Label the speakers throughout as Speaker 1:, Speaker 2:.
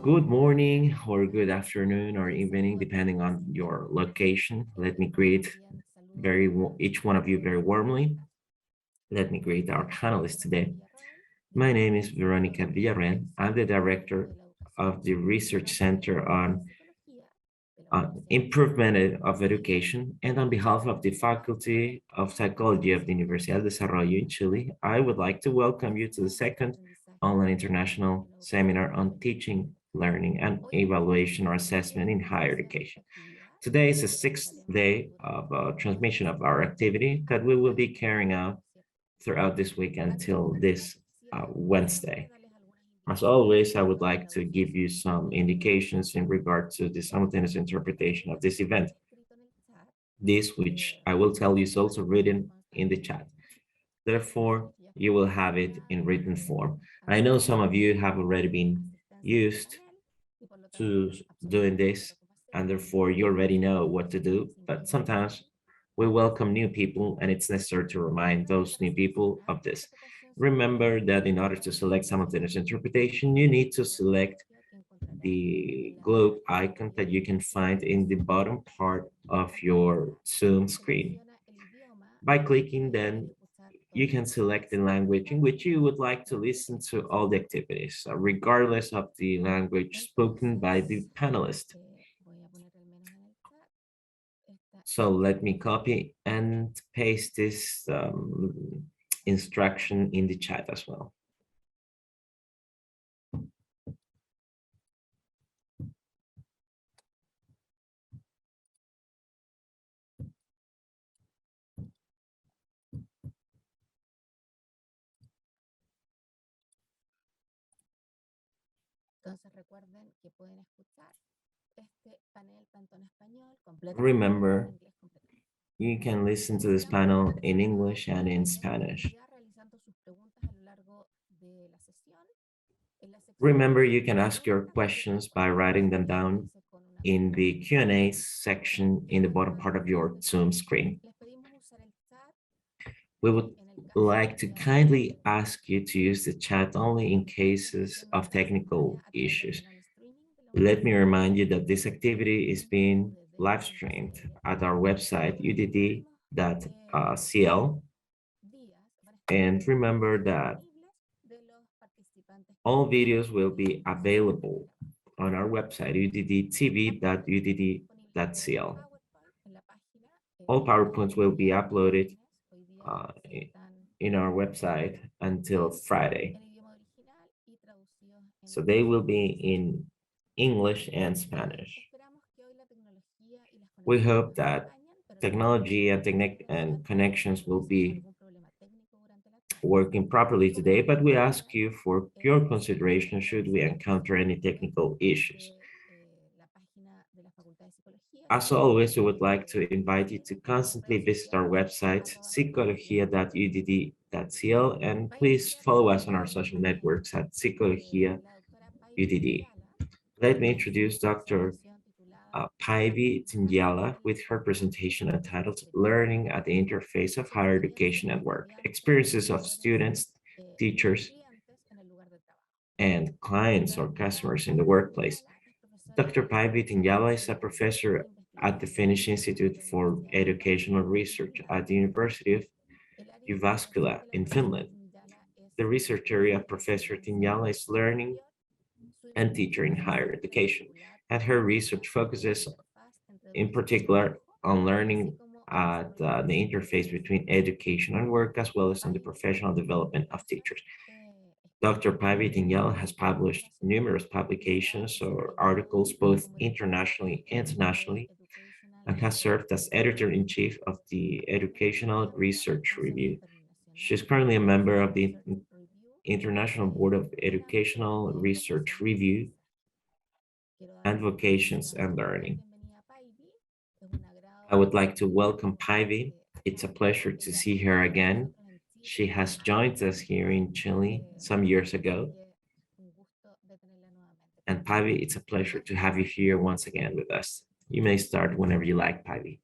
Speaker 1: good morning or good afternoon or evening, depending on your location. Let me greet each one of you very warmly. Let me greet our panelists today. My name is Veronica Villarreal. I'm the director of the Research Center on Improvement of Education, and on behalf of the Faculty of Psychology of the Universidad de Desarrollo in Chile, I would like to welcome you to the second online international seminar on teaching, learning, and evaluation or assessment in higher education. Today is the sixth day of transmission of our activity that we will be carrying out throughout this week until this Wednesday. As always, I would like to give you some indications in regard to the simultaneous interpretation of this event. This, which I will tell you, is also written in the chat. Therefore, you will have it in written form. I know some of you have already been used to doing this, and therefore you already know what to do, but sometimes we welcome new people and it's necessary to remind those new people of this. Remember that in order to select simultaneous interpretation, you need to select the globe icon that you can find in the bottom part of your Zoom screen. By clicking, then you can select the language in which you would like to listen to all the activities, regardless of the language spoken by the panelist. So let me copy and paste this instruction in the chat as well. Remember, you can listen to this panel in English and in Spanish. Remember, you can ask your questions by writing them down in the Q&A section in the bottom part of your Zoom screen. We would like to kindly ask you to use the chat only in cases of technical issues. Let me remind you that this activity is being live streamed at our website, udd.cl. And remember that all videos will be available on our website, uddtv.udd.cl. All PowerPoints will be uploaded in our website until Friday. So they will be in English and Spanish. We hope that technology and connections will be working properly today, but we ask you for your consideration should we encounter any technical issues. As always, we would like to invite you to constantly visit our website, psicologia.udd.cl, and please follow us on our social networks at Psicologia UDD. Let me introduce Dr. Paivi Tindiala with her presentation entitled Learning at the Interface of Higher Education and Work, Experiences of Students, Teachers, and Clients or Customers in the Workplace. Dr. Paivi Tindiala is a professor at the Finnish Institute for Educational Research at the University of Jyväskylä in Finland. The research area of Professor Tindiala is learning and teacher in higher education, and her research focuses in particular on learning at the interface between education and work, as well as on the professional development of teachers. Dr. Paivi Tindiala has published numerous publications or articles both internationally and nationally, and has served as editor-in-chief of the Educational Research Review. She is currently a member of the International Board of Educational Research Review and Vocations and Learning. I would like to welcome Paivi. It's a pleasure to see her again. She has joined us here in Chile some years ago. And Paivi, it's a pleasure to have you here once again with us. You may start whenever you like, Paivi.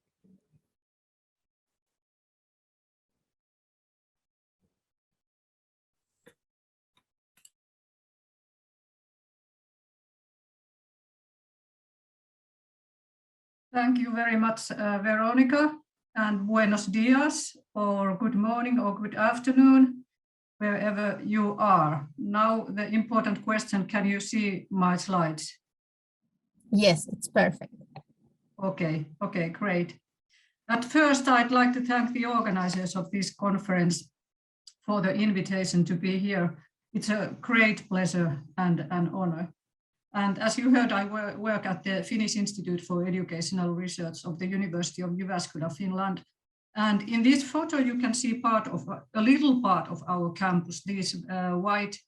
Speaker 2: Thank you very much, Veronica, and buenos dias, or good morning or good afternoon, wherever you are. Now, the important question, can you see my slides?
Speaker 3: Yes, it's perfect.
Speaker 2: Okay, great. At first, I'd like to thank the organizers of this conference for the invitation to be here. It's a great pleasure and an honor. And as you heard, I work at the Finnish Institute for Educational Research of the University of Jyväskylä, Finland. And in this photo, you can see a little part of our campus, these white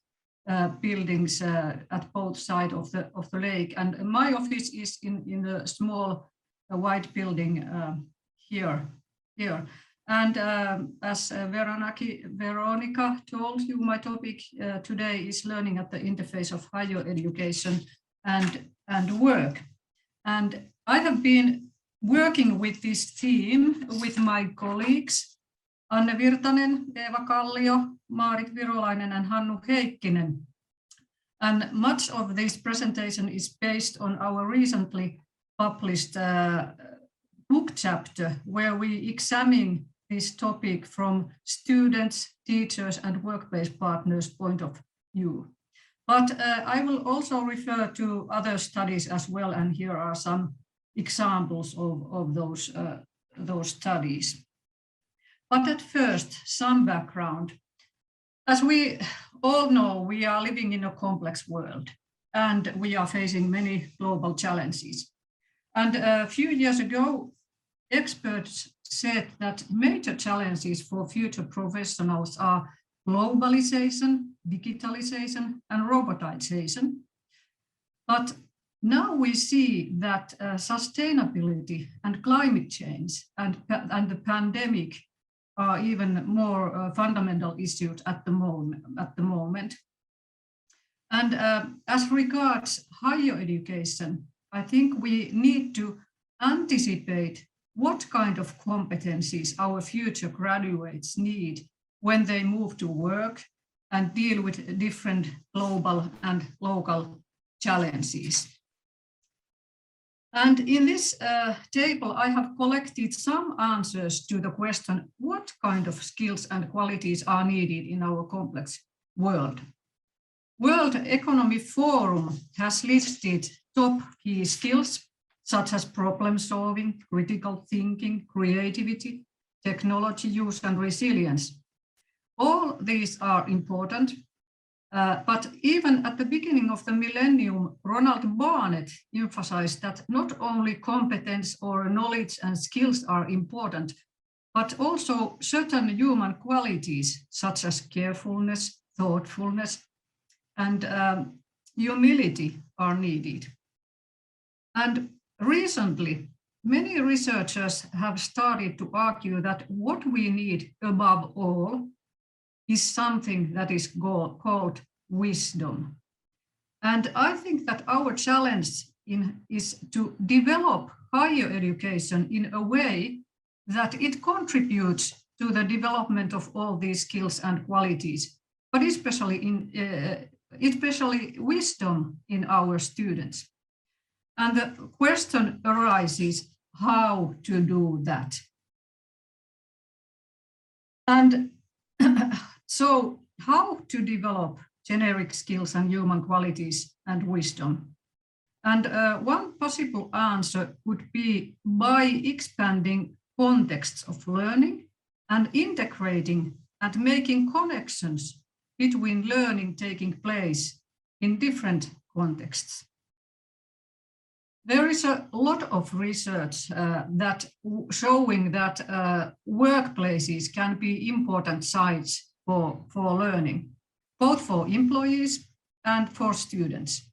Speaker 2: buildings at both sides of the lake. And my office is in a small white building here. And as Veronica told you, my topic today is learning at the interface of higher education and work. And I have been working with this theme with my colleagues, Anne Virtanen, Eeva Kallio, Maarit Virolainen, and Hannu Heikkinen. And much of this presentation is based on our recently published book chapter, where we examine this topic from students, teachers, and workplace partners' point of view. But I will also refer to other studies as well, and here are some examples of those studies. But at first, some background. As we all know, we are living in a complex world, and we are facing many global challenges. And a few years ago, experts said that major challenges for future professionals are globalization, digitalization, and robotization. But now we see that sustainability and climate change and the pandemic are even more fundamental issues at the moment. And as regards higher education, I think we need to anticipate what kind of competencies our future graduates need when they move to work and deal with different global and local challenges. And in this table, I have collected some answers to the question, what kind of skills and qualities are needed in our complex world? World Economic Forum has listed top key skills such as problem solving, critical thinking, creativity, technology use, and resilience. All these are important, but even at the beginning of the millennium, Ronald Barnett emphasized that not only competence or knowledge and skills are important, but also certain human qualities such as carefulness, thoughtfulness, and humility are needed. And recently, many researchers have started to argue that what we need above all is something that is called wisdom. And I think that our challenge is to develop higher education in a way that it contributes to the development of all these skills and qualities, but especially wisdom in our students. And the question arises, how to do that? And so how to develop generic skills and human qualities and wisdom? And one possible answer would be by expanding contexts of learning and integrating and making connections between learning taking place in different contexts. There is a lot of research that showing that workplaces can be important sites for learning, both for employees and for students.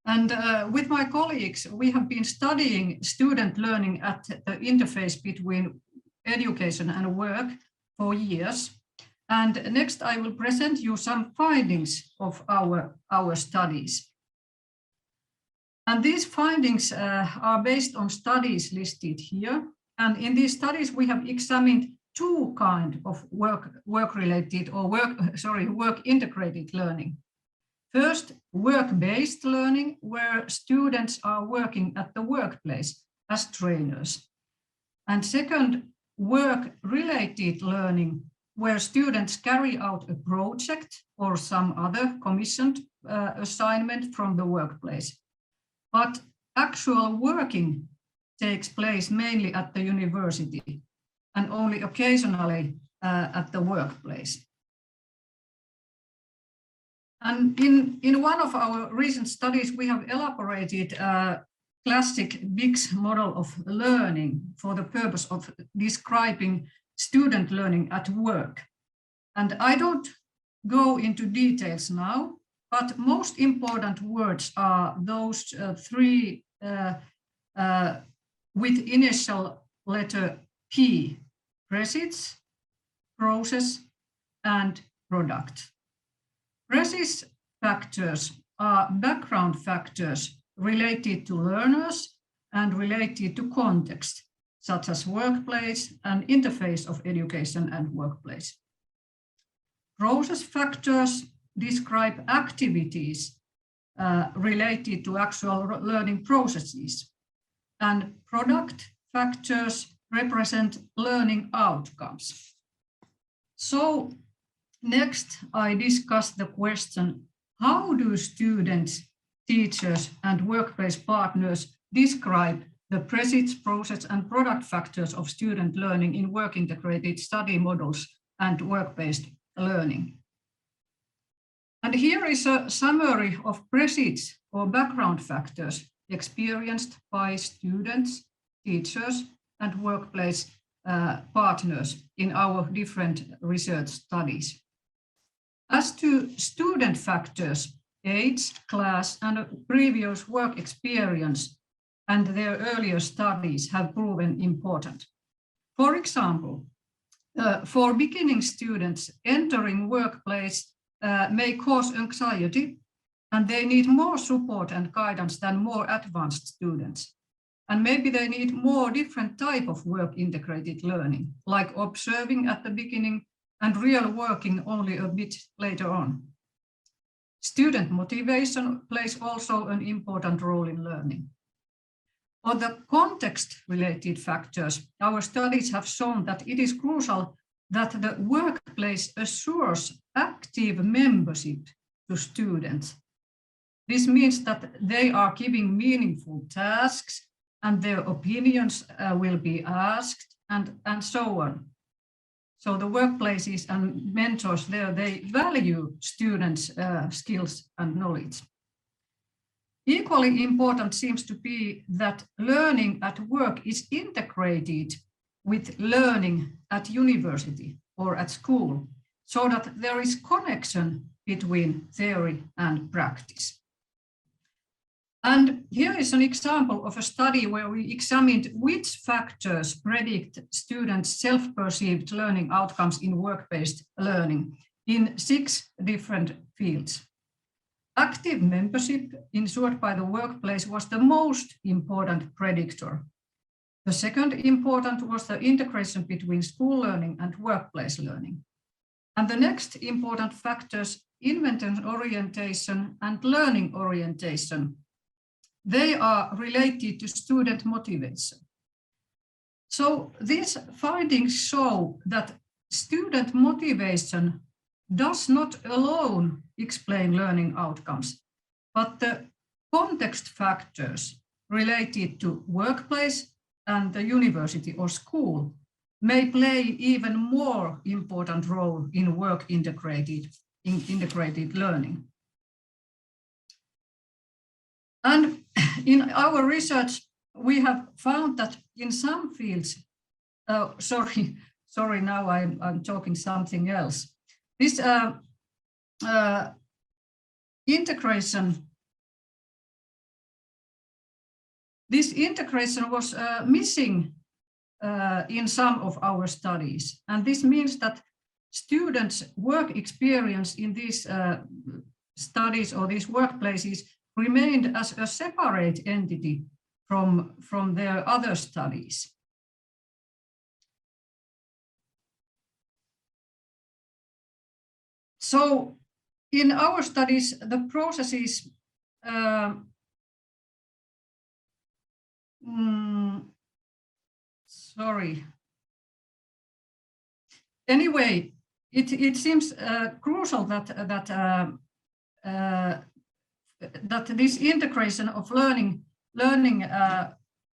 Speaker 2: And with my colleagues, we have been studying student learning at the interface between education and work for years. And next, I will present you some findings of our studies. And these findings are based on studies listed here. And in these studies, we have examined two kinds of work-related or work-integrated learning. First, work-based learning, where students are working at the workplace as trainers. And second, work-related learning, where students carry out a project or some other commissioned assignment from the workplace. But actual working takes place mainly at the university and only occasionally at the workplace. And in one of our recent studies, we have elaborated a classic BICS model of learning for the purpose of describing student learning at work. And I don't go into details now, but most important words are those three with initial letter P: presets, process, and product. Preset factors are background factors related to learners and related to context, such as workplace and interface of education and workplace. Process factors describe activities related to actual learning processes, and product factors represent learning outcomes. So next, I discuss the question, how do students, teachers, and workplace partners describe the presets, process, and product factors of student learning in work-integrated study models and work-based learning? And here is a summary of presets or background factors experienced by students, teachers, and workplace partners in our different research studies. As to student factors, age, class, and previous work experience and their earlier studies have proven important. For example, for beginning students, entering workplace may cause anxiety, and they need more support and guidance than more advanced students. And maybe they need more different type of work-integrated learning, like observing at the beginning and real working only a bit later on. Student motivation plays also an important role in learning. On the context-related factors, our studies have shown that it is crucial that the workplace assures active membership to students. This means that they are giving meaningful tasks and their opinions will be asked and so on. So the workplaces and mentors there, they value students' skills and knowledge. Equally important seems to be that learning at work is integrated with learning at university or at school, so that there is connection between theory and practice. And here is an example of a study where we examined which factors predict students' self-perceived learning outcomes in work-based learning in 6 different fields. Active membership ensured by the workplace was the most important predictor. The second important was the integration between school learning and workplace learning. And the next important factors, invention orientation and learning orientation, they are related to student motivation. So these findings show that student motivation does not alone explain learning outcomes, but the context factors related to workplace and the university or school may play even more important role in integrated learning. And in our research, we have found that in some fields, sorry, now I'm talking something else. This integration was missing in some of our studies. And this means that students' work experience in these studies or these workplaces remained as a separate entity from their other studies. So in our studies, the processes Sorry. Anyway, it seems crucial that this integration of learning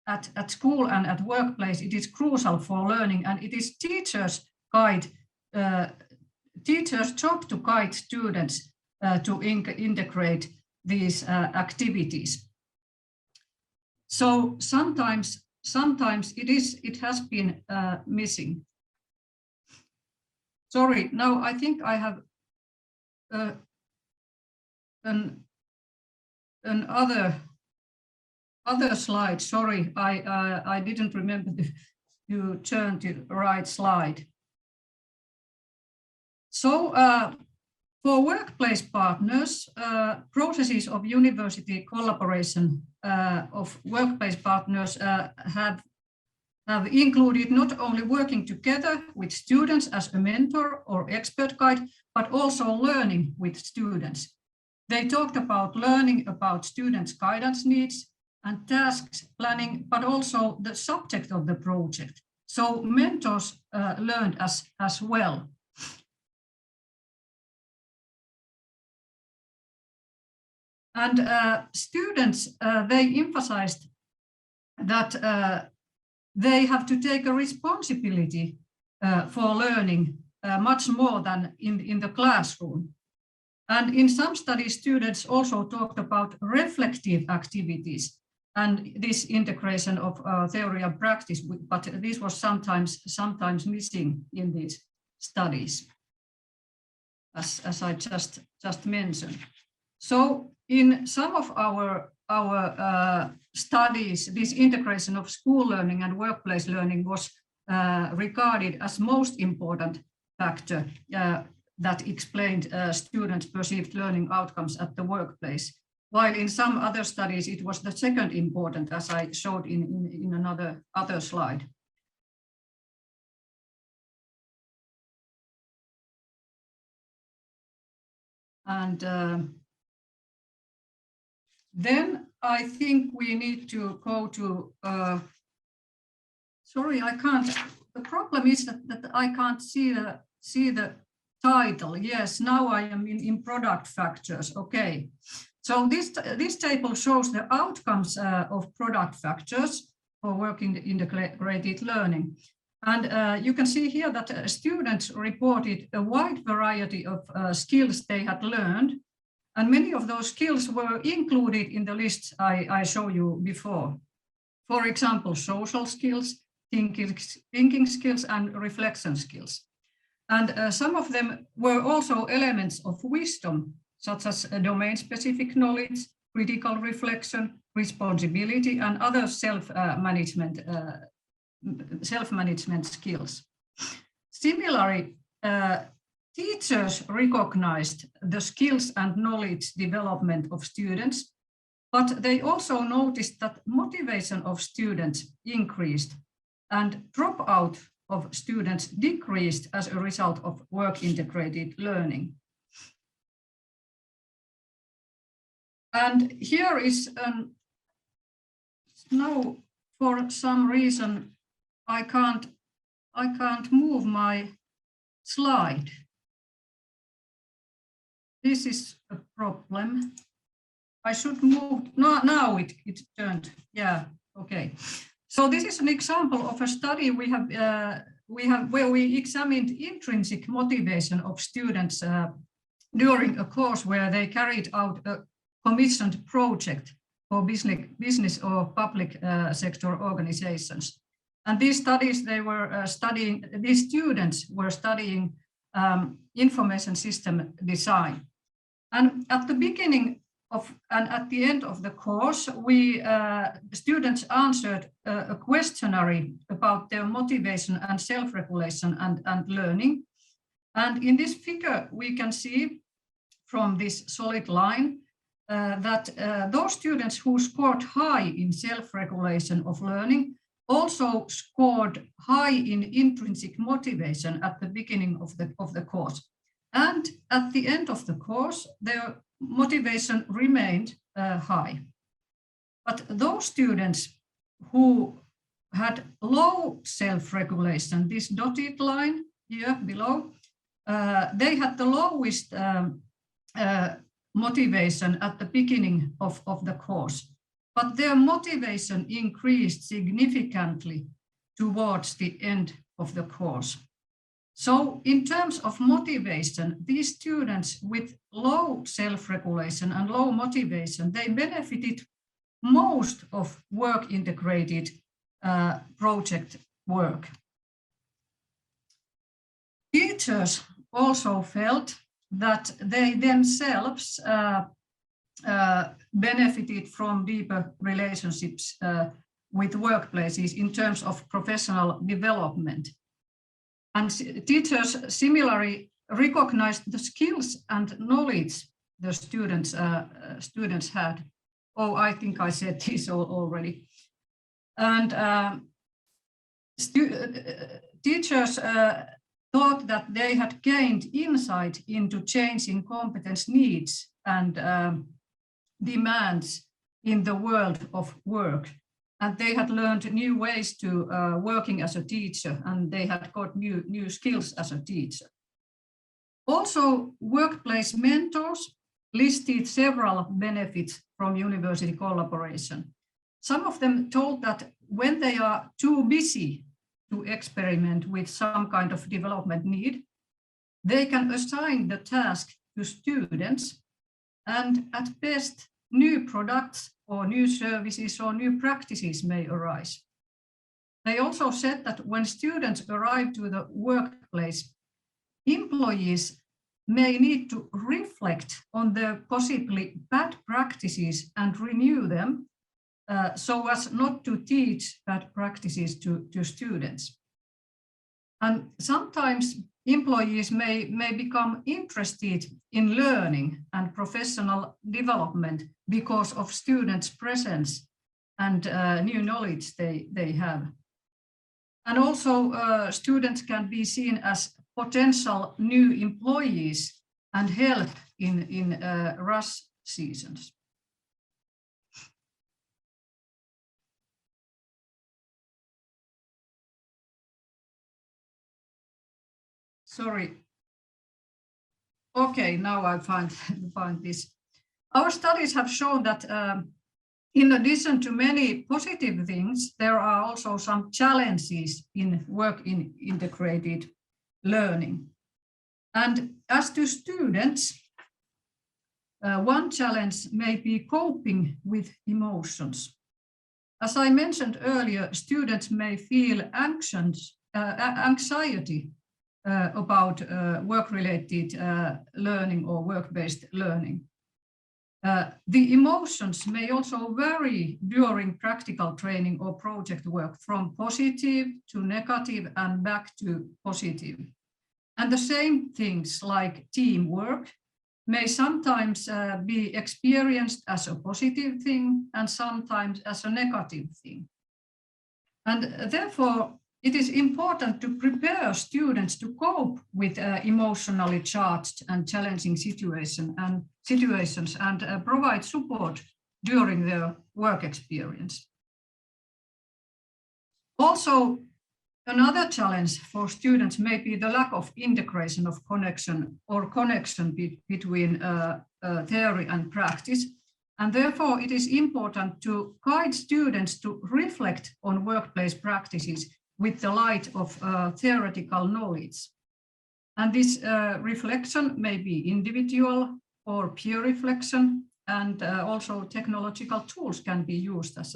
Speaker 2: at school and at workplace, it is crucial for learning, and it is teachers' job to guide students to integrate these activities. So sometimes it has been missing. Sorry, now I think I have other slide. Sorry, I didn't remember to turn to the right slide. So for workplace partners, processes of university collaboration of workplace partners have included not only working together with students as a mentor or expert guide, but also learning with students. They talked about learning about students' guidance needs and tasks planning, but also the subject of the project. So mentors learned as well. And students, they emphasized that they have to take a responsibility for learning much more than in the classroom. And in some studies, students also talked about reflective activities and this integration of theory and practice, but this was sometimes missing in these studies, as I just mentioned. So in some of our studies, this integration of school learning and workplace learning was regarded as most important factor that explained students' perceived learning outcomes at the workplace, while in some other studies it was the second important, as I showed in another slide. And then I think we need to go to, sorry, I can't, the problem is that I can't see the title. Yes, now I am in product factors. Okay, so this table shows the outcomes of product factors for working integrated learning. And you can see here that students reported a wide variety of skills they had learned, and many of those skills were included in the list I showed you before. For example, social skills, thinking skills, and reflection skills. And some of them were also elements of wisdom, such as domain-specific knowledge, critical reflection, responsibility, and other self-management skills. Similarly, teachers recognized the skills and knowledge development of students, but they also noticed that motivation of students increased and dropout of students decreased as a result of work-integrated learning. And here is, now for some reason, I can't move my slide. This is a problem. I should move, now it turned, yeah, okay. So this is an example of a study we have where we examined intrinsic motivation of students during a course where they carried out a commissioned project for business or public sector organizations. And these studies, these students were studying information system design. And at the beginning and at the end of the course, students answered a questionnaire about their motivation and self-regulation and learning. And in this figure, we can see from this solid line that those students who scored high in self-regulation of learning also scored high in intrinsic motivation at the beginning of the course. And at the end of the course, their motivation remained high. But those students who had low self-regulation, this dotted line here below, they had the lowest motivation at the beginning of the course, but their motivation increased significantly towards the end of the course. So in terms of motivation, these students with low self-regulation and low motivation, they benefited most of work-integrated project work. Teachers also felt that they themselves benefited from deeper relationships with workplaces in terms of professional development. And teachers similarly recognized the skills and knowledge the students had. Oh, I think I said this already. And teachers thought that they had gained insight into changing competence needs and demands in the world of work. And they had learned new ways to working as a teacher, and they had got new skills as a teacher. Also, workplace mentors listed several benefits from university collaboration. Some of them told that when they are too busy to experiment with some kind of development need, they can assign the task to students, and at best, new products or new services or new practices may arise. They also said that when students arrive to the workplace, employees may need to reflect on their possibly bad practices and renew them so as not to teach bad practices to students. And sometimes employees may become interested in learning and professional development because of students' presence and new knowledge they have. And also students can be seen as potential new employees and help in rush seasons. Sorry. Okay, now I find this. Our studies have shown that in addition to many positive things, there are also some challenges in integrated learning. And as to students, one challenge may be coping with emotions. As I mentioned earlier, students may feel anxiety about work-related learning or work-based learning. The emotions may also vary during practical training or project work from positive to negative and back to positive. And the same things like teamwork may sometimes be experienced as a positive thing and sometimes as a negative thing. And therefore, it is important to prepare students to cope with emotionally charged and challenging situations and provide support during their work experience. Also, another challenge for students may be the lack of integration of connection between theory and practice. And therefore, it is important to guide students to reflect on workplace practices with the light of theoretical knowledge. And this reflection may be individual or peer reflection, and also technological tools can be used as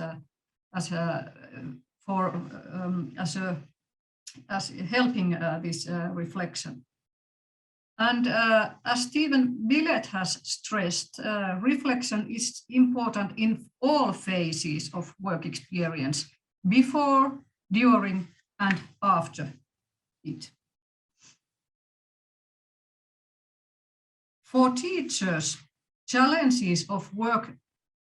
Speaker 2: helping this reflection. And as Stephen Billett has stressed, reflection is important in all phases of work experience, before, during, and after it. For teachers, challenges of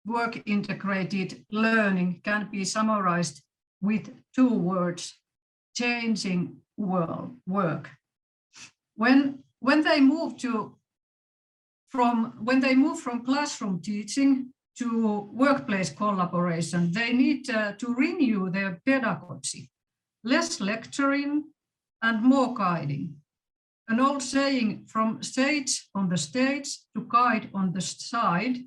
Speaker 2: work-integrated learning can be summarized with two words: changing work. When they move from classroom teaching to workplace collaboration, they need to renew their pedagogy, less lecturing and more guiding. An old saying, from sage on the stage to guide on the side,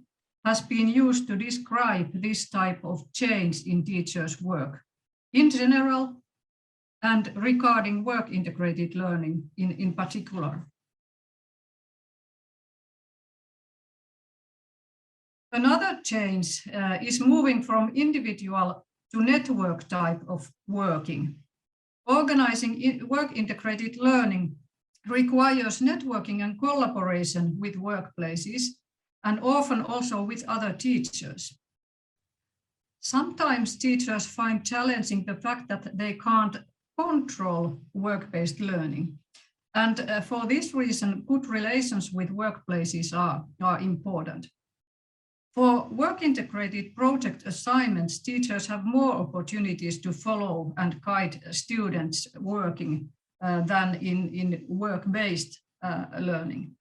Speaker 2: has been used to describe this type of change in teachers' work in general and regarding work-integrated learning in particular. Another change is moving from individual to network type of working. Organizing work-integrated learning requires networking and collaboration with workplaces and often also with other teachers. Sometimes teachers find challenging the fact that they can't control work-based learning. And for this reason, good relations with workplaces are important. For work-integrated project assignments, teachers have more opportunities to follow and guide students working than in work-based learning.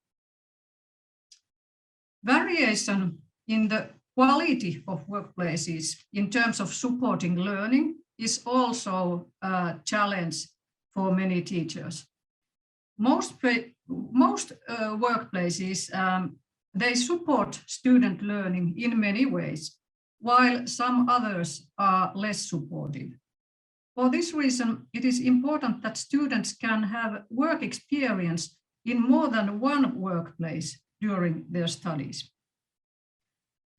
Speaker 2: Variation in the quality of workplaces in terms of supporting learning is also a challenge for many teachers. Most workplaces, they support student learning in many ways, while some others are less supportive. For this reason, it is important that students can have work experience in more than one workplace during their studies.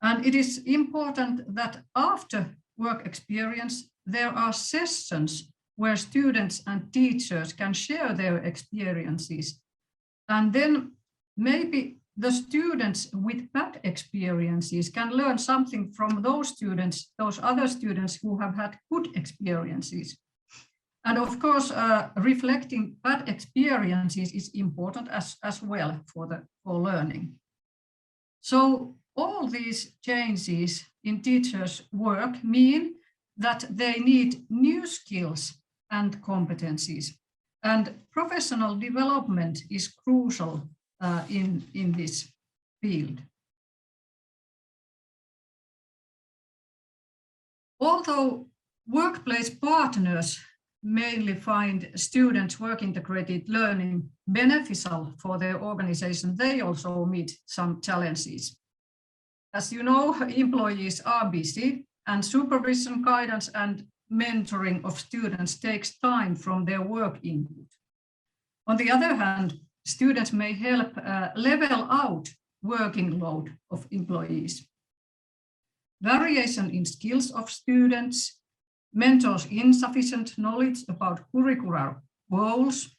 Speaker 2: And it is important that after work experience, there are sessions where students and teachers can share their experiences. And then maybe the students with bad experiences can learn something from those students, those other students who have had good experiences. And of course, reflecting bad experiences is important as well for learning. So all these changes in teachers' work mean that they need new skills and competencies. And professional development is crucial in this field. Although workplace partners mainly find students' work-integrated learning beneficial for their organization, they also meet some challenges. As you know, employees are busy, and supervision, guidance, and mentoring of students takes time from their work input. On the other hand, students may help level out working load of employees. Variation in skills of students, mentors' insufficient knowledge about curricular goals,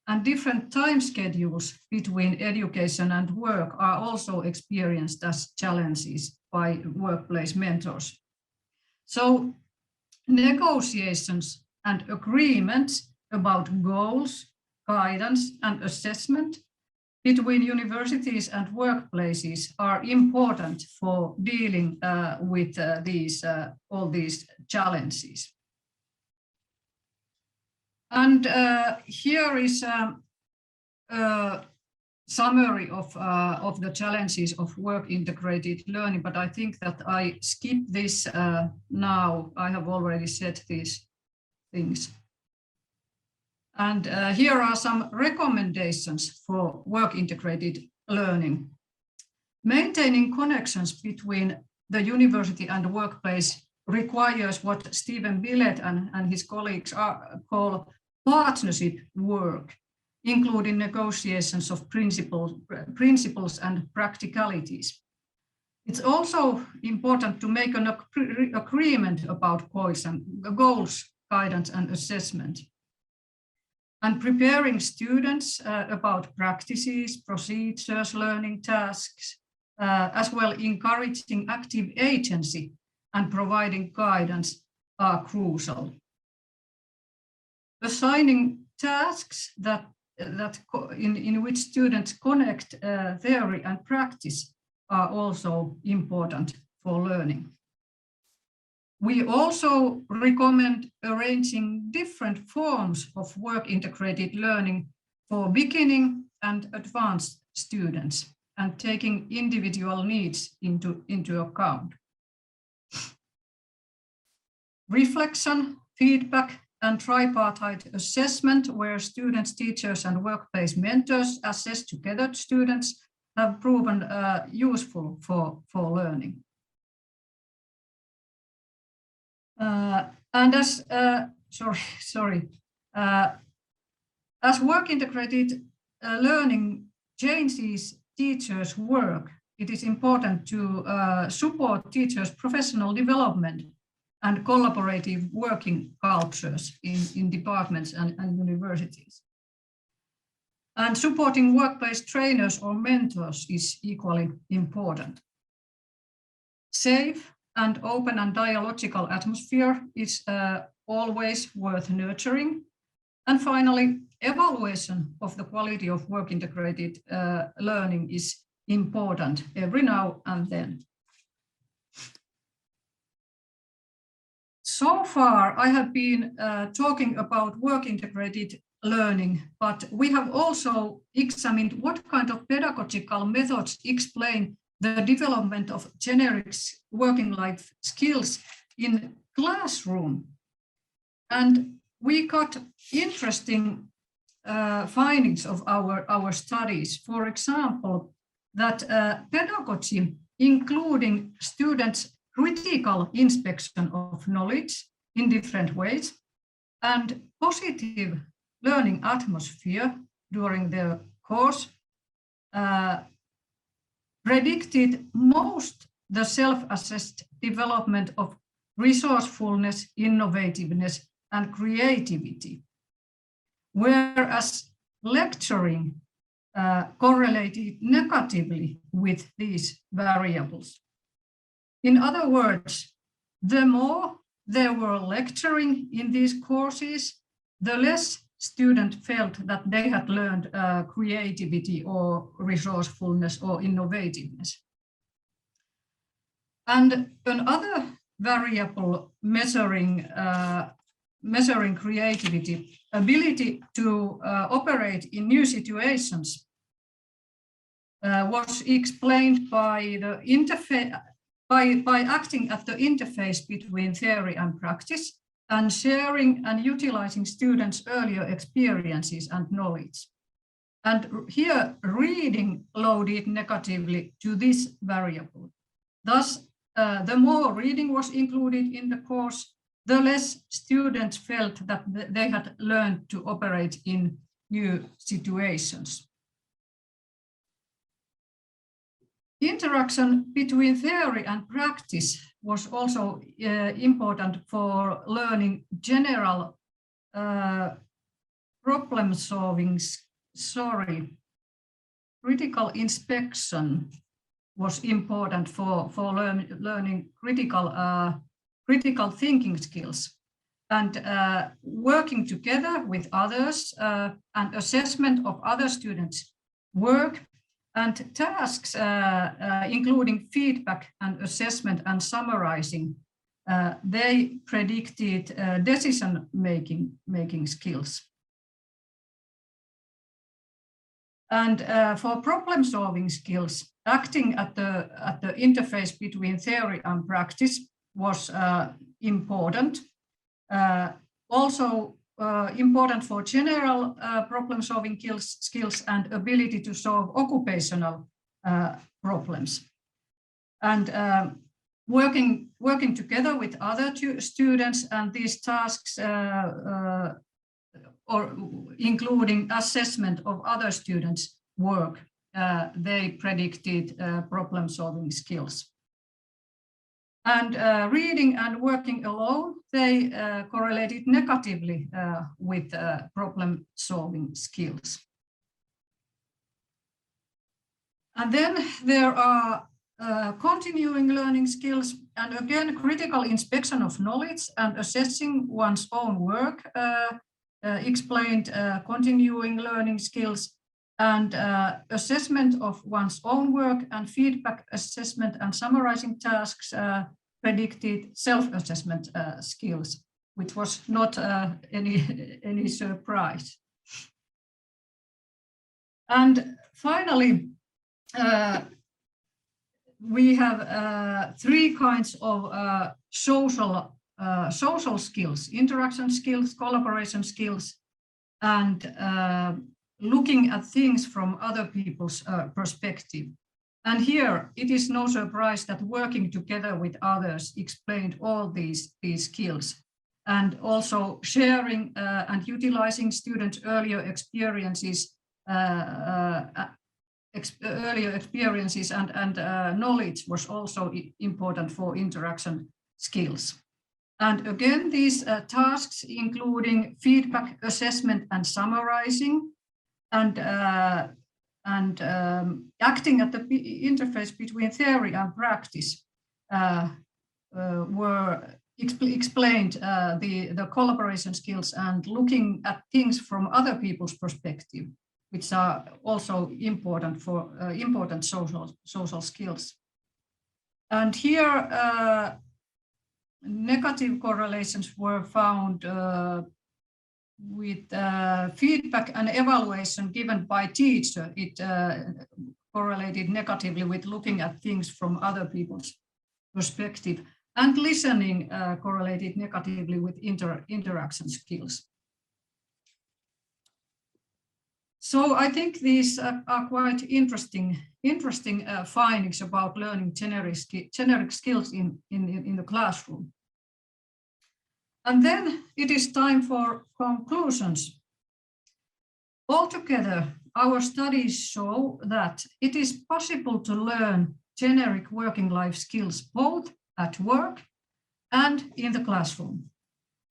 Speaker 2: and different time schedules between education and work are also experienced as challenges by workplace mentors. So negotiations and agreements about goals, guidance, and assessment between universities and workplaces are important for dealing with all these challenges. And here is a summary of the challenges of work-integrated learning, but I think that I skip this now. I have already said these things. And here are some recommendations for work-integrated learning. Maintaining connections between the university and workplace requires what Stephen Billett and his colleagues call partnership work, including negotiations of principles and practicalities. It's also important to make an agreement about goals, guidance, and assessment. And preparing students about practices, procedures, learning tasks, as well encouraging active agency and providing guidance are crucial. Assigning tasks in which students connect theory and practice are also important for learning. We also recommend arranging different forms of work-integrated learning for beginning and advanced students. and taking individual needs into account. Reflection, feedback, and tripartite assessment, where students, teachers, and workplace mentors assess together students, have proven useful for learning. And as as work-integrated learning changes teachers' work, it is important to support teachers' professional development and collaborative working cultures in departments and universities. And supporting workplace trainers or mentors is equally important. Safe and open and dialogical atmosphere is always worth nurturing. And finally, evaluation of the quality of work-integrated learning is important every now and then. So far, I have been talking about work-integrated learning, but we have also examined what kind of pedagogical methods explain the development of generic working life skills in classroom. And we got interesting findings of our studies. For example, that pedagogy, including students' critical inspection of knowledge in different ways, and positive learning atmosphere during the course, predicted most the self-assessed development of resourcefulness, innovativeness, and creativity, whereas lecturing correlated negatively with these variables. In other words, the more there were lecturing in these courses, the less students felt that they had learned creativity or resourcefulness or innovativeness. And another variable measuring creativity, ability to operate in new situations, was explained by the interface, by acting at the interface between theory and practice, and sharing and utilizing students' earlier experiences and knowledge. And here, reading loaded negatively to this variable. Thus, the more reading was included in the course, the less students felt that they had learned to operate in new situations. Interaction between theory and practice was also important for learning general problem solving. Critical inspection was important for learning critical thinking skills, and working together with others and assessment of other students' work and tasks, including feedback and assessment and summarizing, they predicted decision-making skills. And for problem-solving skills, acting at the interface between theory and practice was important. Also important for general problem-solving skills and ability to solve occupational problems. And working together with other students, and these tasks or including assessment of other students' work, they predicted problem-solving skills. And reading and working alone, they correlated negatively with problem-solving skills. And then there are continuing learning skills, and again, critical inspection of knowledge and assessing one's own work explained continuing learning skills, and assessment of one's own work and feedback assessment and summarizing tasks predicted self-assessment skills, which was not any surprise. And finally, we have 3 kinds of social skills: interaction skills, collaboration skills, and looking at things from other people's perspective. And here it is no surprise that working together with others explained all these skills, and also sharing and utilizing students' earlier experiences and knowledge was also important for interaction skills. And again, these tasks including feedback, assessment, and summarizing, and acting at the interface between theory and practice were explained the collaboration skills and looking at things from other people's perspective, which are also important for important social skills. And here, negative correlations were found with feedback and evaluation given by teacher. It correlated negatively with looking at things from other people's perspective, and listening correlated negatively with interaction skills. So I think these are quite interesting findings about learning generic skills in the classroom. And then it is time for conclusions. Altogether, our studies show that it is possible to learn generic working life skills both at work and in the classroom.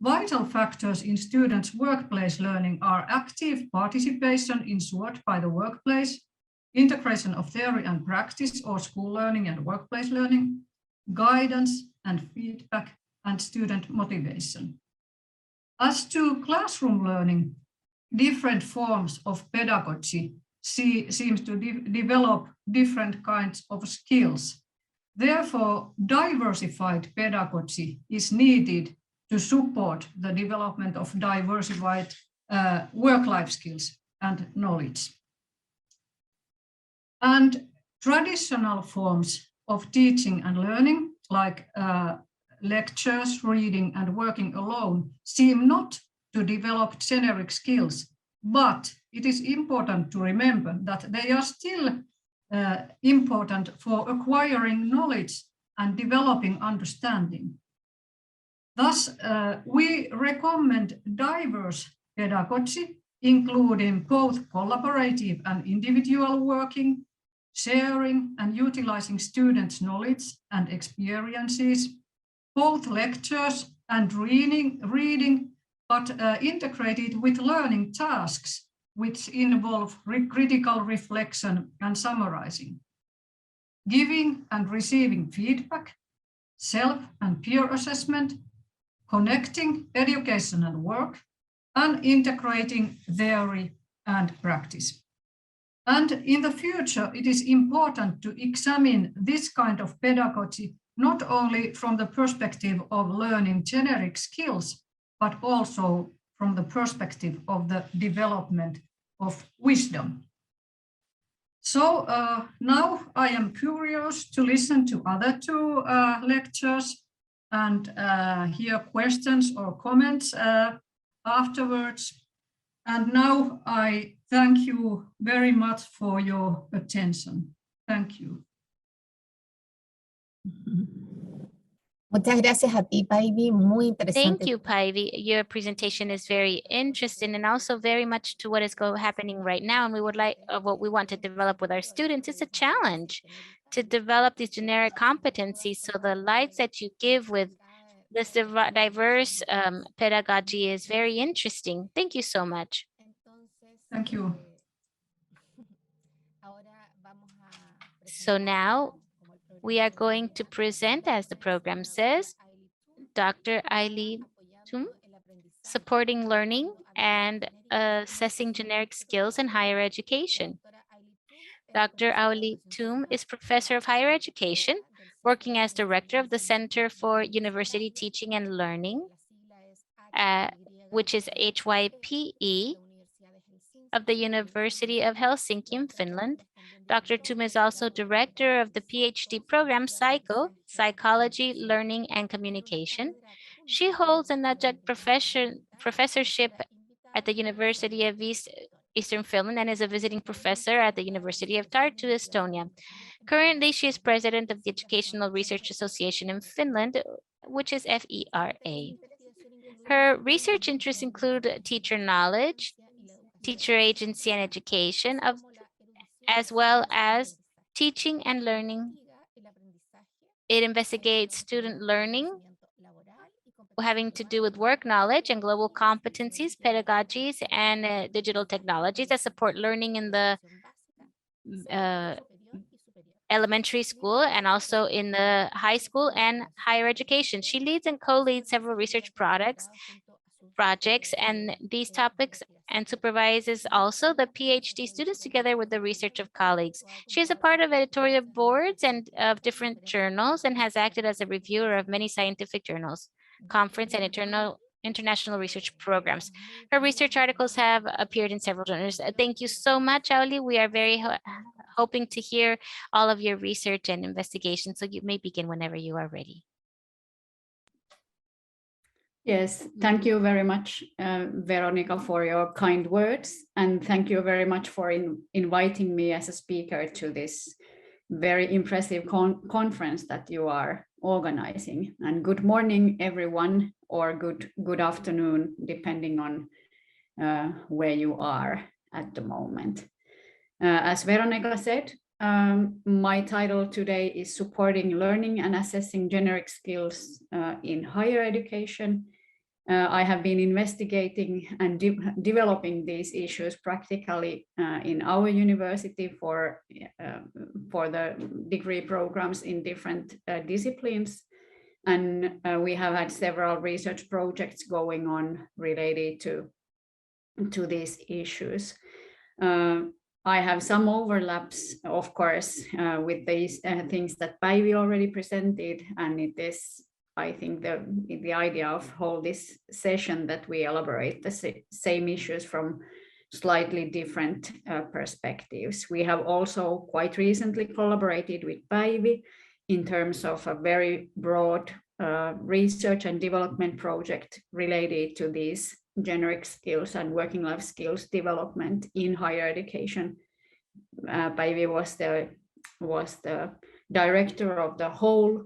Speaker 2: Vital factors in students' workplace learning are active participation ensured by the workplace, integration of theory and practice or school learning and workplace learning, guidance and feedback, and student motivation. As to classroom learning, different forms of pedagogy seems to develop different kinds of skills. Therefore, diversified pedagogy is needed to support the development of diversified work-life skills and knowledge. And traditional forms of teaching and learning, like lectures, reading, and working alone, seem not to develop generic skills, but it is important to remember that they are still important for acquiring knowledge and developing understanding. Thus, we recommend diverse pedagogy, including both collaborative and individual working, sharing and utilizing students' knowledge and experiences, both lectures and reading, but integrated with learning tasks, which involve critical reflection and summarizing, giving and receiving feedback, self and peer assessment, connecting education and work, and integrating theory and practice. And in the future, it is important to examine this kind of pedagogy not only from the perspective of learning generic skills, but also from the perspective of the development of wisdom. So now I am curious to listen to other 2 lectures and hear questions or comments afterwards. And now I thank you very much for your attention. Thank you.
Speaker 3: Muchas gracias a ti, Paivi. Muy interesante.
Speaker 4: Thank you, Paivi. Your presentation is very interesting and also very much to what is happening right now. And we would like what we want to develop with our students. It's a challenge to develop these generic competencies. So the lights that you give with this diverse pedagogy is very interesting. Thank you so much.
Speaker 2: Thank you.
Speaker 4: So now we are going to present, as the program says, Dr. Aili Toom, supporting learning and assessing generic skills in higher education. Dr. Aili Toom is professor of higher education, working as director of the Center for University Teaching and Learning, which is HYPE, of the University of Helsinki in Finland. Dr. Toom is also director of the PhD program Psychology, Learning and Communication. She holds an adjunct professorship at the University of Eastern Finland and is a visiting professor at the University of Tartu, Estonia. Currently, she is president of the Educational Research Association in Finland, which is FERA. Her research interests include teacher knowledge, teacher agency and education, as well as teaching and learning. It investigates student learning having to do with work knowledge and global competencies, pedagogies, and digital technologies that support learning in the elementary school and also in the high school and higher education. She leads and co-leads several research projects and these topics and supervises also the PhD students together with the research of colleagues. She is a part of editorial boards and of different journals and has acted as a reviewer of many scientific journals, conference and international research programs. Her research articles have appeared in several journals. Thank you so much, Aili. We are very hoping to hear all of your research and investigation, so you may begin whenever you are ready.
Speaker 5: Yes, thank you very much, Veronica, for your kind words. And thank you very much for inviting me as a speaker to this very impressive conference that you are organizing. And good morning, everyone, or good afternoon, depending on where you are at the moment. As Veronica said, my title today is Supporting Learning and Assessing Generic Skills in Higher Education. I have been investigating and developing these issues practically in our university for the degree programs in different disciplines. And we have had several research projects going on related to these issues. I have some overlaps, of course, with these things that Päivi already presented, and it is, I think, the idea of hold this session that we elaborate the same issues from slightly different perspectives. We have also quite recently collaborated with Päivi in terms of a very broad research and development project related to these generic skills and working life skills development in higher education. Päivi was the director of the whole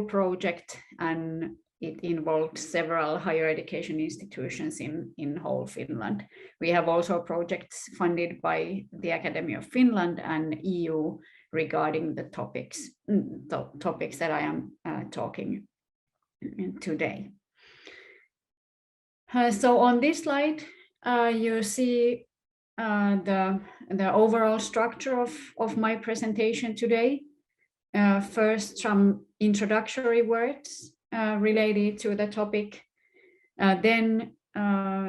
Speaker 5: project, and it involved several higher education institutions in whole Finland. We have also projects funded by the Academy of Finland and EU regarding the topics that I am talking today. So on this slide, you see the overall structure of my presentation today. First, some introductory words related to the topic, then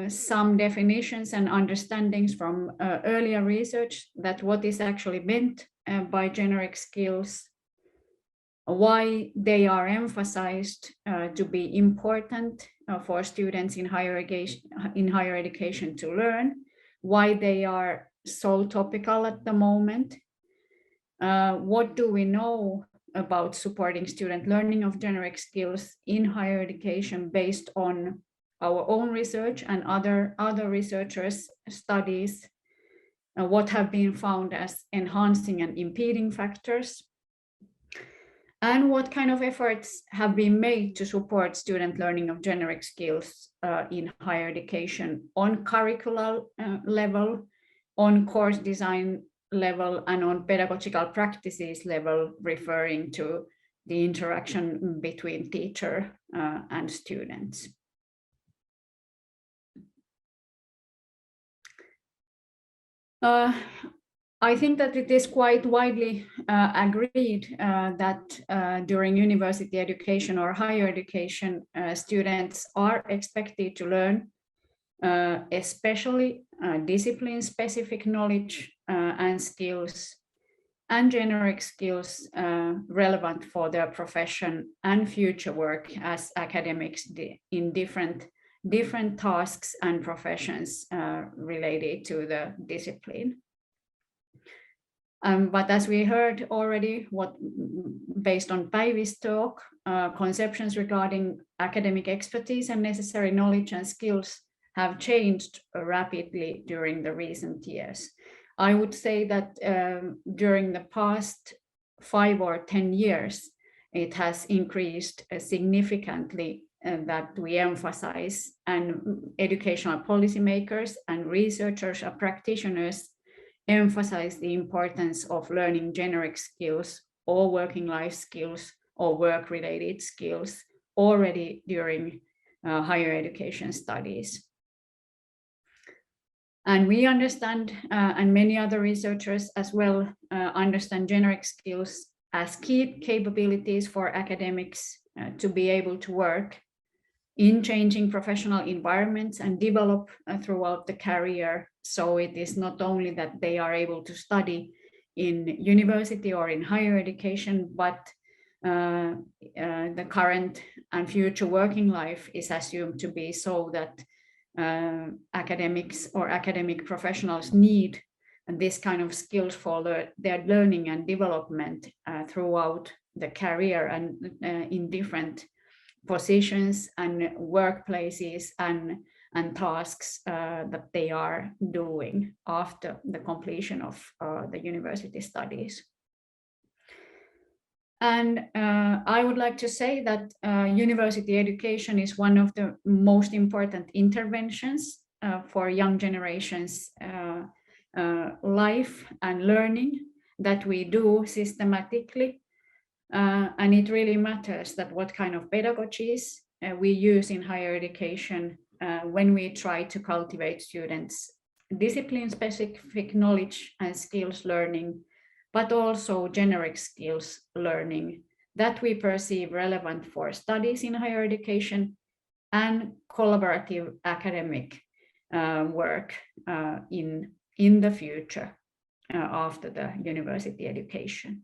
Speaker 5: some definitions and understandings from earlier research that what is actually meant by generic skills, why they are emphasized to be important for students in higher education to learn, why they are so topical at the moment, what do we know about supporting student learning of generic skills in higher education based on our own research and other researchers' studies, what have been found as enhancing and impeding factors, and what kind of efforts have been made to support student learning of generic skills in higher education on curricular level, on course design level, and on pedagogical practices level, referring to the interaction between teacher and students. I think that it is quite widely agreed that during university education or higher education, students are expected to learn especially discipline-specific knowledge and skills and generic skills relevant for their profession and future work as academics in different different tasks and professions related to the discipline. But as we heard already, based on Päivi's talk, conceptions regarding academic expertise and necessary knowledge and skills have changed rapidly during the recent years. I would say that during the past 5 or 10 years, it has increased significantly, that we emphasize, and educational policymakers and researchers and practitioners emphasize the importance of learning generic skills or working life skills or work-related skills already during higher education studies. And we understand, and many other researchers as well, understand generic skills as key capabilities for academics to be able to work in changing professional environments and develop throughout the career. So it is not only that they are able to study in university or in higher education, but the current and future working life is assumed to be so that academics or academic professionals need this kind of skills for their learning and development throughout the career and in different positions and workplaces and tasks that they are doing after the completion of the university studies. And I would like to say that university education is one of the most important interventions for young generations' life and learning that we do systematically. And it really matters that what kind of pedagogies we use in higher education when we try to cultivate students' discipline-specific knowledge and skills learning, but also generic skills learning that we perceive relevant for studies in higher education and collaborative academic work in the future after the university education.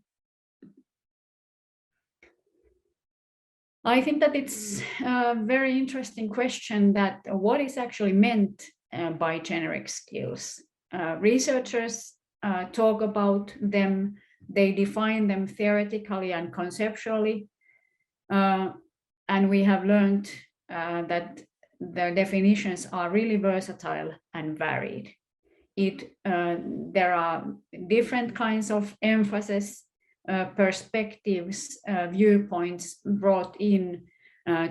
Speaker 5: I think that it's a very interesting question that what is actually meant by generic skills. Researchers talk about them, they define them theoretically and conceptually, and we have learned that their definitions are really versatile and varied. There are different kinds of emphasis, perspectives, viewpoints brought in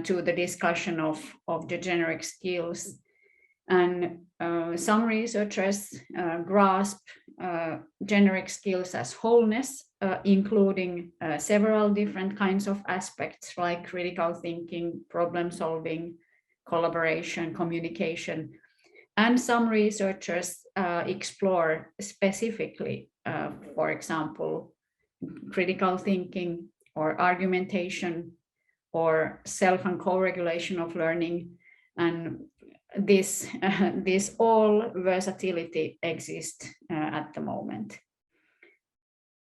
Speaker 5: to the discussion of the generic skills. And some researchers grasp generic skills as wholeness, including several different kinds of aspects like critical thinking, problem solving, collaboration, communication. And some researchers explore specifically, for example, critical thinking or argumentation or self and co-regulation of learning. And this all versatility exists at the moment.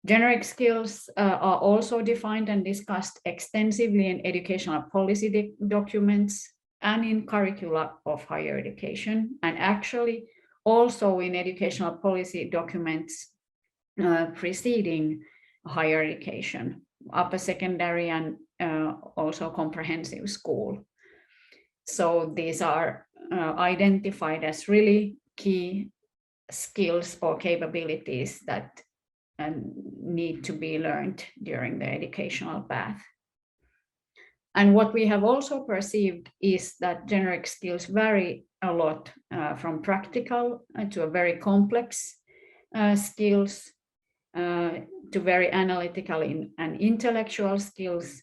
Speaker 5: Generic skills are also defined and discussed extensively in educational policy documents and in curricula of higher education, and actually also in educational policy documents preceding higher education, upper secondary and also comprehensive school. So these are identified as really key skills or capabilities that need to be learned during the educational path. And what we have also perceived is that generic skills vary a lot from practical to a very complex skills to very analytical and intellectual skills,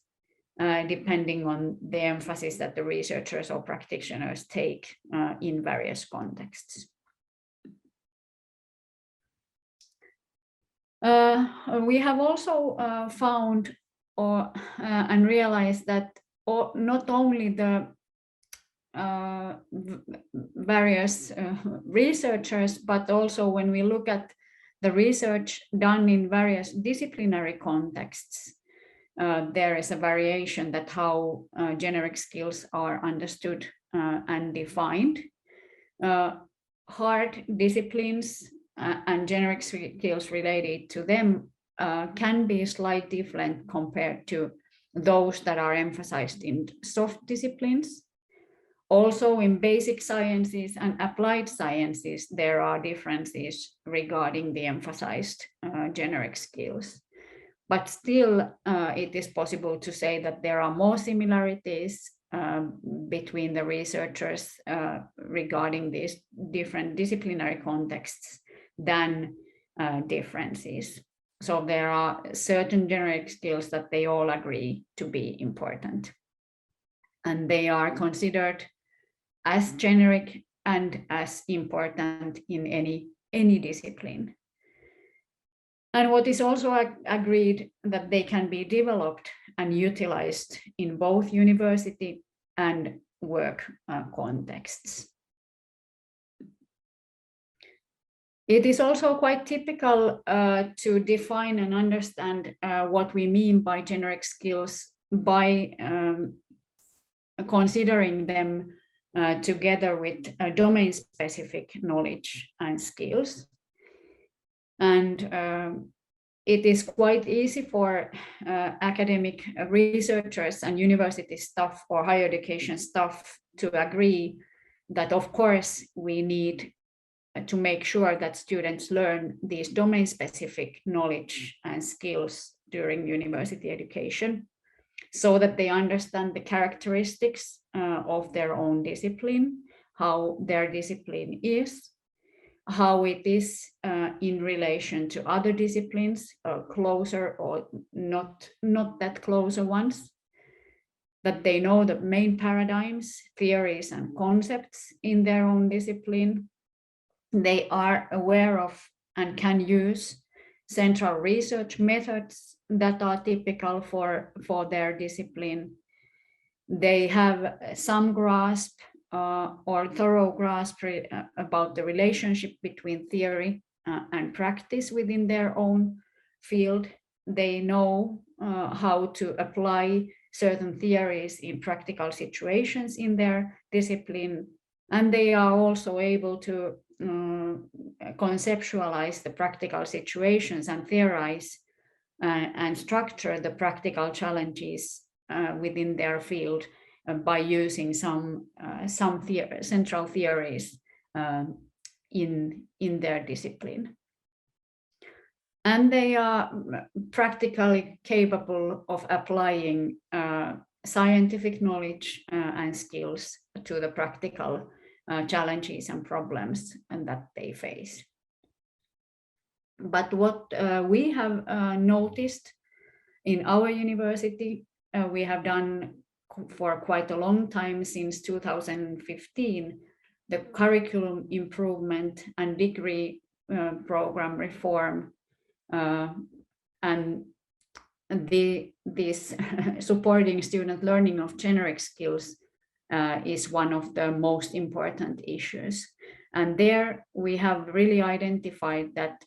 Speaker 5: depending on the emphasis that the researchers or practitioners take in various contexts. We have also found and realized that not only the various researchers, but also when we look at the research done in various disciplinary contexts, there is a variation that how generic skills are understood and defined. Hard disciplines and generic skills related to them can be slightly different compared to those that are emphasized in soft disciplines. Also, in basic sciences and applied sciences, there are differences regarding the emphasized generic skills. But still, it is possible to say that there are more similarities between the researchers regarding these different disciplinary contexts than differences. So there are certain generic skills that they all agree to be important. And they are considered as generic and as important in any discipline. And what is also agreed that they can be developed and utilized in both university and work contexts. It is also quite typical to define and understand what we mean by generic skills by considering them together with domain-specific knowledge and skills. And it is quite easy for academic researchers and university staff or higher education staff to agree that, of course, we need to make sure that students learn these domain-specific knowledge and skills during university education, so that they understand the characteristics of their own discipline, how their discipline is, how it is in relation to other disciplines, closer or not that closer ones, that they know the main paradigms, theories, and concepts in their own discipline. They are aware of and can use central research methods that are typical for their discipline. They have some grasp or thorough grasp about the relationship between theory and practice within their own field. They know how to apply certain theories in practical situations in their discipline, and they are also able to conceptualize the practical situations and theorize and structure the practical challenges within their field by using some central theories in their discipline. And they are practically capable of applying scientific knowledge and skills to the practical challenges and problems that they face. But what we have noticed in our university, we have done for quite a long time, since 2015, the curriculum improvement and degree program reform, and this supporting student learning of generic skills is one of the most important issues. And there we have really identified that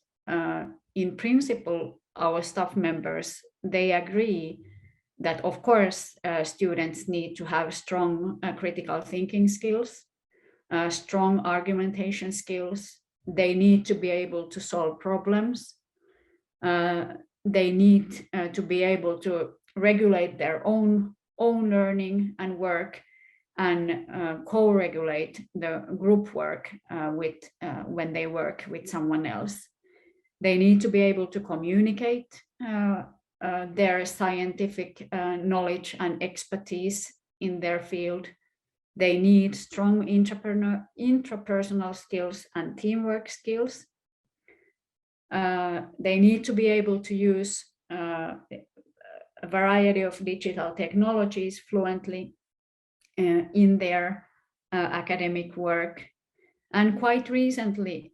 Speaker 5: in principle, our staff members, they agree that, of course, students need to have strong critical thinking skills, strong argumentation skills. They need to be able to solve problems. They need to be able to regulate their own learning and work, and co-regulate the group work when they work with someone else. They need to be able to communicate their scientific knowledge and expertise in their field. They need strong intrapersonal skills and teamwork skills. They need to be able to use a variety of digital technologies fluently in their academic work. And quite recently,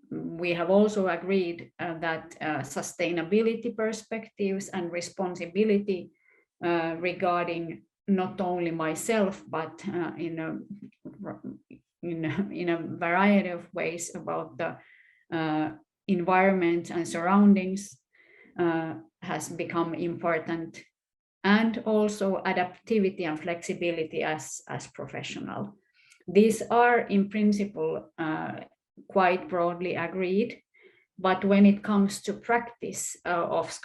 Speaker 5: we have also agreed that sustainability perspectives and responsibility regarding not only myself, but in a variety of ways about the environment and surroundings has become important. and also adaptivity and flexibility as professional. These are in principle quite broadly agreed, but when it comes to practice of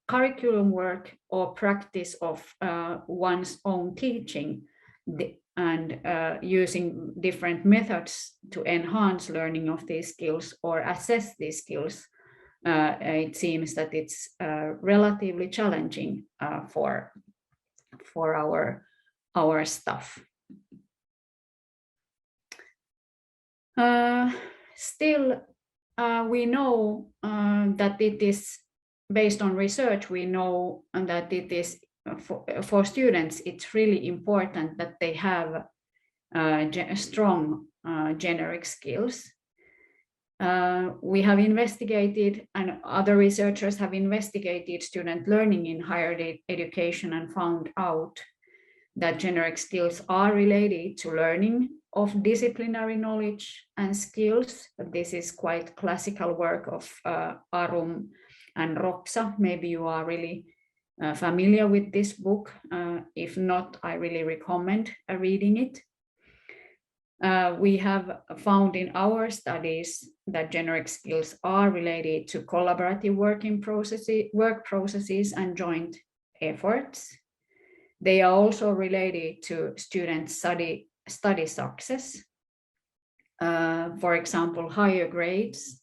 Speaker 5: curriculum work or practice of one's own teaching and using different methods to enhance learning of these skills or assess these skills, it seems that it's relatively challenging for our staff. Still, we know that it is based on research. We know that it is for students, it's really important that they have strong generic skills. We have investigated, and other researchers have investigated student learning in higher education and found out that generic skills are related to learning of disciplinary knowledge and skills. This is quite classical work of Arum and Roxa. Maybe you are really familiar with this book. If not, I really recommend reading it. We have found in our studies that generic skills are related to collaborative work processes and joint efforts. They are also related to student study success. For example, higher grades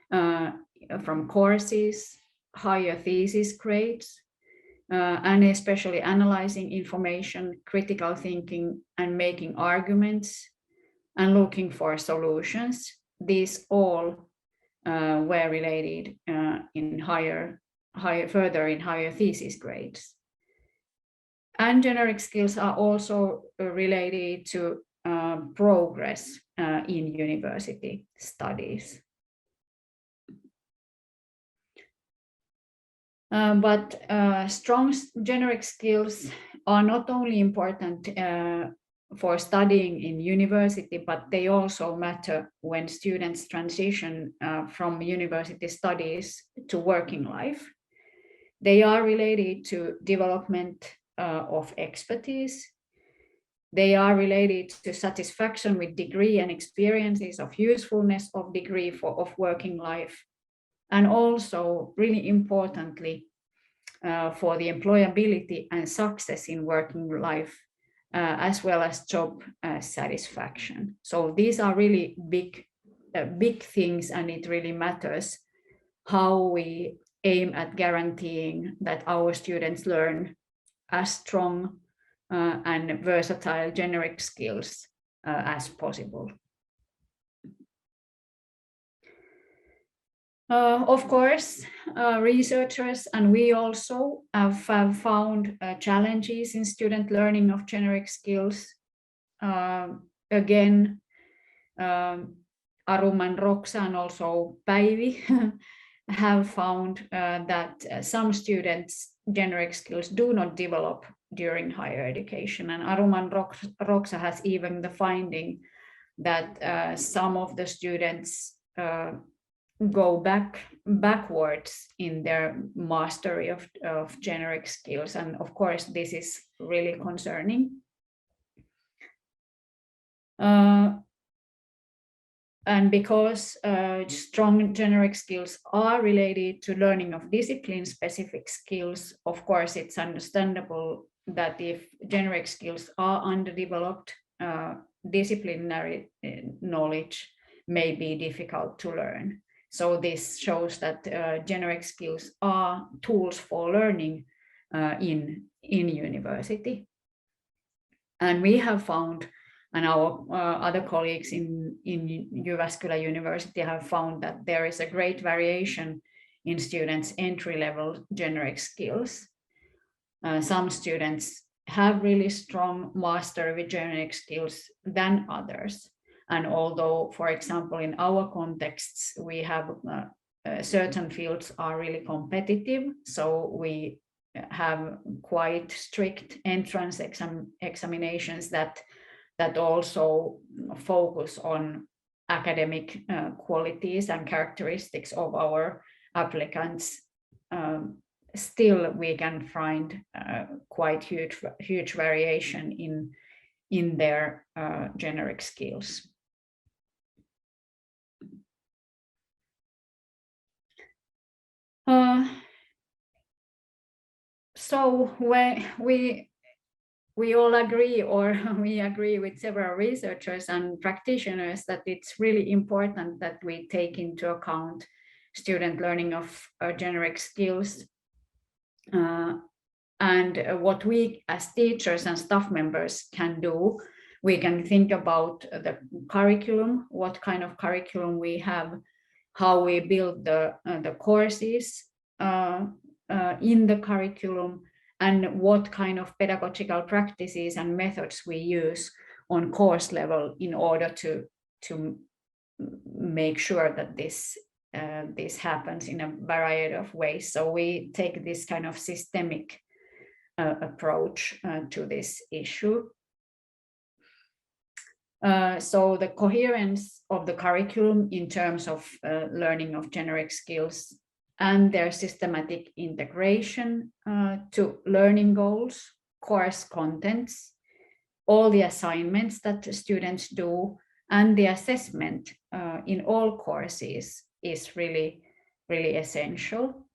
Speaker 5: from courses, higher thesis grades, and especially analyzing information, critical thinking, and making arguments, and looking for solutions. These all were related further in higher thesis grades. And generic skills are also related to progress in university studies. But strong generic skills are not only important for studying in university, but they also matter when students transition from university studies to working life. They are related to development of expertise. They are related to satisfaction with degree and experiences of usefulness of degree of working life. And also, really importantly, for the employability and success in working life, as well as job satisfaction. So these are really big things, and it really matters how we aim at guaranteeing that our students learn as strong and versatile generic skills as possible. Of course, researchers and we also have found challenges in student learning of generic skills. Again, Arum and Roxa and also Päivi have found that some students' generic skills do not develop during higher education. And Arum and Roxa has even the finding that some of the students go backwards in their mastery of generic skills. And of course, this is really concerning. And because strong generic skills are related to learning of discipline-specific skills, of course, it's understandable that if generic skills are underdeveloped, disciplinary knowledge may be difficult to learn. So this shows that generic skills are tools for learning in university. And we have found, and our other colleagues in Jyväskylä University have found that there is a great variation in students' entry-level generic skills. Some students have really strong mastery with generic skills than others. And although, for example, in our contexts, we have certain fields are really competitive, so we have quite strict entrance examinations that also focus on academic qualities and characteristics of our applicants. still we can find quite huge variation in their generic skills. So we all agree, or we agree with several researchers and practitioners, that it's really important that we take into account student learning of generic skills. And what we as teachers and staff members can do, we can think about the curriculum, what kind of curriculum we have, how we build the courses in the curriculum, and what kind of pedagogical practices and methods we use on course level in order to make sure that this happens in a variety of ways. So we take this kind of systemic approach to this issue. So the coherence of the curriculum in terms of learning of generic skills and their systematic integration to learning goals, course contents, all the assignments that the students do, and the assessment in all courses is really, really essential.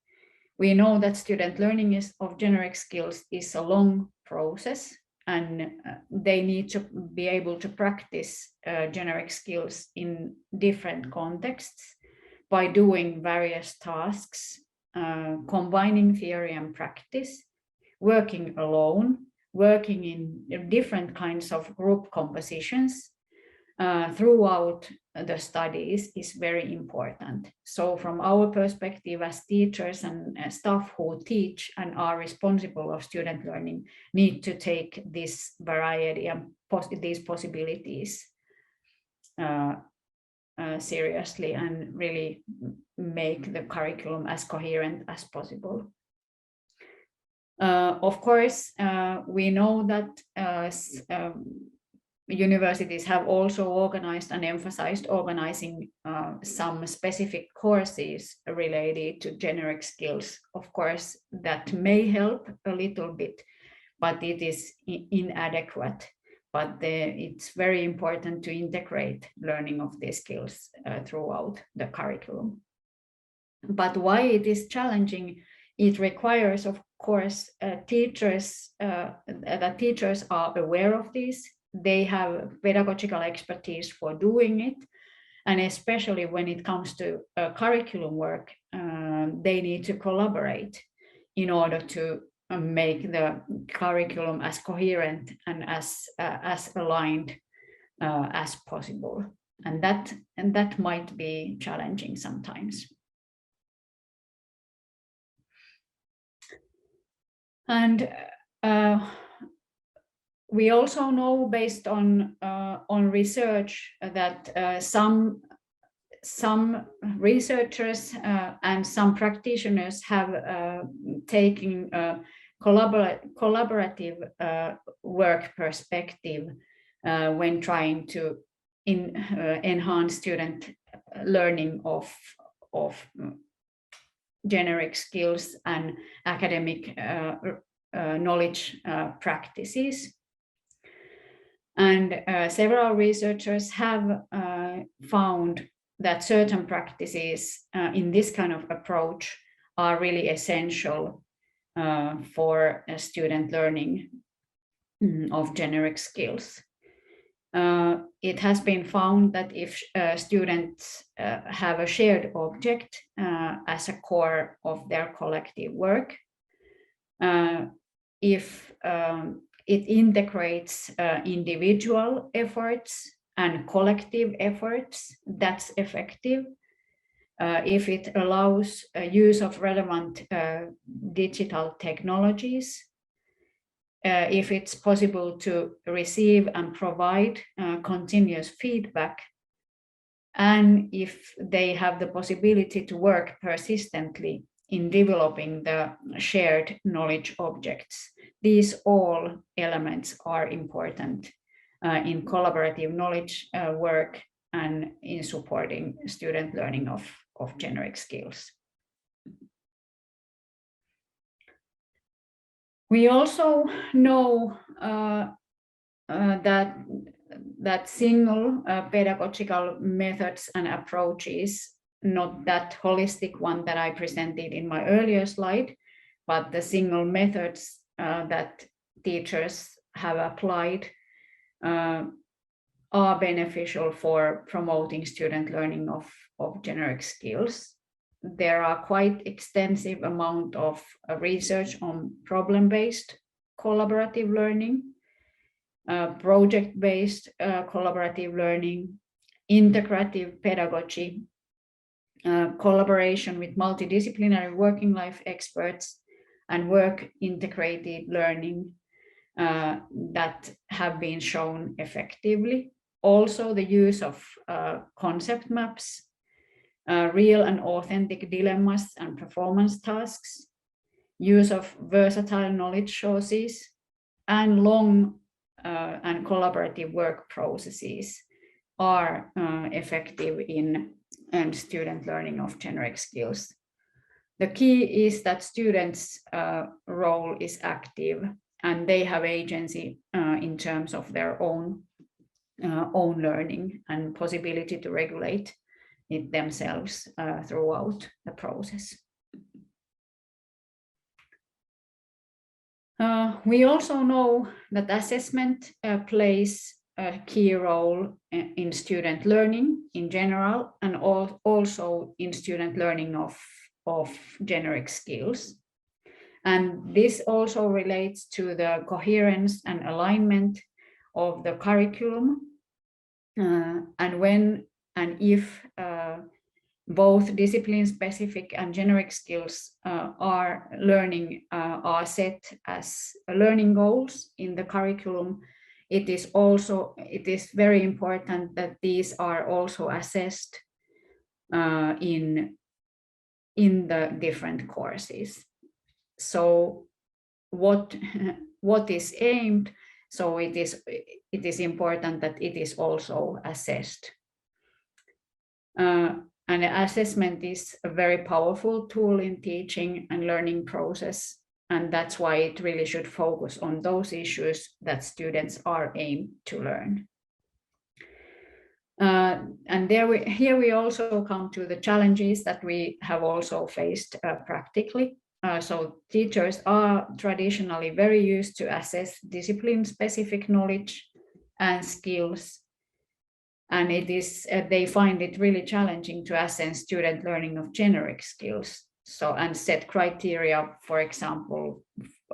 Speaker 5: We know that student learning of generic skills is a long process, and they need to be able to practice generic skills in different contexts by doing various tasks, combining theory and practice, working alone, working in different kinds of group compositions throughout the studies is very important. So from our perspective as teachers and staff who teach and are responsible of student learning, need to take this variety and these possibilities seriously and really make the curriculum as coherent as possible. Of course, we know that universities have also organized and emphasized organizing some specific courses related to generic skills. Of course, that may help a little bit, but it is inadequate. But it's very important to integrate learning of these skills throughout the curriculum. But why it is challenging, it requires, of course, teachers, that teachers are aware of this. They have pedagogical expertise for doing it. And especially when it comes to curriculum work, they need to collaborate in order to make the curriculum as coherent and as aligned as possible. And that might be challenging sometimes. And we also know, based on research, that some researchers and some practitioners have taken a collaborative work perspective when trying to enhance student learning of generic skills and academic knowledge practices. And several researchers have found that certain practices in this kind of approach are really essential for student learning of generic skills. It has been found that if students have a shared object as a core of their collective work, if it integrates individual efforts and collective efforts, that's effective. If it allows use of relevant digital technologies, if it's possible to receive and provide continuous feedback, and if they have the possibility to work persistently in developing the shared knowledge objects. These all elements are important in collaborative knowledge work and in supporting student learning of generic skills. We also know that single pedagogical methods and approaches, not that holistic one that I presented in my earlier slide, but the single methods that teachers have applied are beneficial for promoting student learning of generic skills. There are quite extensive amount of research on problem-based collaborative learning, project-based collaborative learning, integrative pedagogy, collaboration with multidisciplinary working life experts, and work-integrated learning that have been shown effectively. Also, the use of concept maps, real and authentic dilemmas and performance tasks, use of versatile knowledge sources, and long and collaborative work processes are effective in student learning of generic skills. The key is that students' role is active and they have agency in terms of their own learning and possibility to regulate it themselves throughout the process. We also know that assessment plays a key role in student learning in general, and also in student learning of generic skills. And this also relates to the coherence and alignment of the curriculum. And when and if both discipline-specific and generic skills are set as learning goals in the curriculum, it is very important that these are also assessed in the different courses. So what is aimed? So it is important that it is also assessed. And assessment is a very powerful tool in teaching and learning process, and that's why it really should focus on those issues that students are aimed to learn. And here we also come to the challenges that we have also faced practically. So teachers are traditionally very used to assess discipline-specific knowledge and skills, and they find it really challenging to assess student learning of generic skills. So, and set criteria, for example,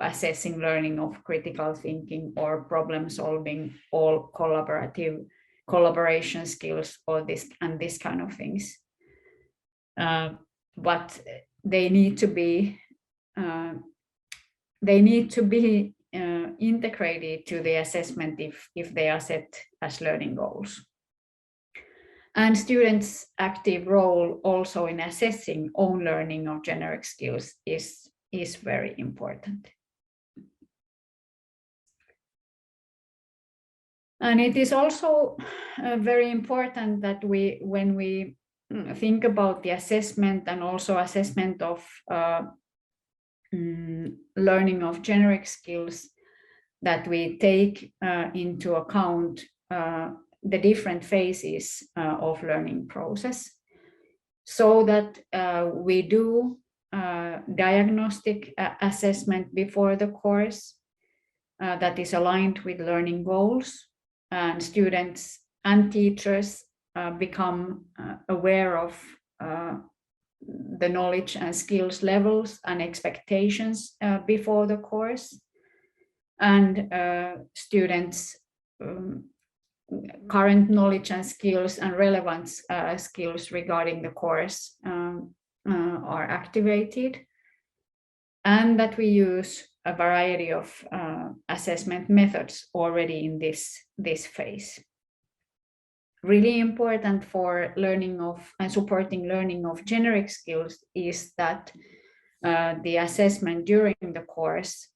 Speaker 5: assessing learning of critical thinking or problem solving, or collaboration skills, or this kind of things. But they need to be integrated to the assessment if they are set as learning goals. And students' active role also in assessing own learning of generic skills is very important. And it is also very important that when we think about the assessment and also assessment of learning of generic skills, that we take into account the different phases of learning process, so that we do diagnostic assessment before the course that is aligned with learning goals, and students and teachers become aware of the knowledge and skills levels and expectations before the course, and students' current knowledge and skills and relevant skills regarding the course are activated, and that we use a variety of assessment methods already in this phase. Really important for learning of and supporting learning of generic skills is that the assessment during the course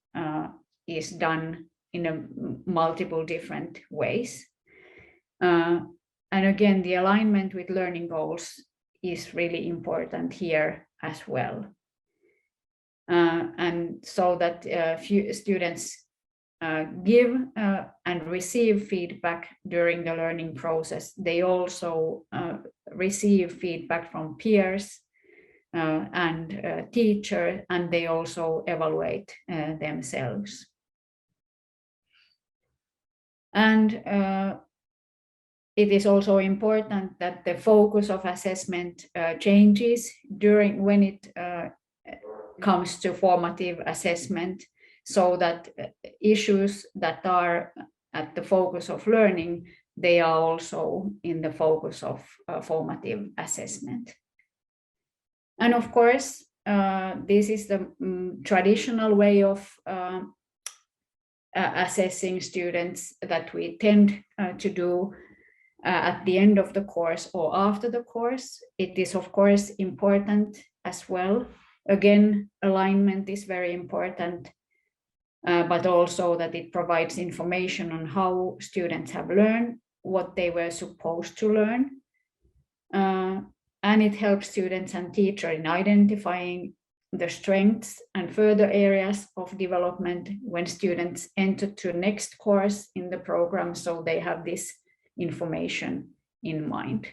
Speaker 5: is done in multiple different ways. And again, the alignment with learning goals is really important here as well. and so that few students give and receive feedback during the learning process. They also receive feedback from peers and teacher, and they also evaluate themselves. And it is also important that the focus of assessment changes during when it comes to formative assessment, so that issues that are at the focus of learning, they are also in the focus of formative assessment. And of course, this is the traditional way of assessing students that we tend to do at the end of the course or after the course. It is of course important as well. Again, alignment is very important, but also that it provides information on how students have learned, what they were supposed to learn. And it helps students and teachers in identifying the strengths and further areas of development when students enter to next course in the program, so they have this information in mind.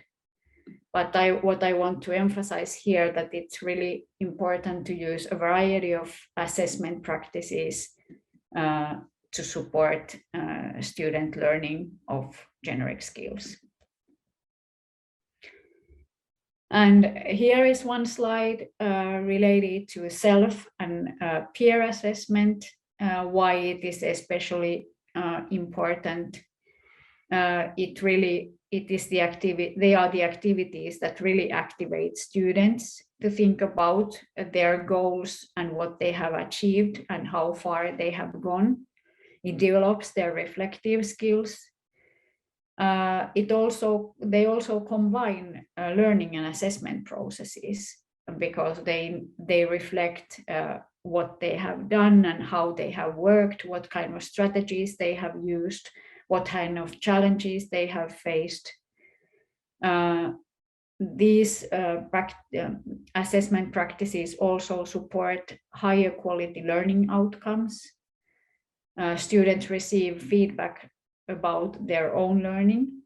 Speaker 5: But what I want to emphasize here, that it's really important to use a variety of assessment practices to support student learning of generic skills. And here is one slide related to self and peer assessment, why it is especially important. They are the activities that really activate students to think about their goals and what they have achieved and how far they have gone. It develops their reflective skills. They also combine learning and assessment processes, because they reflect what they have done and how they have worked, what kind of strategies they have used, what kind of challenges they have faced. These assessment practices also support higher quality learning outcomes. Students receive feedback about their own learning.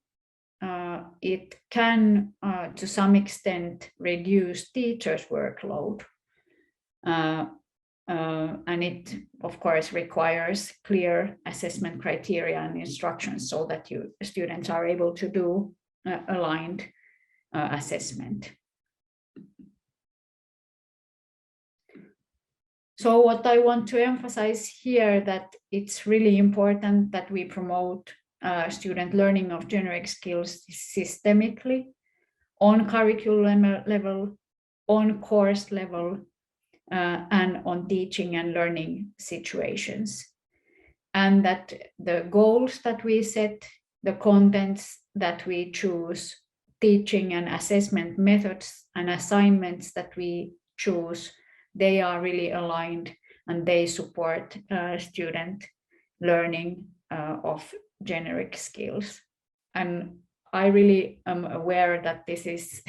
Speaker 5: It can, to some extent, reduce teachers' workload. And it, of course, requires clear assessment criteria and instructions so that students are able to do aligned assessment. So what I want to emphasize here, that it's really important that we promote student learning of generic skills systemically, on curriculum level, on course level, and on teaching and learning situations. And that the goals that we set, the contents that we choose, teaching and assessment methods and assignments that we choose, they are really aligned and they support student learning of generic skills. And I really am aware that this is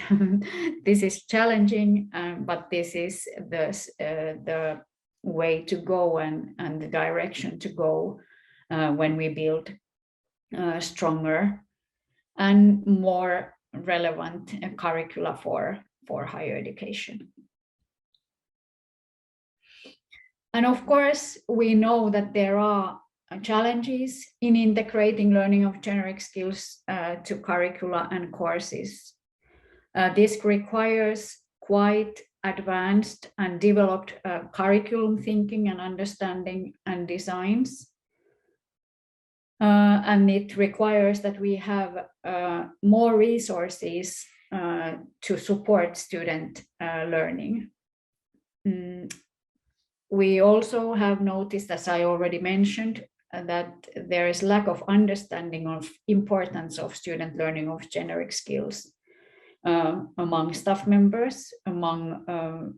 Speaker 5: this is challenging, but this is the way to go and the direction to go when we build stronger and more relevant curricula for higher education. And of course, we know that there are challenges in integrating learning of generic skills to curricula and courses. This requires quite advanced and developed curriculum thinking and understanding and designs. And it requires that we have more resources to support student learning. We also have noticed, as I already mentioned, that there is lack of understanding of importance of student learning of generic skills among staff members, among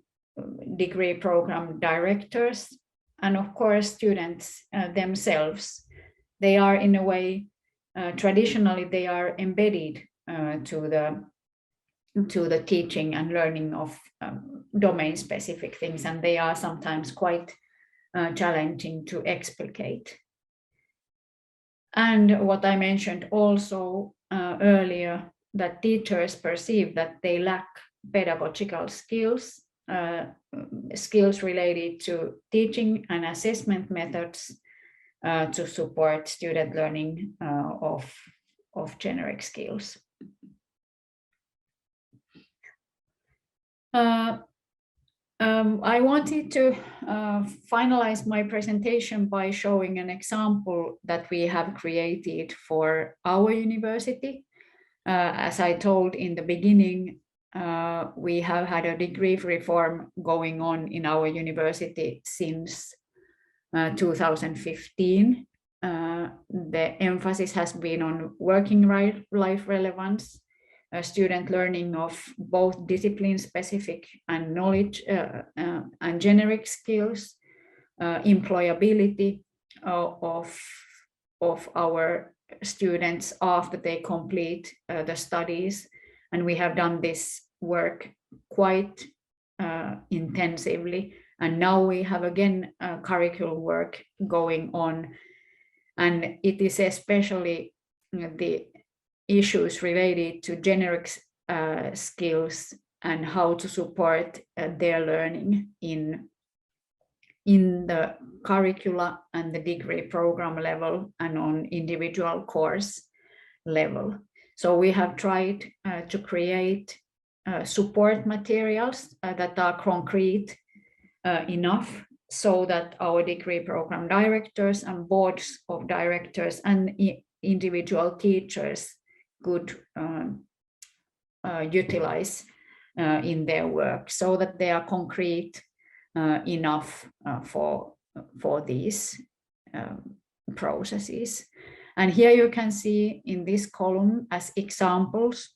Speaker 5: degree program directors, and of course students themselves. They are in a way, traditionally they are embedded to the teaching and learning of domain-specific things, and they are sometimes quite challenging to explicate. And what I mentioned also earlier, that teachers perceive that they lack pedagogical skills, skills related to teaching and assessment methods to support student learning of generic skills. I wanted to finalize my presentation by showing an example that we have created for our university. As I told in the beginning, we have had a degree reform going on in our university since 2015. The emphasis has been on working life relevance, student learning of both discipline-specific and knowledge and generic skills, employability of our students after they complete the studies. And we have done this work quite intensively. And now we have again curriculum work going on. And it is especially the issues related to generic skills and how to support their learning in the curricula and the degree program level and on individual course level. So we have tried to create support materials that are concrete enough so that our degree program directors and boards of directors and individual teachers could utilize in their work, so that they are concrete enough for these processes. And here you can see in this column as examples,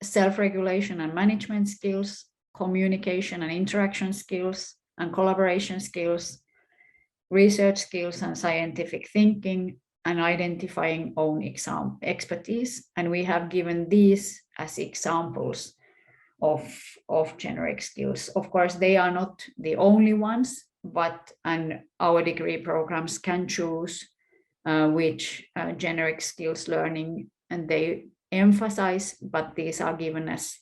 Speaker 5: self-regulation and management skills, communication and interaction skills, and collaboration skills, research skills and scientific thinking, and identifying own expertise. And we have given these as examples of generic skills. Of course, they are not the only ones, and our degree programs can choose which generic skills learning and they emphasize, but these are given as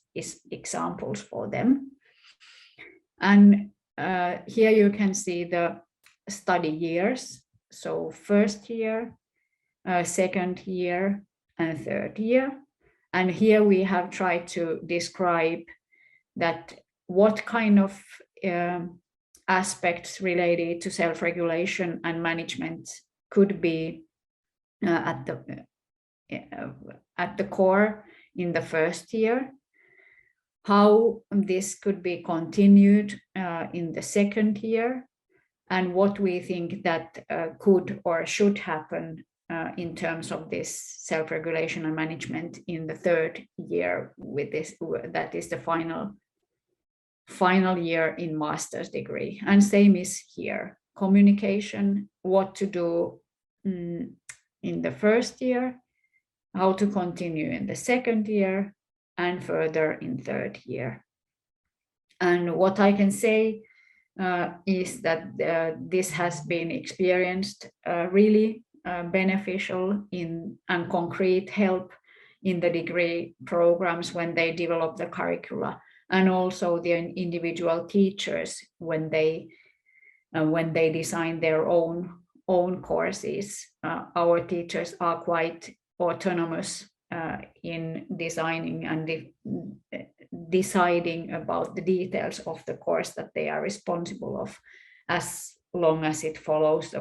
Speaker 5: examples for them. And here you can see the study years. So first year, second year, and third year. And here we have tried to describe that what kind of aspects related to self-regulation and management could be at the core in the first year, how this could be continued in the second year, and what we think that could or should happen in terms of this self-regulation and management in the third year with this, that is the final year in master's degree. And same is here, communication, what to do in the first year, how to continue in the second year, and further in third year. And what I can say is that this has been experienced really beneficial and concrete help in the degree programs when they develop the curricula, and also the individual teachers when they design their own courses. Our teachers are quite autonomous in designing and deciding about the details of the course that they are responsible of, as long as it follows the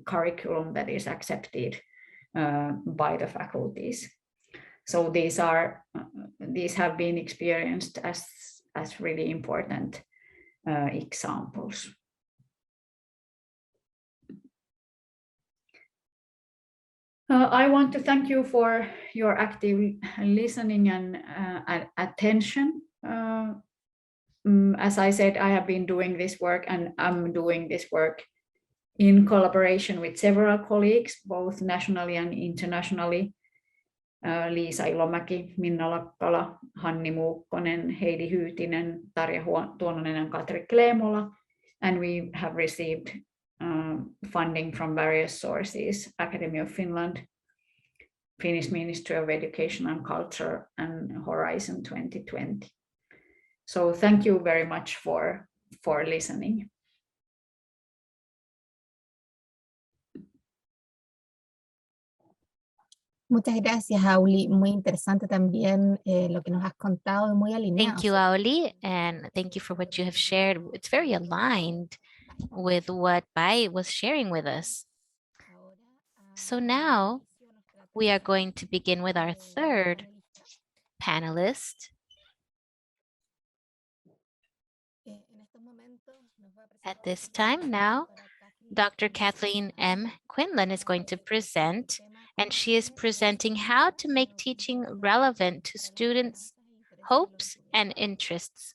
Speaker 5: curriculum that is accepted by the faculties. So these have been experienced as really important examples. I want to thank you for your active listening and attention. As I said, I have been doing this work, and I'm doing this work in collaboration with several colleagues, both nationally and internationally. Liisa Ilomäki, Minna Lakkala, Hanni Muukkonen, Heidi Hyytinen, Tarja Tuononen, and Katri Kleemola. And we have received funding from various sources, Academy of Finland, Finnish Ministry of Education and Culture, and Horizon 2020. So thank you very much for listening.
Speaker 3: Muchas gracias, Auli. Muy interesante también lo que nos has contado, muy alineado.
Speaker 4: Thank you, Aili, and thank you for what you have shared. It's very aligned with what Bai was sharing with us. So now we are going to begin with our third panelist. At this time now, Dr. Kathleen M. Quinlan is going to present, and she is presenting how to make teaching relevant to students' hopes and interests.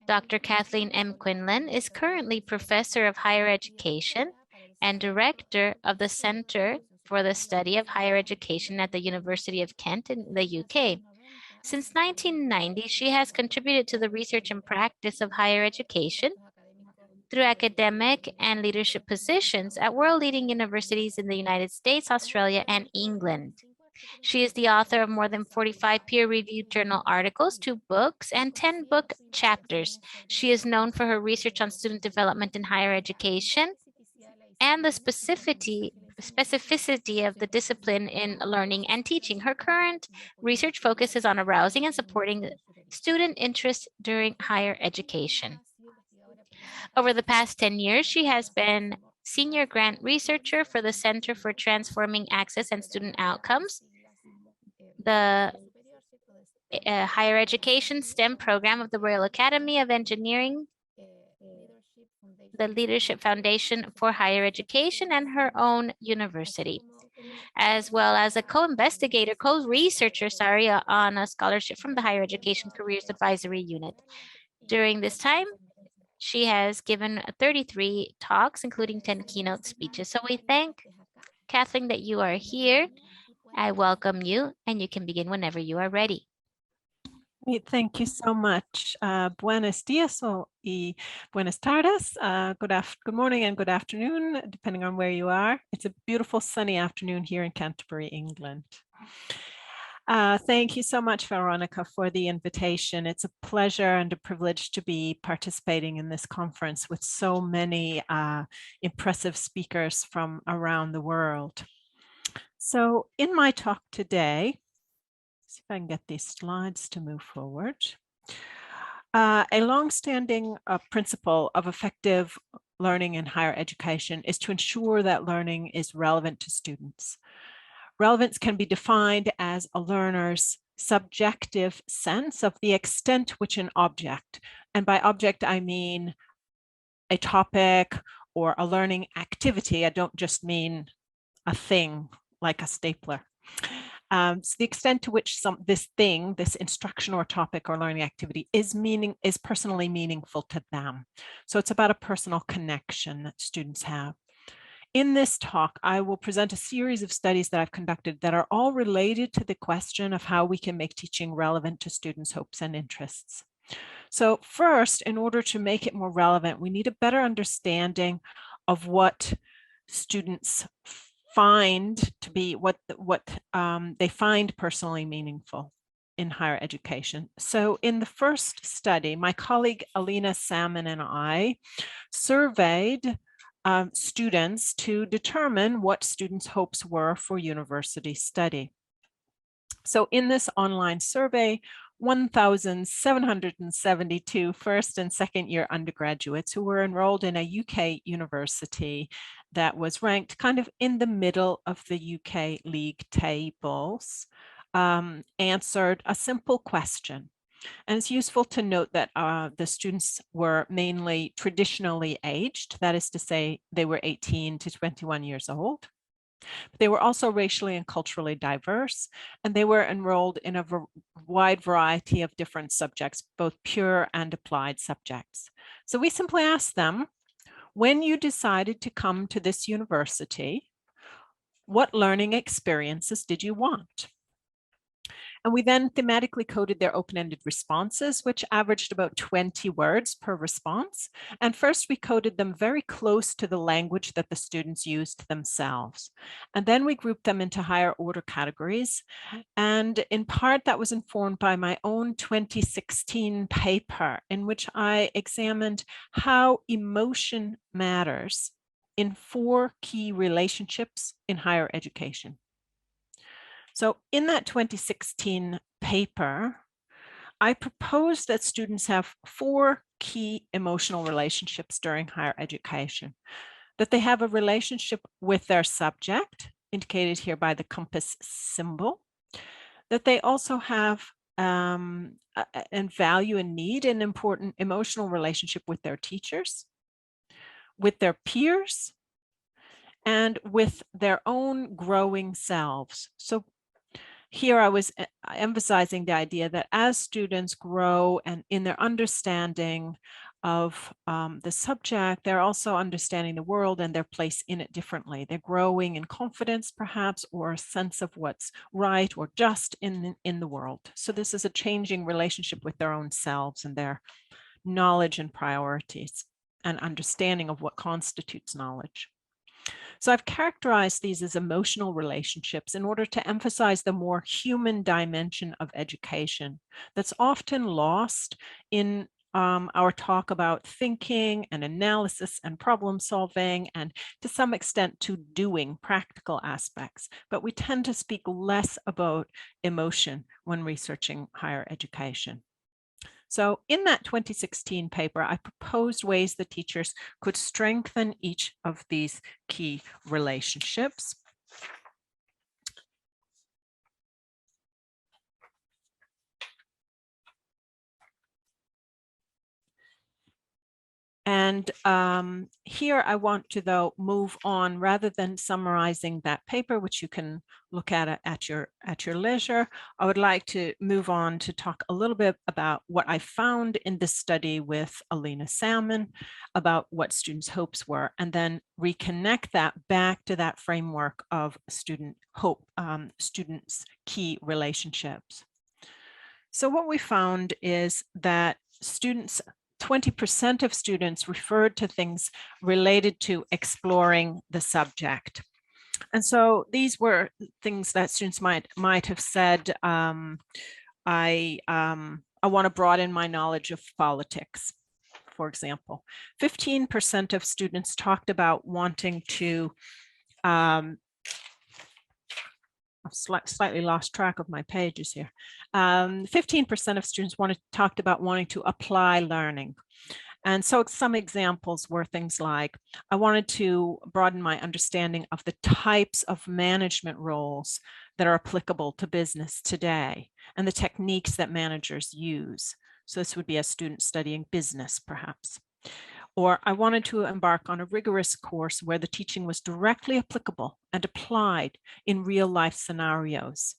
Speaker 4: Dr. Kathleen M. Quinlan is currently Professor of Higher Education and Director of the Center for the Study of Higher Education at the University of Kent in the UK. Since 1990, she has contributed to the research and practice of higher education through academic and leadership positions at world-leading universities in the United States, Australia, and England. She is the author of more than 45 peer-reviewed journal articles, 2 books, and 10 book chapters. She is known for her research on student development in higher education and the specificity of the discipline in learning and teaching. Her current research focuses on arousing and supporting student interest during higher education. Over the past 10 years, she has been Senior Grant Researcher for the Center for Transforming Access and Student Outcomes, the Higher Education STEM program of the Royal Academy of Engineering, the Leadership Foundation for Higher Education, and her own university, as well as a co-researcher, on a scholarship from the Higher Education Careers Advisory Unit. During this time, she has given 33 talks, including 10 keynote speeches. So we thank Kathleen that you are here. I welcome you, and you can begin whenever you are ready.
Speaker 6: Great, thank you so much. Buenos dias y buenas tardes. Good morning and good afternoon, depending on where you are. It's a beautiful sunny afternoon here in Canterbury, England. Thank you so much, Veronica, for the invitation. It's a pleasure and a privilege to be participating in this conference with so many impressive speakers from around the world. So in my talk today, see if I can get these slides to move forward. A longstanding principle of effective learning in higher education is to ensure that learning is relevant to students. Relevance can be defined as a learner's subjective sense of the extent which an object, and by object I mean a topic or a learning activity. I don't just mean a thing like a stapler. So the extent to which this instruction or topic or learning activity is personally meaningful to them. So it's about a personal connection that students have. In this talk, I will present a series of studies that I've conducted that are all related to the question of how we can make teaching relevant to students' hopes and interests. So first, in order to make it more relevant, we need a better understanding of what students find to be what they find personally meaningful in higher education. So in the first study, my colleague Alina Salmon and I surveyed students to determine what students' hopes were for university study. So in this online survey, 1,772 first and second year undergraduates who were enrolled in a UK university that was ranked kind of in the middle of the UK league tables answered a simple question. And it's useful to note that the students were mainly traditionally aged, that is to say, they were 18 to 21 years old. But they were also racially and culturally diverse, and they were enrolled in a wide variety of different subjects, both pure and applied subjects. So we simply asked them, when you decided to come to this university, What learning experiences did you want? And we then thematically coded their open-ended responses, which averaged about 20 words per response. And first we coded them very close to the language that the students used themselves. And then we grouped them into higher order categories. And in part that was informed by my own 2016 paper in which I examined how emotion matters in 4 key relationships in higher education. So in that 2016 paper, I proposed that students have 4 key emotional relationships during higher education. That they have a relationship with their subject, indicated here by the compass symbol. That they also have and value and need an important emotional relationship with their teachers, with their peers, and with their own growing selves. So here I was emphasizing the idea that as students grow and in their understanding of the subject, they're also understanding the world and their place in it differently. They're growing in confidence, perhaps, or a sense of what's right or just in the world. So this is a changing relationship with their own selves and their knowledge and priorities and understanding of what constitutes knowledge. So I've characterized these as emotional relationships in order to emphasize the more human dimension of education that's often lost in our talk about thinking and analysis and problem solving, and to some extent to doing practical aspects. But we tend to speak less about emotion when researching higher education. So in that 2016 paper, I proposed ways that teachers could strengthen each of these key relationships. And here I want to, though, move on rather than summarizing that paper, which you can look at your leisure. I would like to move on to talk a little bit about what I found in this study with Alina Salmon about what students' hopes were, and then reconnect that back to that framework of student hope, students' key relationships. So what we found is that 20% of students referred to things related to exploring the subject. And so these were things that students might have said, I want to broaden my knowledge of politics, for example. 15% of students talked about wanting to I've slightly lost track of my pages here. 15% of students talked about wanting to apply learning. And so some examples were things like, I wanted to broaden my understanding of the types of management roles that are applicable to business today and the techniques that managers use. So this would be a student studying business, perhaps. Or I wanted to embark on a rigorous course where the teaching was directly applicable and applied in real life scenarios.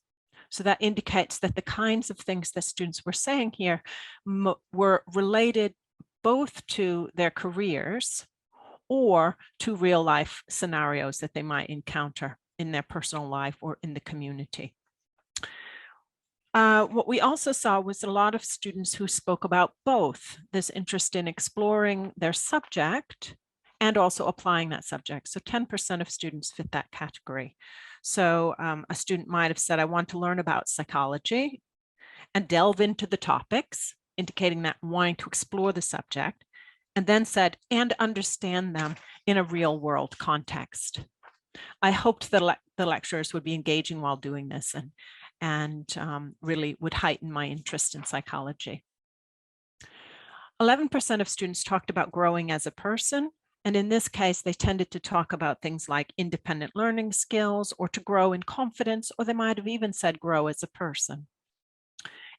Speaker 6: So that indicates that the kinds of things that students were saying here were related both to their careers or to real life scenarios that they might encounter in their personal life or in the community. What we also saw was a lot of students who spoke about both this interest in exploring their subject and also applying that subject. So 10% of students fit that category. So a student might have said, I want to learn about psychology and delve into the topics, indicating that wanting to explore the subject, and then said, and understand them in a real world context. I hoped that the lecturers would be engaging while doing this and really would heighten my interest in psychology. 11% of students talked about growing as a person. And in this case, they tended to talk about things like independent learning skills or to grow in confidence, or they might have even said grow as a person.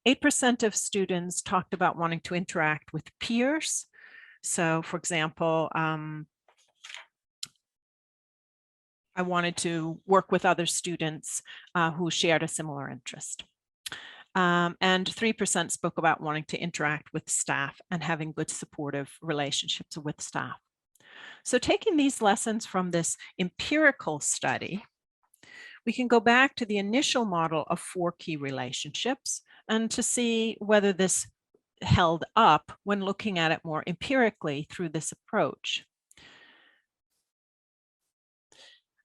Speaker 6: 8% of students talked about wanting to interact with peers. So for example, I wanted to work with other students who shared a similar interest. And 3% spoke about wanting to interact with staff and having good supportive relationships with staff. So taking these lessons from this empirical study we can go back to the initial model of 4 key relationships and to see whether this held up when looking at it more empirically through this approach.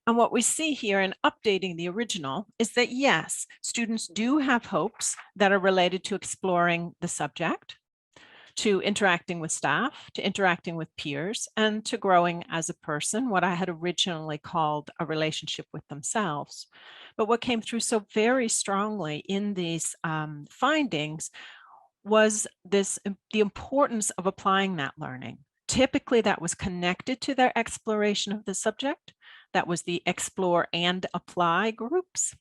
Speaker 6: And what we see here in updating the original is that, yes, students do have hopes that are related to exploring the subject, to interacting with staff, to interacting with peers, and to growing as a person, what I had originally called a relationship with themselves. But what came through so very strongly in these findings was the importance of applying that learning. Typically, that was connected to their exploration of the subject. That was the explore and apply groups.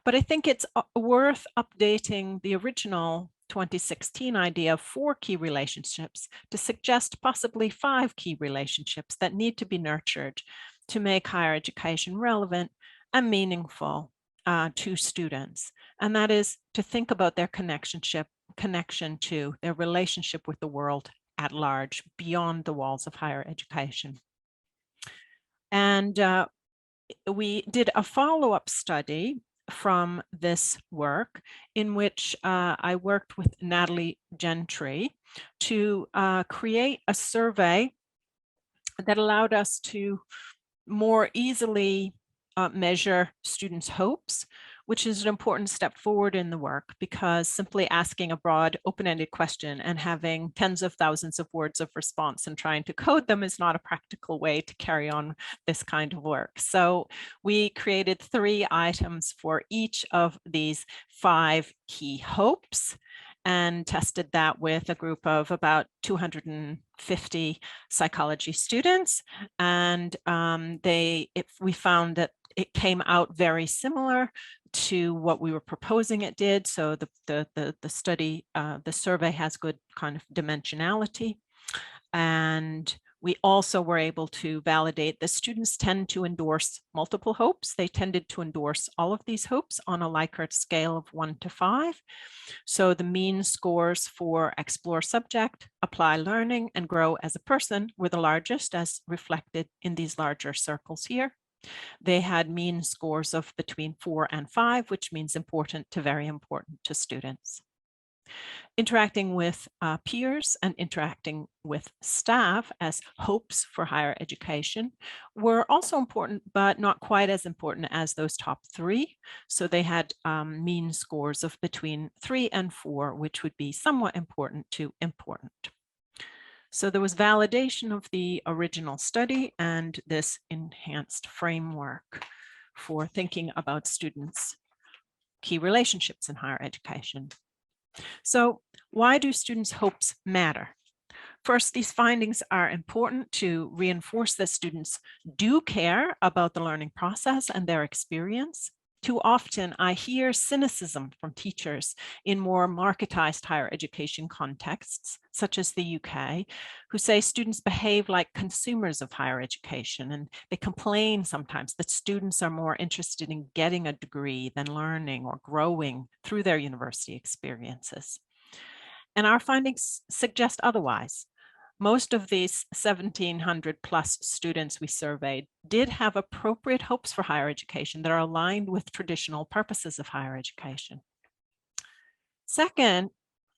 Speaker 6: But I think it's worth updating the original 2016 idea of 4 key relationships to suggest possibly 5 key relationships that need to be nurtured to make higher education relevant and meaningful to students. And that is to think about their connection to their relationship with the world at large, beyond the walls of higher education. And we did a follow-up study from this work in which I worked with Natalie Gentry to create a survey that allowed us to more easily measure students' hopes, which is an important step forward in the work, because simply asking a broad open-ended question and having tens of thousands of words of response and trying to code them is not a practical way to carry on this kind of work. So we created 3 items for each of these 5 key hopes and tested that with a group of about 250 psychology students. And we found that it came out very similar to what we were proposing it did. So the study, the survey has good kind of dimensionality. And we also were able to validate that students tend to endorse multiple hopes. They tended to endorse all of these hopes on a Likert scale of 1 to 5. So the mean scores for explore subject, apply learning, and grow as a person were the largest, as reflected in these larger circles here. They had mean scores of between 4 and 5, which means important to very important to students. Interacting with peers and interacting with staff as hopes for higher education were also important, but not quite as important as those top 3. So they had mean scores of between 3 and 4, which would be somewhat important to important. So there was validation of the original study and this enhanced framework for thinking about students' key relationships in higher education. So why do students' hopes matter? First, these findings are important to reinforce that students do care about the learning process and their experience. Too often, I hear cynicism from teachers in more marketized higher education contexts, such as the UK, who say students behave like consumers of higher education, and they complain sometimes that students are more interested in getting a degree than learning or growing through their university experiences. And our findings suggest otherwise. Most of these 1,700 plus students we surveyed did have appropriate hopes for higher education that are aligned with traditional purposes of higher education. Second,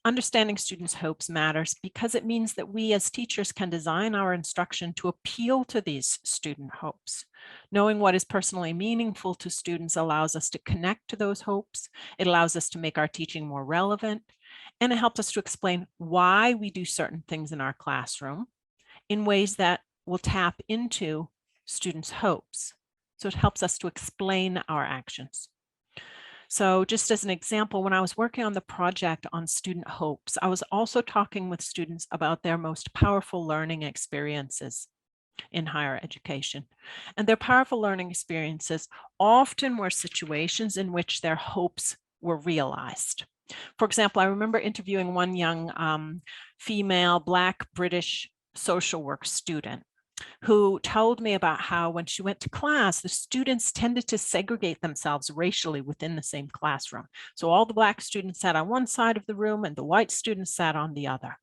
Speaker 6: understanding students' hopes matters because it means that we as teachers can design our instruction to appeal to these student hopes. Knowing what is personally meaningful to students allows us to connect to those hopes. It allows us to make our teaching more relevant. And it helps us to explain why we do certain things in our classroom in ways that will tap into students' hopes. So it helps us to explain our actions. So just as an example, when I was working on the project on student hopes, I was also talking with students about their most powerful learning experiences in higher education. And their powerful learning experiences often were situations in which their hopes were realized. For example, I remember interviewing one young female Black British social work student who told me about how when she went to class, the students tended to segregate themselves racially within the same classroom. So all the Black students sat on one side of the room and the white students sat on the other.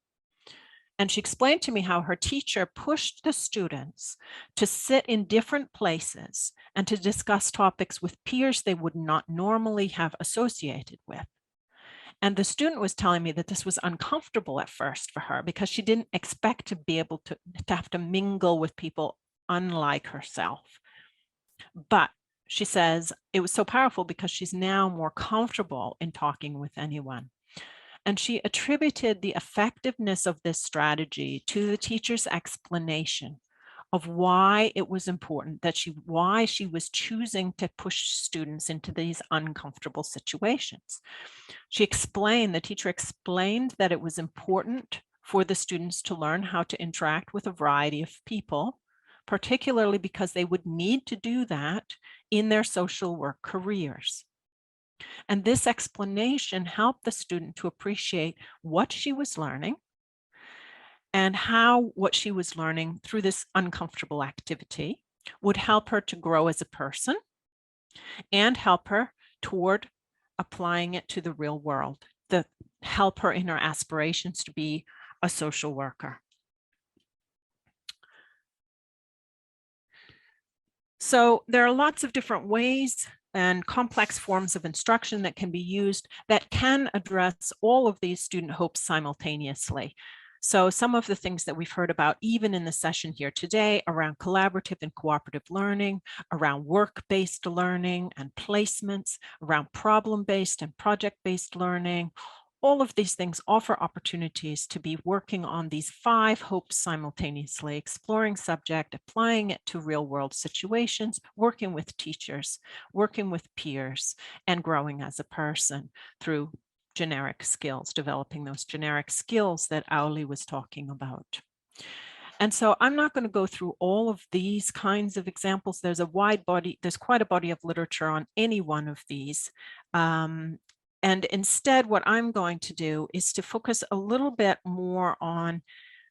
Speaker 6: And she explained to me how her teacher pushed the students to sit in different places and to discuss topics with peers they would not normally have associated with. And the student was telling me that this was uncomfortable at first for her because she didn't expect to be able to have to mingle with people unlike herself. But she says it was so powerful because she's now more comfortable in talking with anyone. And she attributed the effectiveness of this strategy to the teacher's explanation of why it was important, why she was choosing to push students into these uncomfortable situations. The teacher explained that it was important for the students to learn how to interact with a variety of people, particularly because they would need to do that in their social work careers. And this explanation helped the student to appreciate what she was learning and how what she was learning through this uncomfortable activity would help her to grow as a person and help her toward applying it to the real world, help her in her aspirations to be a social worker. So there are lots of different ways and complex forms of instruction that can be used that can address all of these student hopes simultaneously. So some of the things that we've heard about even in the session here today around collaborative and cooperative learning, around work-based learning and placements, around problem-based and project-based learning, all of these things offer opportunities to be working on these 5 hopes simultaneously, exploring subject, applying it to real world situations, working with teachers, working with peers, and growing as a person through generic skills, developing those generic skills that Aili was talking about. And so I'm not going to go through all of these kinds of examples. There's quite a body of literature on any one of these. And instead, what I'm going to do is to focus a little bit more on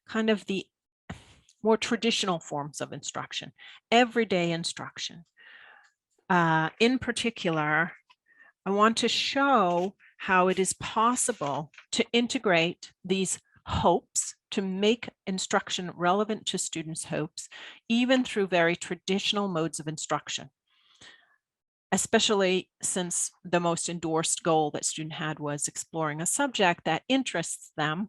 Speaker 6: kind of the more traditional forms of instruction, everyday instruction. In particular, I want to show how it is possible to integrate these hopes to make instruction relevant to students' hopes, even through very traditional modes of instruction, especially since the most endorsed goal that student had was exploring a subject that interests them.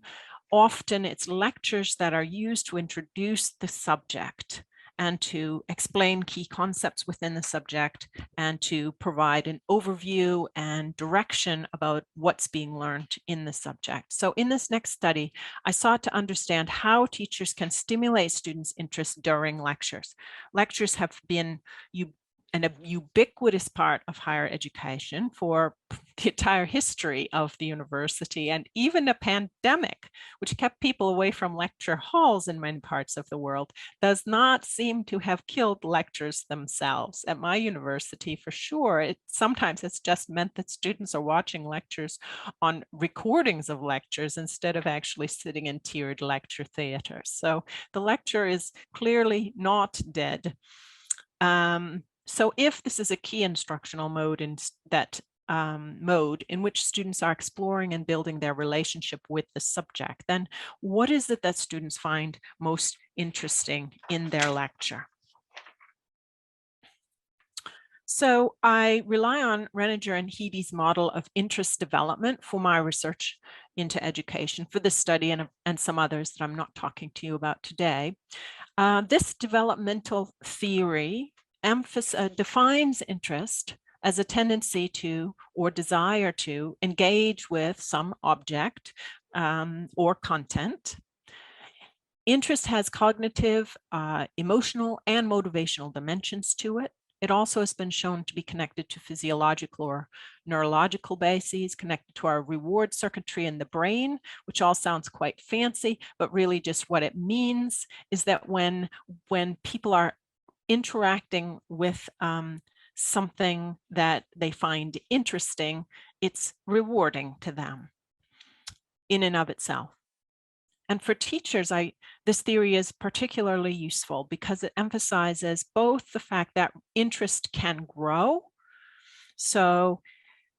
Speaker 6: Often it's lectures that are used to introduce the subject and to explain key concepts within the subject and to provide an overview and direction about what's being learned in the subject. So in this next study, I sought to understand how teachers can stimulate students' interest during lectures. Lectures have been a ubiquitous part of higher education for the entire history of the university, and even a pandemic, which kept people away from lecture halls in many parts of the world, does not seem to have killed lectures themselves. At my university, for sure, sometimes it's just meant that students are watching lectures on recordings of lectures instead of actually sitting in tiered lecture theaters. So the lecture is clearly not dead. So if this is a key instructional mode in which students are exploring and building their relationship with the subject, then what is it that students find most interesting in their lecture? So I rely on Renninger and Heady's model of interest development for my research into education for this study and some others that I'm not talking to you about today. This developmental theory defines interest as a tendency to or desire to engage with some object or content. Interest has cognitive, emotional, and motivational dimensions to it. It also has been shown to be connected to physiological or neurological bases, connected to our reward circuitry in the brain, which all sounds quite fancy, but really just what it means is that when people are interacting with something that they find interesting, it's rewarding to them in and of itself. And for teachers, this theory is particularly useful because it emphasizes both the fact that interest can grow. So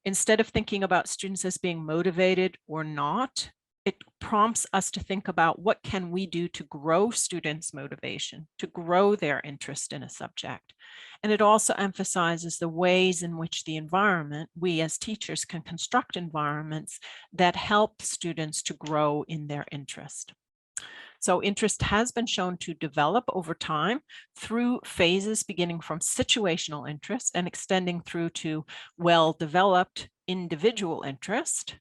Speaker 6: instead of thinking about students as being motivated or not, it prompts us to think about what can we do to grow students' motivation, to grow their interest in a subject. And it also emphasizes the ways in which the environment, we as teachers can construct environments that help students to grow in their interest. So interest has been shown to develop over time through phases beginning from situational interest and extending through to well-developed individual interest.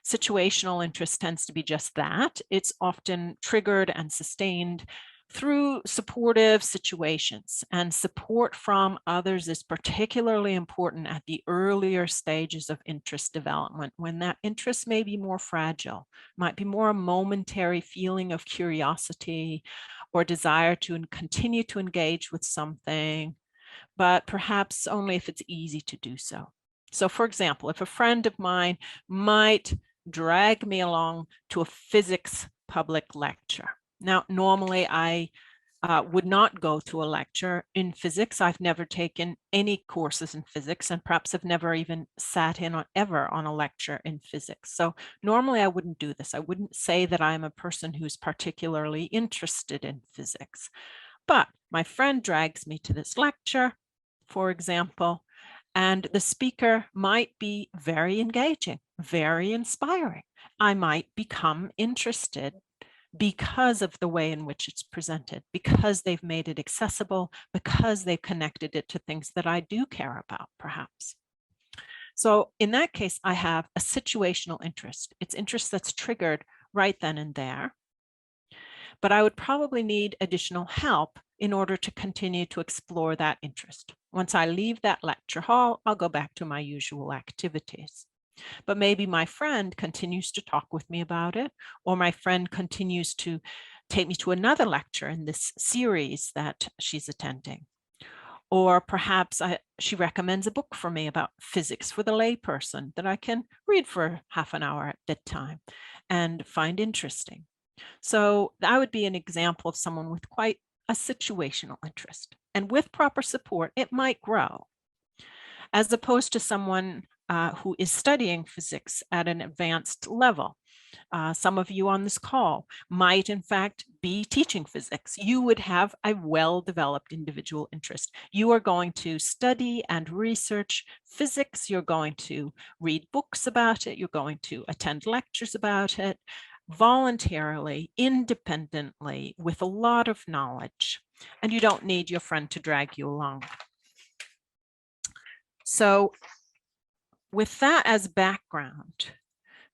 Speaker 6: Situational interest tends to be just that. It's often triggered and sustained through supportive situations, and support from others is particularly important at the earlier stages of interest development, when that interest may be more fragile, might be more a momentary feeling of curiosity or desire to continue to engage with something, but perhaps only if it's easy to do so. So for example, if a friend of mine might drag me along to a physics public lecture. Now, normally I would not go to a lecture in physics. I've never taken any courses in physics, and perhaps I've never even sat in ever on a lecture in physics. So normally I wouldn't do this. I wouldn't say that I'm a person who's particularly interested in physics. But my friend drags me to this lecture, for example, and the speaker might be very engaging, very inspiring. I might become interested because of the way in which it's presented, because they've made it accessible, because they've connected it to things that I do care about, perhaps. So in that case, I have a situational interest. It's interest that's triggered right then and there. But I would probably need additional help in order to continue to explore that interest. Once I leave that lecture hall, I'll go back to my usual activities. But maybe my friend continues to talk with me about it, or my friend continues to take me to another lecture in this series that she's attending. Or perhaps she recommends a book for me about physics for the layperson that I can read for half an hour at bedtime and find interesting. So that would be an example of someone with quite a situational interest. And with proper support, it might grow, as opposed to someone who is studying physics at an advanced level. Some of you on this call might, in fact, be teaching physics. You would have a well-developed individual interest. You are going to study and research physics. You're going to read books about it. You're going to attend lectures about it voluntarily, independently, with a lot of knowledge. And you don't need your friend to drag you along. So with that as background,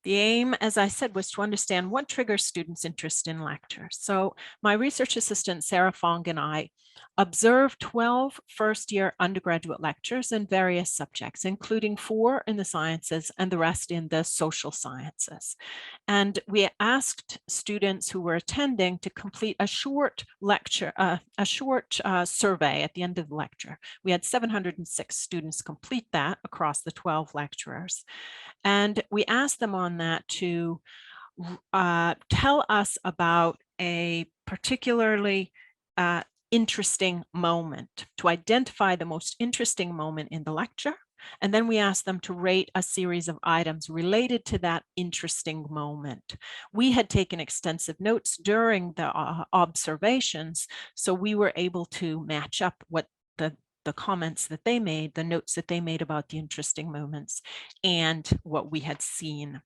Speaker 6: the aim, as I said, was to understand what triggers students' interest in lectures. So my research assistant, Sarah Fong, and I observed 12 first-year undergraduate lectures in various subjects, including 4 in the sciences and the rest in the social sciences. And we asked students who were attending to complete a short lecture, survey at the end of the lecture. We had 706 students complete that across the 12 lecturers. And we asked them on that to tell us about a particularly interesting moment, to identify the most interesting moment in the lecture. And then we asked them to rate a series of items related to that interesting moment. We had taken extensive notes during the observations, so we were able to match up what the comments that they made, the notes that they made about the interesting moments, and what we had seen.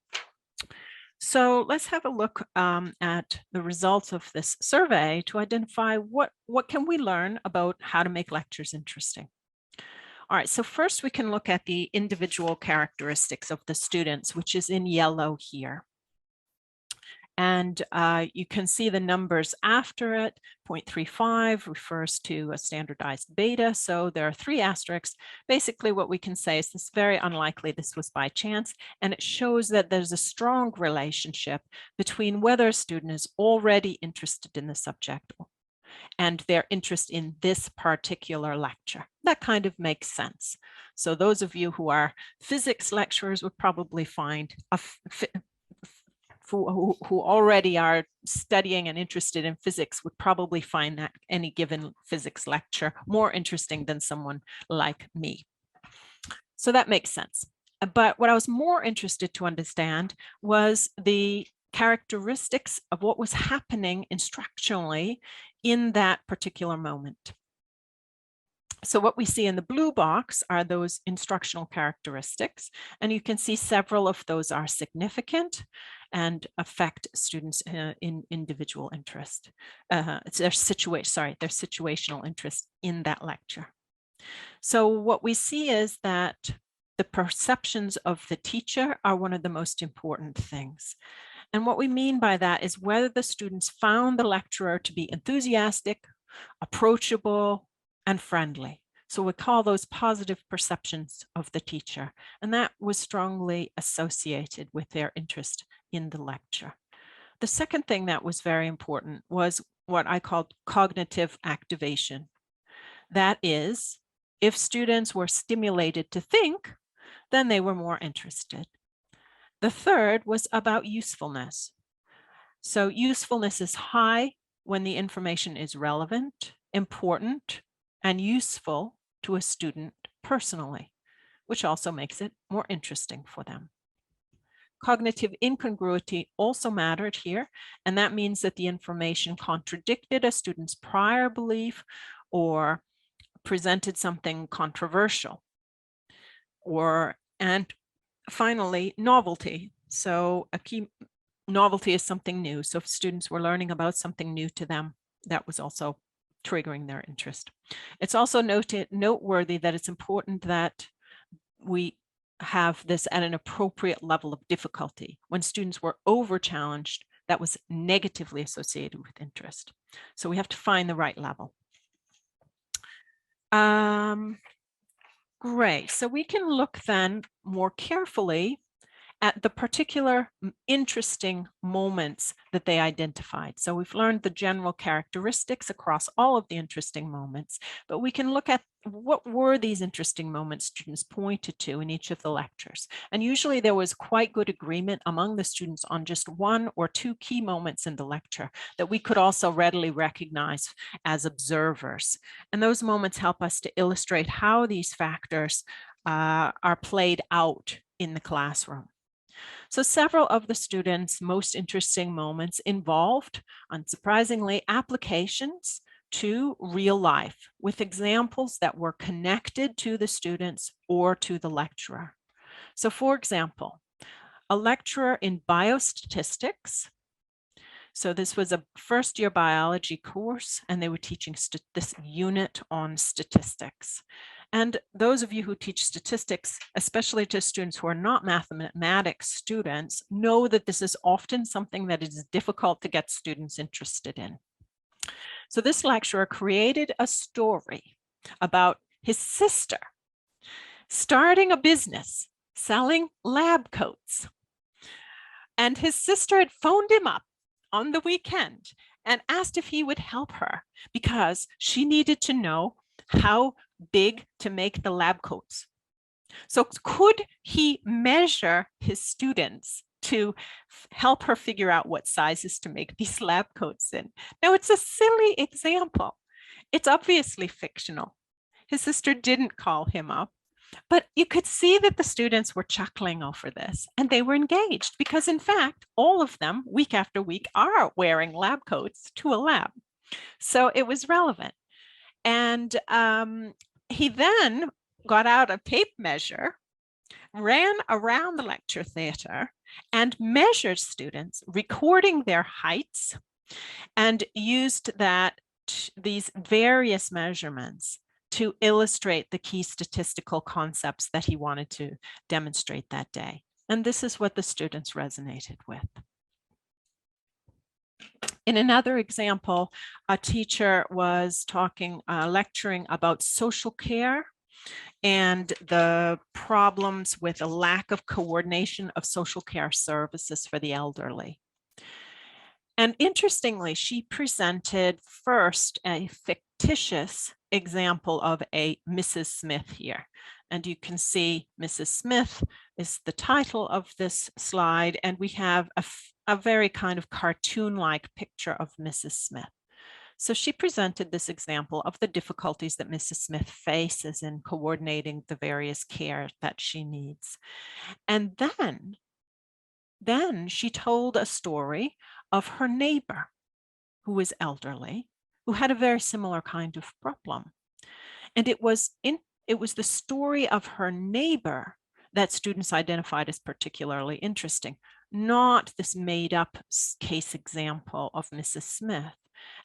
Speaker 6: So let's have a look at the results of this survey to identify what can we learn about how to make lectures interesting. All right, so first we can look at the individual characteristics of the students, which is in yellow here. And you can see the numbers after it. 0.35 refers to a standardized beta. So there are 3 asterisks. Basically, what we can say is this very unlikely this was by chance. And it shows that there's a strong relationship between whether a student is already interested in the subject and their interest in this particular lecture. That kind of makes sense. So those of you who are physics lecturers would probably find who already are studying and interested in physics would probably find that any given physics lecture more interesting than someone like me. So that makes sense. But what I was more interested to understand was the characteristics of what was happening instructionally in that particular moment. So what we see in the blue box are those instructional characteristics, and you can see several of those are significant and affect students in individual interest. It's their situational interest in that lecture. So what we see is that the perceptions of the teacher are one of the most important things. And what we mean by that is whether the students found the lecturer to be enthusiastic, approachable, and friendly. So we call those positive perceptions of the teacher. And that was strongly associated with their interest in the lecture. The second thing that was very important was what I called cognitive activation. That is, if students were stimulated to think, then they were more interested. The third was about usefulness. So usefulness is high when the information is relevant, important, and useful to a student personally, which also makes it more interesting for them. Cognitive incongruity also mattered here, and that means that the information contradicted a student's prior belief or presented something controversial. And finally, novelty. So a key novelty is something new. So if students were learning about something new to them, that was also triggering their interest. It's also noteworthy that it's important that we have this at an appropriate level of difficulty. When students were over-challenged, that was negatively associated with interest. So we have to find the right level. Great. So we can look then more carefully at the particular interesting moments that they identified. So we've learned the general characteristics across all of the interesting moments, but we can look at what were these interesting moments students pointed to in each of the lectures. And usually there was quite good agreement among the students on just one or two key moments in the lecture that we could also readily recognize as observers. And those moments help us to illustrate how these factors are played out in the classroom. So several of the students' most interesting moments involved, unsurprisingly, applications to real life with examples that were connected to the students or to the lecturer. So for example, a lecturer in biostatistics. So this was a first-year biology course, and they were teaching this unit on statistics. And those of you who teach statistics, especially to students who are not mathematics students, know that this is often something that is difficult to get students interested in. So this lecturer created a story about his sister starting a business selling lab coats. And his sister had phoned him up on the weekend and asked if he would help her because she needed to know how big to make the lab coats. So could he measure his students to help her figure out what sizes to make these lab coats in? Now, it's a silly example. It's obviously fictional. His sister didn't call him up, but you could see that the students were chuckling over this and they were engaged because, in fact, all of them week after week are wearing lab coats to a lab. So it was relevant. And he then got out a tape measure, ran around the lecture theater and measured students, recording their heights, and used these various measurements to illustrate the key statistical concepts that he wanted to demonstrate that day. And this is what the students resonated with. In another example, a teacher was lecturing about social care and the problems with a lack of coordination of social care services for the elderly. And interestingly, she presented first a fictitious example of a Mrs. Smith here. And you can see Mrs. Smith is the title of this slide, and we have a very kind of cartoon-like picture of Mrs. Smith. So she presented this example of the difficulties that Mrs. Smith faces in coordinating the various care that she needs. And then Then she told a story of her neighbor who was elderly, who had a very similar kind of problem. And it was the story of her neighbor that students identified as particularly interesting, not this made up case example of Mrs. Smith.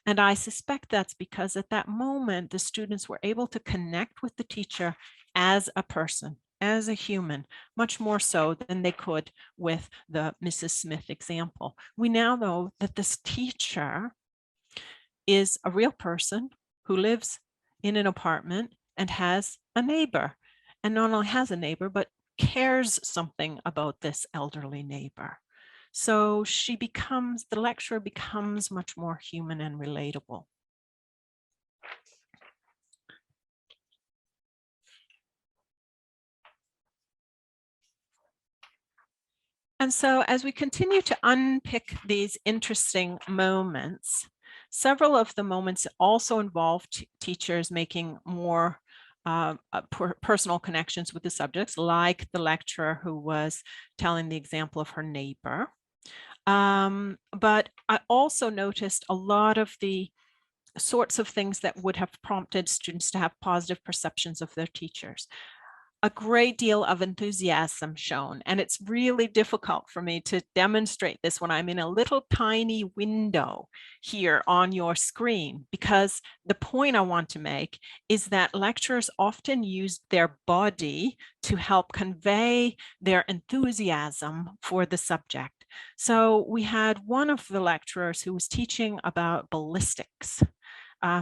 Speaker 6: And I suspect that's because at that moment, the students were able to connect with the teacher as a person, as a human, much more so than they could with the Mrs. Smith example. We now know that this teacher is a real person who lives in an apartment and has a neighbor, and not only has a neighbor, but cares something about this elderly neighbor. So the lecturer becomes much more human and relatable. And so as we continue to unpick these interesting moments, several of the moments also involve teachers making more personal connections with the subjects, like the lecturer who was telling the example of her neighbor. But I also noticed a lot of the sorts of things that would have prompted students to have positive perceptions of their teachers. A great deal of enthusiasm shown, and it's really difficult for me to demonstrate this when I'm in a little tiny window here on your screen, because the point I want to make is that lecturers often use their body to help convey their enthusiasm for the subject. So we had one of the lecturers who was teaching about ballistics.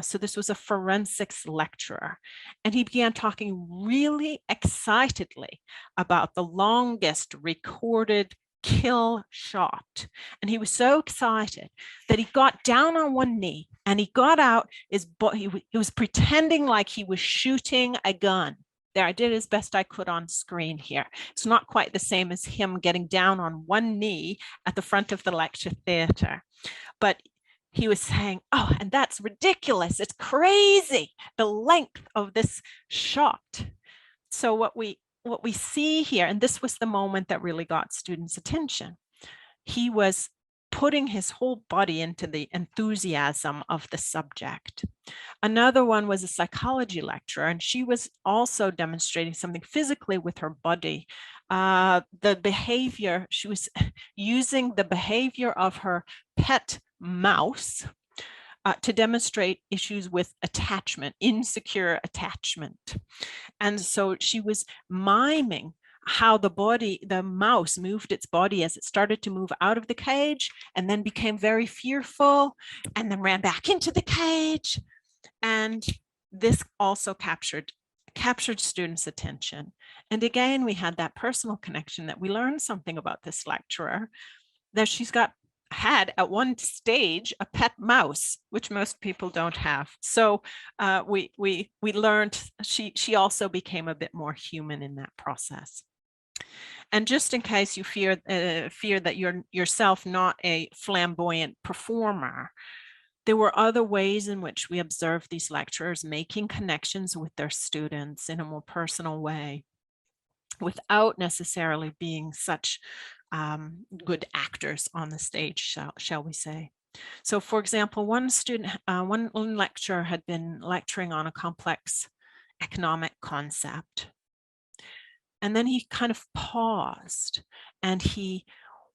Speaker 6: So this was a forensics lecturer, and he began talking really excitedly about the longest recorded kill shot. And he was so excited that he got down on one knee and he got out he was pretending like he was shooting a gun. There, I did as best I could on screen here. It's not quite the same as him getting down on one knee at the front of the lecture theatre, but he was saying, oh, and that's ridiculous. It's crazy, the length of this shot. So what we see here, and this was the moment that really got students' attention. He was putting his whole body into the enthusiasm of the subject. Another one was a psychology lecturer, and she was also demonstrating something physically with her body. The behavior, she was using the behavior of her pet mouse to demonstrate issues with attachment, insecure attachment. And so she was miming how the mouse moved its body as it started to move out of the cage and then became very fearful and then ran back into the cage. And this also captured students' attention. And again, we had that personal connection that we learned something about this lecturer, that she's had at one stage a pet mouse, which most people don't have. So we learned she also became a bit more human in that process. And just in case you fear that you're yourself not a flamboyant performer, there were other ways in which we observed these lecturers making connections with their students in a more personal way, without necessarily being such good actors on the stage, shall we say. So for example, one lecturer had been lecturing on a complex economic concept. And then he kind of paused and he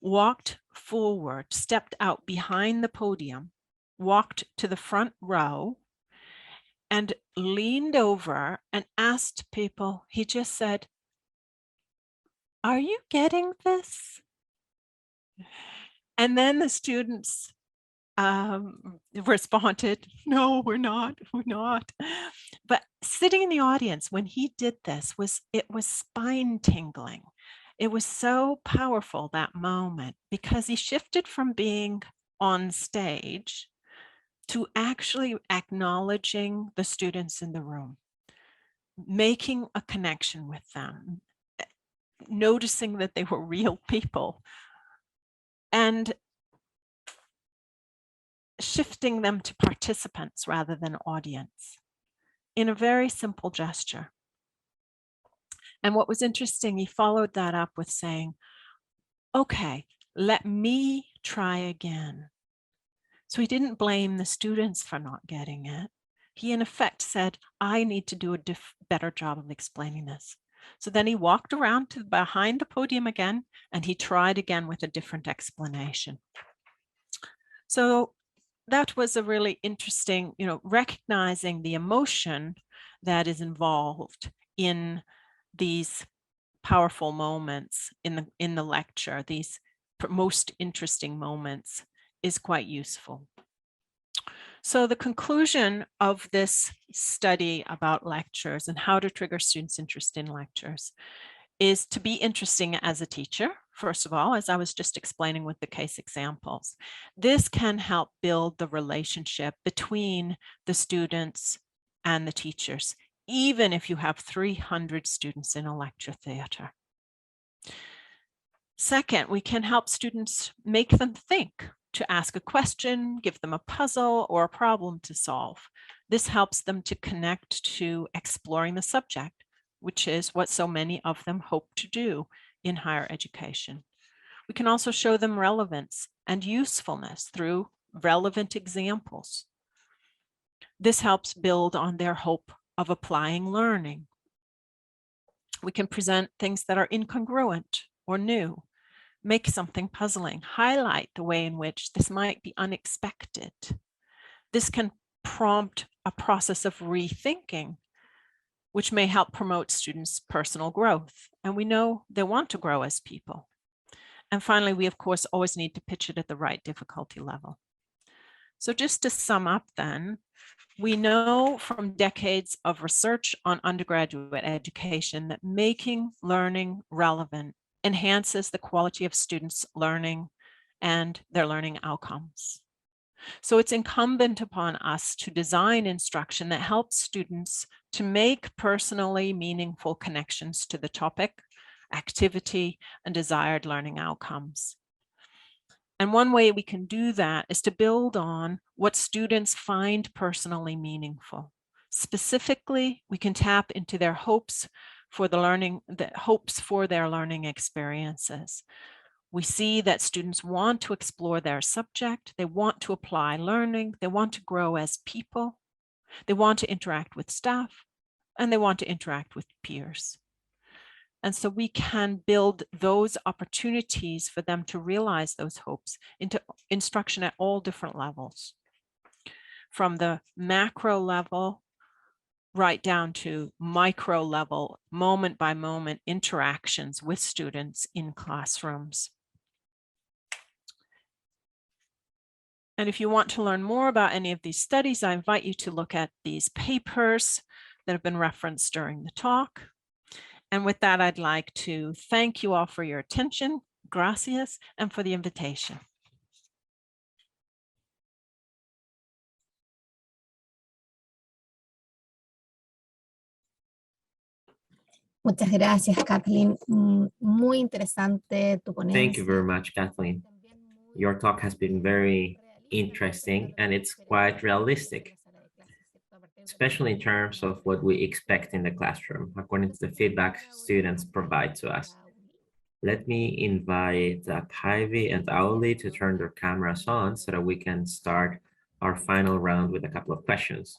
Speaker 6: walked forward, stepped out behind the podium, walked to the front row and leaned over and asked people, he just said, "Are you getting this?" And then the students responded, "No, we're not. But sitting in the audience when he did this was spine tingling. It was so powerful, that moment, because he shifted from being on stage to actually acknowledging the students in the room, making a connection with them, noticing that they were real people, and shifting them to participants rather than audience in a very simple gesture. And what was interesting, he followed that up with saying, "Okay, Let me try again. So he didn't blame the students for not getting it. He in effect said, I need to do a better job of explaining this. So then he walked around to behind the podium again, and he tried again with a different explanation. So that was a really interesting, recognizing the emotion that is involved in these powerful moments in the lecture, these most interesting moments, is quite useful. So the conclusion of this study about lectures and how to trigger students' interest in lectures is to be interesting as a teacher, first of all, as I was just explaining with the case examples. This can help build the relationship between the students and the teachers, even if you have 300 students in a lecture theatre. Second, we can help students make them think, to ask a question, give them a puzzle or a problem to solve. This helps them to connect to exploring the subject, which is what so many of them hope to do in higher education. We can also show them relevance and usefulness through relevant examples. This helps build on their hope of applying learning. We can present things that are incongruent or new, make something puzzling, highlight the way in which this might be unexpected. This can prompt a process of rethinking, which may help promote students' personal growth. And we know they want to grow as people. And finally, we of course always need to pitch it at the right difficulty level. So just to sum up then, we know from decades of research on undergraduate education that making learning relevant enhances the quality of students' learning and their learning outcomes. So it's incumbent upon us to design instruction that helps students to make personally meaningful connections to the topic, activity, and desired learning outcomes. And one way we can do that is to build on what students find personally meaningful. Specifically, we can tap into their hopes for their learning experiences. We see that students want to explore their subject, they want to apply learning, they want to grow as people, they want to interact with staff, and they want to interact with peers. And so we can build those opportunities for them to realize those hopes into instruction at all different levels, from the macro level right down to micro level, moment by moment interactions with students in classrooms. And if you want to learn more about any of these studies, I invite you to look at these papers that have been referenced during the talk. And with that, I'd like to thank you all for your attention, gracias, and for the invitation.
Speaker 3: Muchas gracias, Kathleen. Muy interesante tu ponencia.
Speaker 1: Thank you very much, Kathleen. Your talk has been very interesting and it's quite realistic, especially in terms of what we expect in the classroom, according to the feedback students provide to us. Let me invite Ivy and Aili to turn their cameras on so that we can start our final round with a couple of questions.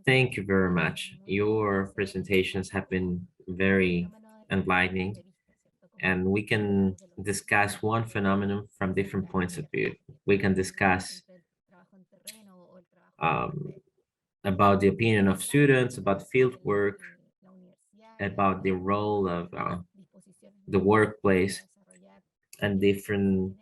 Speaker 1: Thank you very much. Your presentations have been very enlightening, and we can discuss one phenomenon from different points of view. We can discuss about the opinion of students, about field work, about the role of the workplace, and different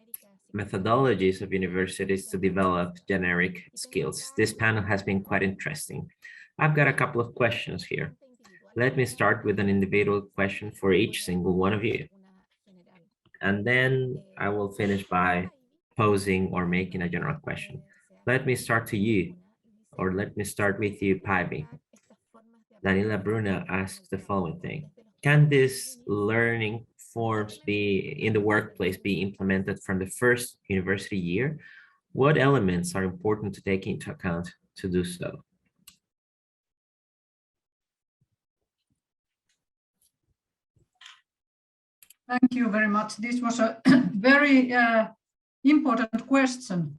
Speaker 1: methodologies of universities to develop generic skills. This panel has been quite interesting. I've got a couple of questions here. Let me start with an individual question for each single one of you. And then I will finish by posing or making a general question. Let me start to you, or let me start with you, Paivi. Daniela Bruna asks the following thing. Can these learning forms be in the workplace be implemented from the first university year? What elements are important to take into account to do so?
Speaker 2: Thank you very much. This was a very important question.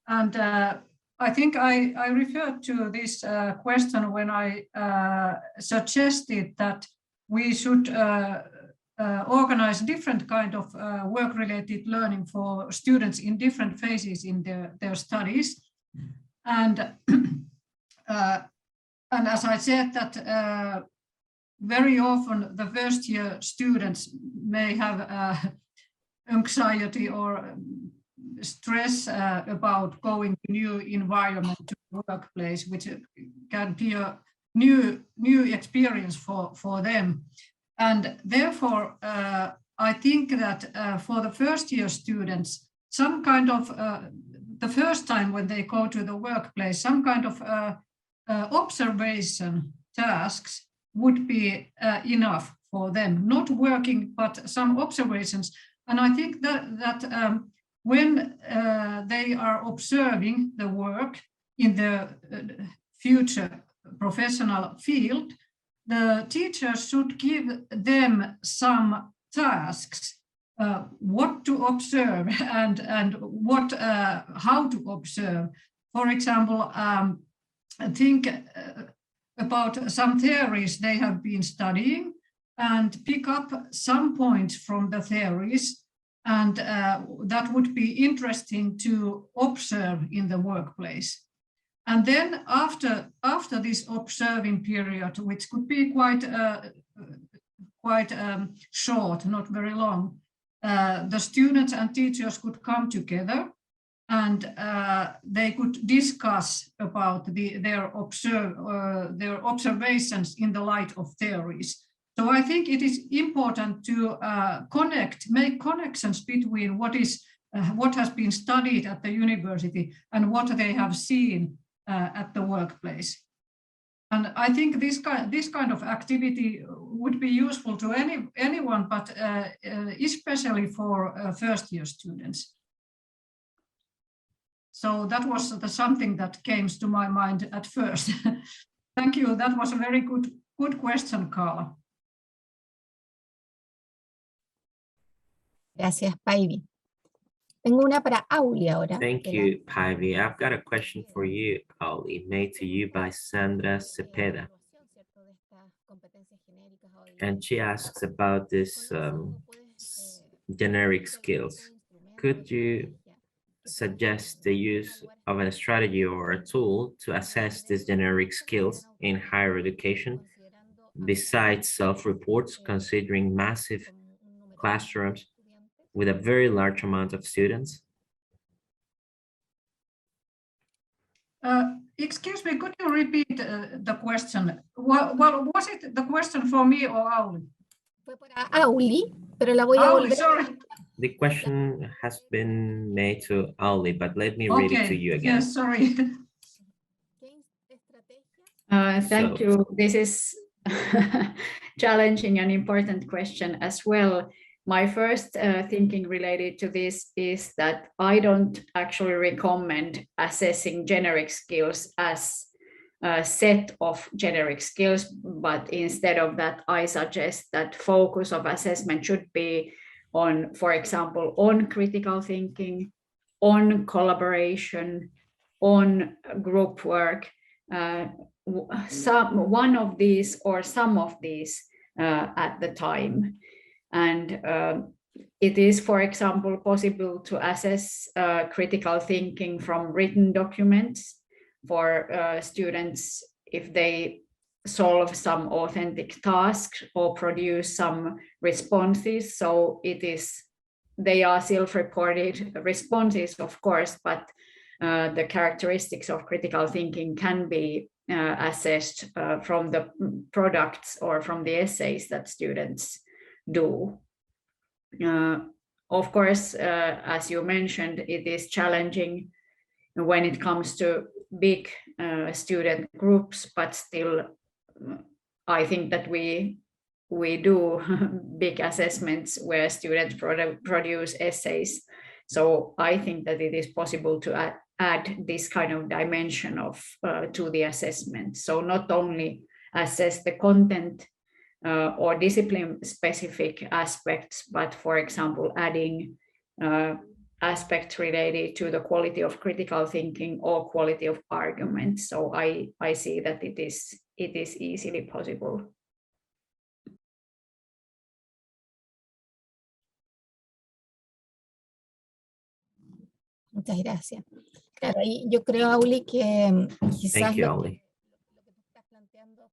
Speaker 2: And I think I referred to this question when I suggested that we should organize different kind of work-related learning for students in different phases in their studies. And as I said that very often the first year students may have anxiety or stress about going to new environment, to workplace, which can be a new experience for them. And therefore, I think that for the first year students, some kind of, the first time when they go to the workplace, some kind of observation tasks would be enough for them, not working, but some observations. And I think that when they are observing the work in the future professional field, the teachers should give them some tasks, what to observe and what how to observe. For example, think about some theories they have been studying and pick up some points from the theories, and that would be interesting to observe in the workplace. And then after this observing period, which could be quite short, not very long, the students and teachers could come together and they could discuss about their observations in the light of theories. So I think it is important to make connections between what has been studied at the university and what they have seen at the workplace. And I think this kind of activity would be useful to anyone, but especially for first year students. So that was something that came to my mind at first. Thank you. That was a very good question, Carla.
Speaker 3: Gracias, Päivi. Tengo una para Auli ahora.
Speaker 1: Thank you, Päivi. I've got a question for you, Aili, made to you by Sandra Cepeda. And she asks about this generic skills. Could you suggest the use of a strategy or a tool to assess these generic skills in higher education, besides self-reports, considering massive classrooms with a very large amount of students?
Speaker 2: Excuse me, could you repeat the question? Well, was it the question for me or Auli?
Speaker 3: Fue para Auli, pero la voy a
Speaker 2: Auli,
Speaker 3: volver.
Speaker 2: sorry.
Speaker 1: The question has been made to Auli, but let me read it to you again.
Speaker 2: Yes, sorry.
Speaker 5: Thank you. This is challenging and important question as well. My first thinking related to this is that I don't actually recommend assessing generic skills as a set of generic skills, but instead of that, I suggest that focus of assessment should be on, for example, on critical thinking, on collaboration, on group work, one of these or some of these at the time. And it is, for example, possible to assess critical thinking from written documents for students if they solve some authentic tasks or produce some responses. So they are self-reported responses, of course, but the characteristics of critical thinking can be assessed from the products or from the essays that students do. Of course, as you mentioned, it is challenging when it comes to big student groups, but still I think that we do big assessments where students produce essays. So I think that it is possible to add this kind of dimension of to the assessment. So not only assess the content or discipline-specific aspects, but for example, adding aspects related to the quality of critical thinking or quality of argument. So I see that it is easily possible.
Speaker 3: Muchas gracias. Claro, y yo creo, Auli, que quizás
Speaker 1: Thank you,
Speaker 3: lo
Speaker 1: Aili.
Speaker 3: que tú estás planteando,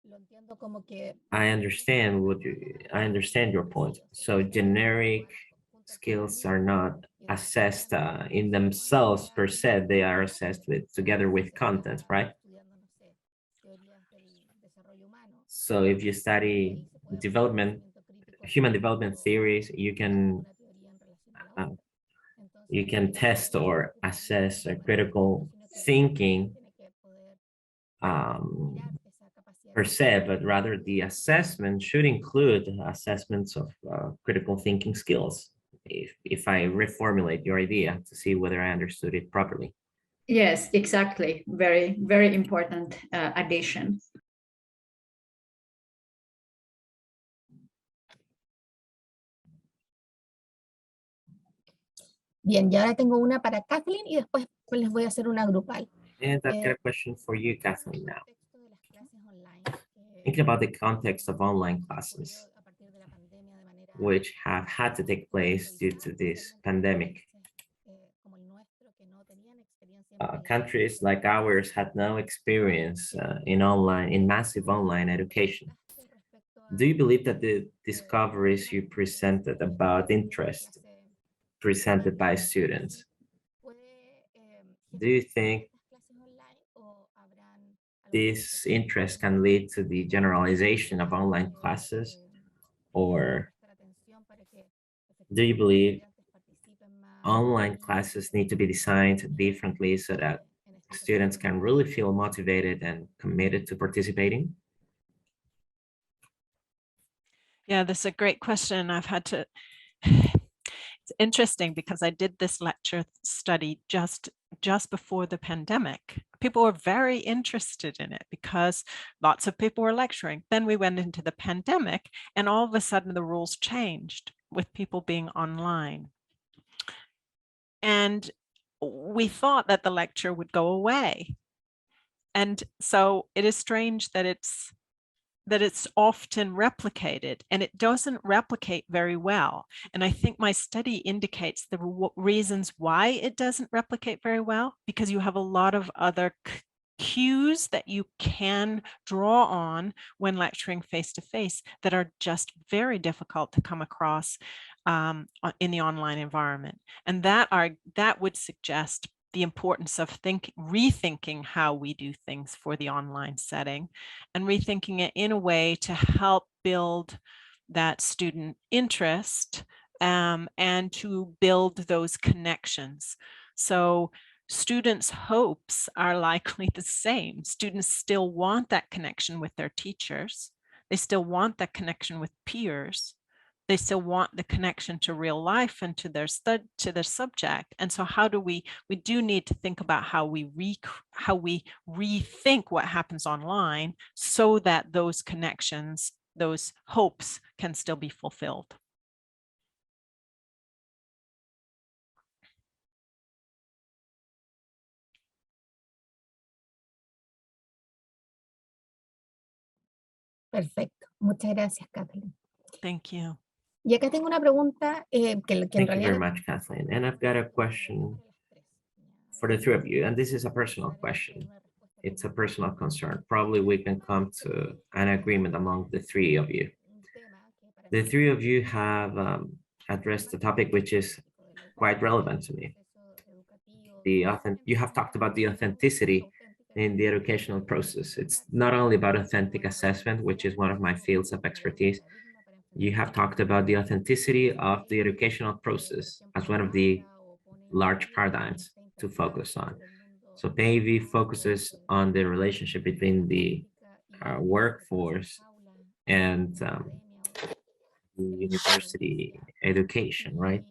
Speaker 3: lo entiendo como que
Speaker 1: I understand your point. So generic skills are not assessed in themselves per se. They are assessed together with content, right? So if you study human development theories, you can test or assess a critical thinking per se, but rather the assessment should include assessments of critical thinking skills. If I reformulate your idea to see whether I understood it properly.
Speaker 5: Yes, exactly. Very, very important addition.
Speaker 3: Bien, y ahora tengo una para Kathleen y después les voy a hacer una grupal.
Speaker 1: And I've got a question for you, Kathleen, now. Thinking about the context of online classes, which have had to take place due to this pandemic. Countries like ours had no experience in massive online education. Do you believe that the discoveries you presented about interest presented by students, do you think this interest can lead to the generalization of online classes, or do you believe online classes need to be designed differently so that students can really feel motivated and committed to participating?
Speaker 6: Yeah, that's a great question. I've had to, it's interesting because I did this lecture study just before the pandemic. People were very interested in it because lots of people were lecturing. Then we went into the pandemic and all of a sudden the rules changed with people being online. And we thought that the lecture would go away. And so it is strange that it's often replicated, and it doesn't replicate very well. And I think my study indicates the reasons why it doesn't replicate very well, because you have a lot of other cues that you can draw on when lecturing face-to-face that are just very difficult to come across in the online environment. And that would suggest the importance of rethinking how we do things for the online setting, and rethinking it in a way to help build that student interest and to build those connections. So students' hopes are likely the same. Students still want that connection with their teachers. They still want that connection with peers. They still want the connection to real life and to their subject. And so how do we do need to think about how we rethink what happens online so that those connections, those hopes can still be fulfilled.
Speaker 3: Perfecto. Muchas gracias, Kathleen.
Speaker 6: Thank you.
Speaker 3: Y acá tengo una pregunta que en
Speaker 1: Thank you
Speaker 3: realidad...
Speaker 1: very much, Kathleen. And I've got a question for the three of you, and this is a personal question. It's a personal concern. Probably we can come to an agreement among the three of you. The three of you have addressed a topic which is quite relevant to me. You have talked about the authenticity in the educational process. It's not only about authentic assessment, which is one of my fields of expertise. You have talked about the authenticity of the educational process as one of the large paradigms to focus on. So PAV focuses on the relationship between the workforce and the university education, right?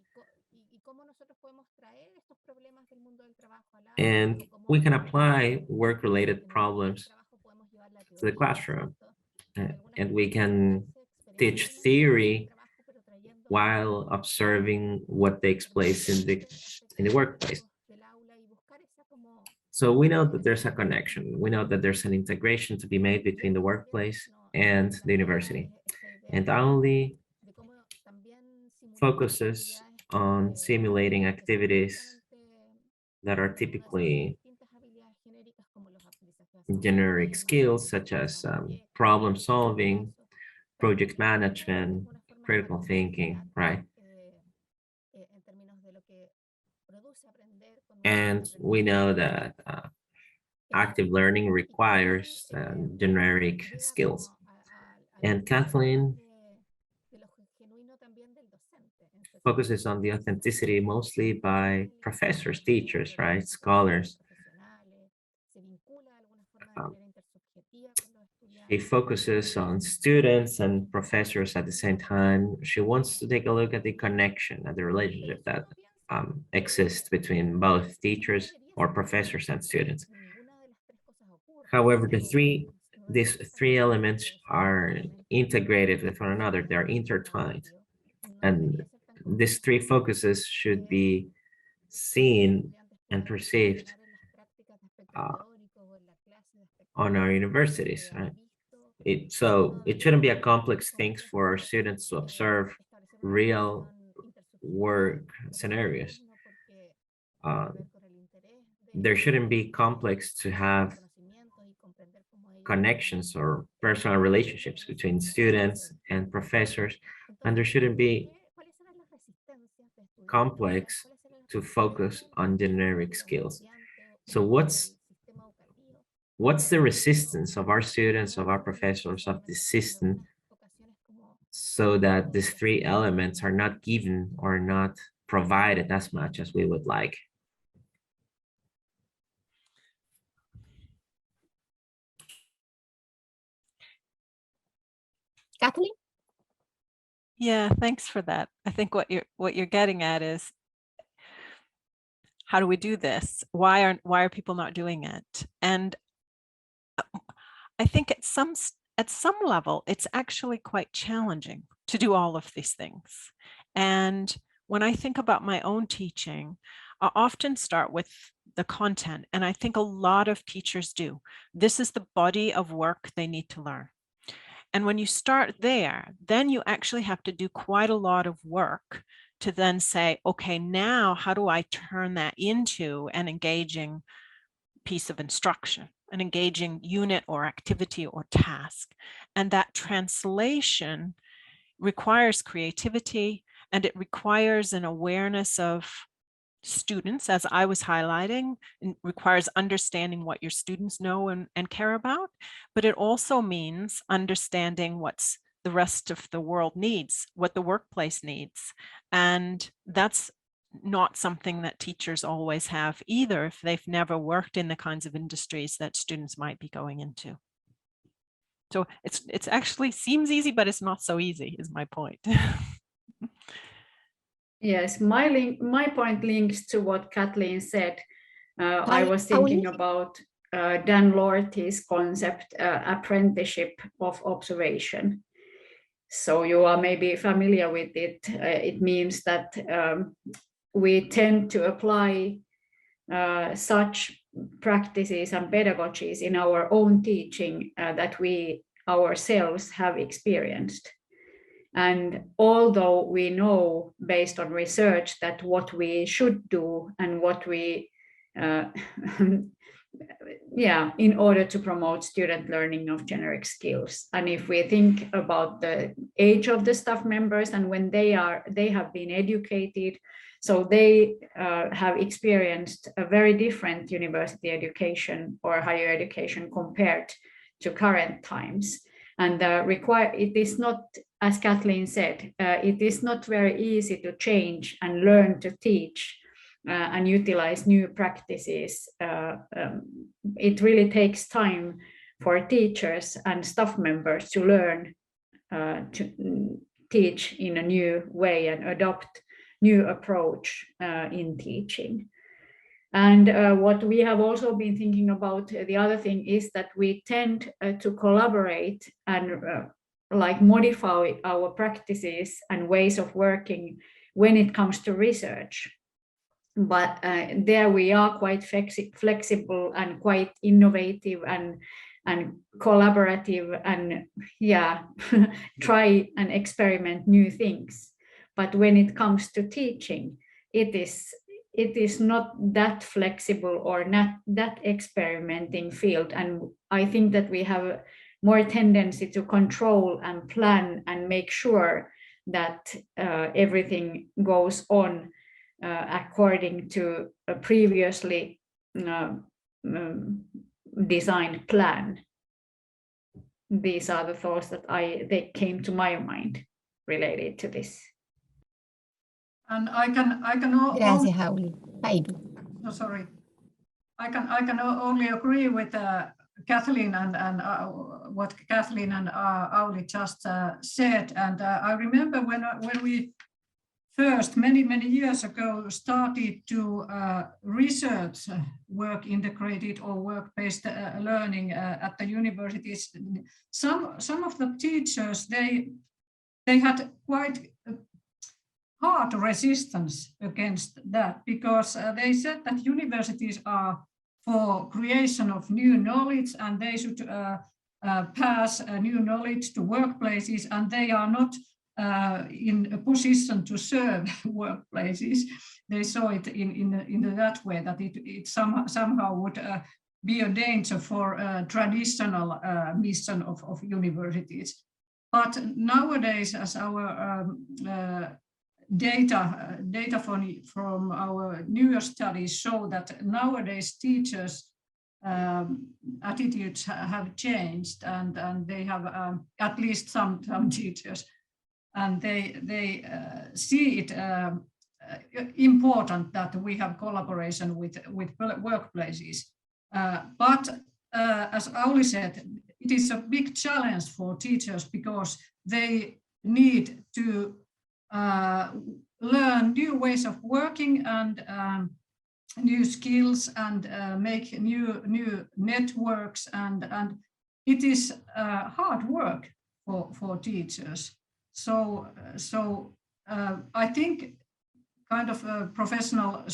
Speaker 1: And we can apply work-related problems to the classroom. and we can teach theory while observing what takes place in the workplace. So we know that there's a connection. We know that there's an integration to be made between the workplace and the university. And Aili focuses on simulating activities that are typically generic skills such as problem solving, project management, critical thinking, right? And we know that active learning requires generic skills. And Kathleen focuses on the authenticity mostly by professors, teachers, right? Scholars. She focuses on students and professors at the same time. She wants to take a look at the connection and the relationship that exists between both teachers or professors and students. However, these three elements are integrated with one another. They're intertwined. And these three focuses should be seen and perceived on our universities, right? So it shouldn't be a complex thing for our students to observe real work scenarios. There shouldn't be complex to have connections or personal relationships between students and professors, and there shouldn't be complex to focus on generic skills. So what's the resistance of our students, of our professors, of the system, so that these three elements are not given or not provided as much as we would like?
Speaker 3: Kathleen?
Speaker 6: Yeah, thanks for that. I think what you're getting at is, how do we do this? Why are people not doing it? And I think at some level, it's actually quite challenging to do all of these things. And when I think about my own teaching, I often start with the content, and I think a lot of teachers do. This is the body of work they need to learn. And when you start there, then you actually have to do quite a lot of work to then say, okay, now how do I turn that into an engaging piece of instruction, an engaging unit or activity or task? And that translation requires creativity, and it requires an awareness of students, as I was highlighting. It requires understanding what your students know and care about, but it also means understanding what's the rest of the world needs, what the workplace needs. And that's not something that teachers always have either, if they've never worked in the kinds of industries that students might be going into. So it's actually seems easy, but it's not so easy, is my point.
Speaker 5: Yes, my point links to what Kathleen said. I was thinking about Dan Lorty's concept, apprenticeship of observation. So you are maybe familiar with it. It means that we tend to apply such practices and pedagogies in our own teaching that we ourselves have experienced. And although we know based on research that what we should do and what we, in order to promote student learning of generic skills. And if we think about the age of the staff members and when they have been educated, so they have experienced a very different university education or higher education compared to current times. And it is not, as Kathleen said, it is not very easy to change and learn to teach and utilize new practices. It really takes time for teachers and staff members to learn to teach in a new way and adopt new approach in teaching. And what we have also been thinking about, the other thing is that we tend to collaborate and like modify our practices and ways of working when it comes to research. But there we are quite flexible and quite innovative and collaborative, and yeah, try and experiment new things. But when it comes to teaching, it is not that flexible or not that experimenting field. And I think that we have more tendency to control and plan and make sure that everything goes on according to a previously designed plan. These are the thoughts that they came to my mind related to this.
Speaker 2: And I can
Speaker 3: Gracias, Auli. Päivi.
Speaker 2: no, sorry. I can only agree with Kathleen and what Kathleen and Auli just said. And I remember when we first, many years ago, started to research work integrated or work-based learning at the universities. Some of the teachers, they had quite hard resistance against that, because they said that universities are for creation of new knowledge and they should pass new knowledge to workplaces, and they are not in a position to serve workplaces. They saw it in that way, that it somehow would be a danger for a traditional mission of universities. But nowadays, as our data from our newer studies show that nowadays teachers' attitudes have changed, and they have at least some teachers, and they see it important that we have collaboration with workplaces. But as Auli said, it is a big challenge for teachers because they need to learn new ways of working and new skills and make new networks, and it is hard work for teachers. So I think kind of professional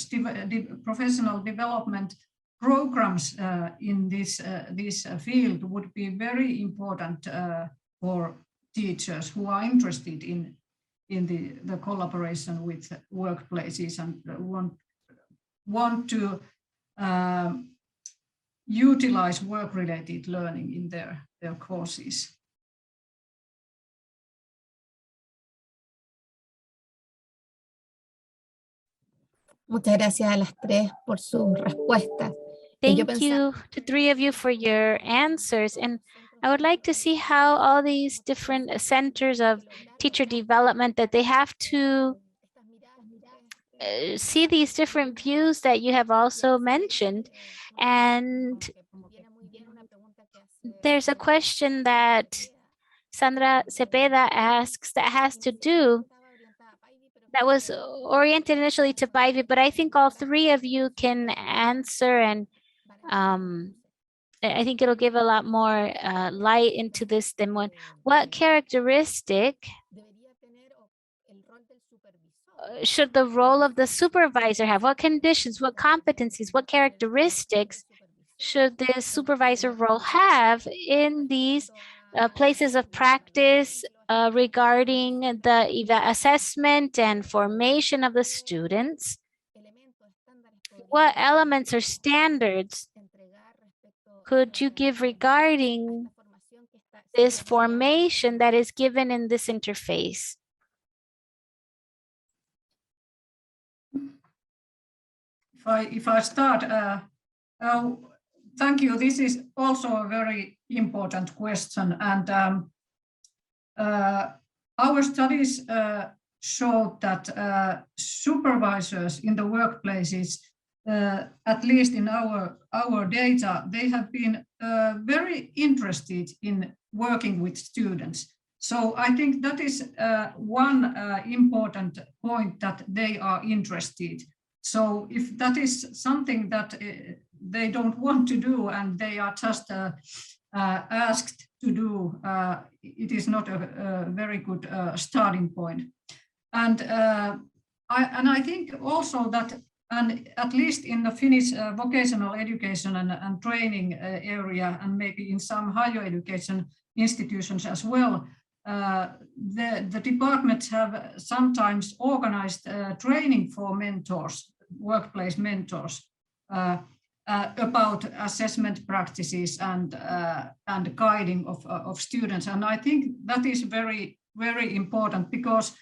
Speaker 2: development programs in this field would be very important for teachers who are interested in the collaboration with workplaces and want to utilize work-related learning in their courses.
Speaker 3: Muchas gracias a las tres por sus respuestas.
Speaker 4: Thank you to three of you for your answers. And I would like to see how all these different centers of teacher development, that they have to see these different views that you have also mentioned. And there's a question that Sandra Cepeda asks that has to do, that was oriented initially to Päivi, but I think all three of you can answer, and I think it'll give a lot more light into this than one. What characteristic should the role of the supervisor have? What conditions, what competencies, what characteristics should the supervisor role have in these places of practice regarding the assessment and formation of the students? What elements or standards could you give regarding this formation that is given in this interface?
Speaker 2: If I start, thank you. This is also a very important question, and our studies showed that supervisors in the workplaces, at least in our data, they have been very interested in working with students. So I think that is one important point, that they are interested. So if that is something that they don't want to do and they are just asked to do, it is not a very good starting point. And I think also that, and at least in the Finnish vocational education and training area, and maybe in some higher education institutions as well, the departments have sometimes organized training for mentors, workplace mentors, about assessment practices and guiding of students. And I think that is very, very important, because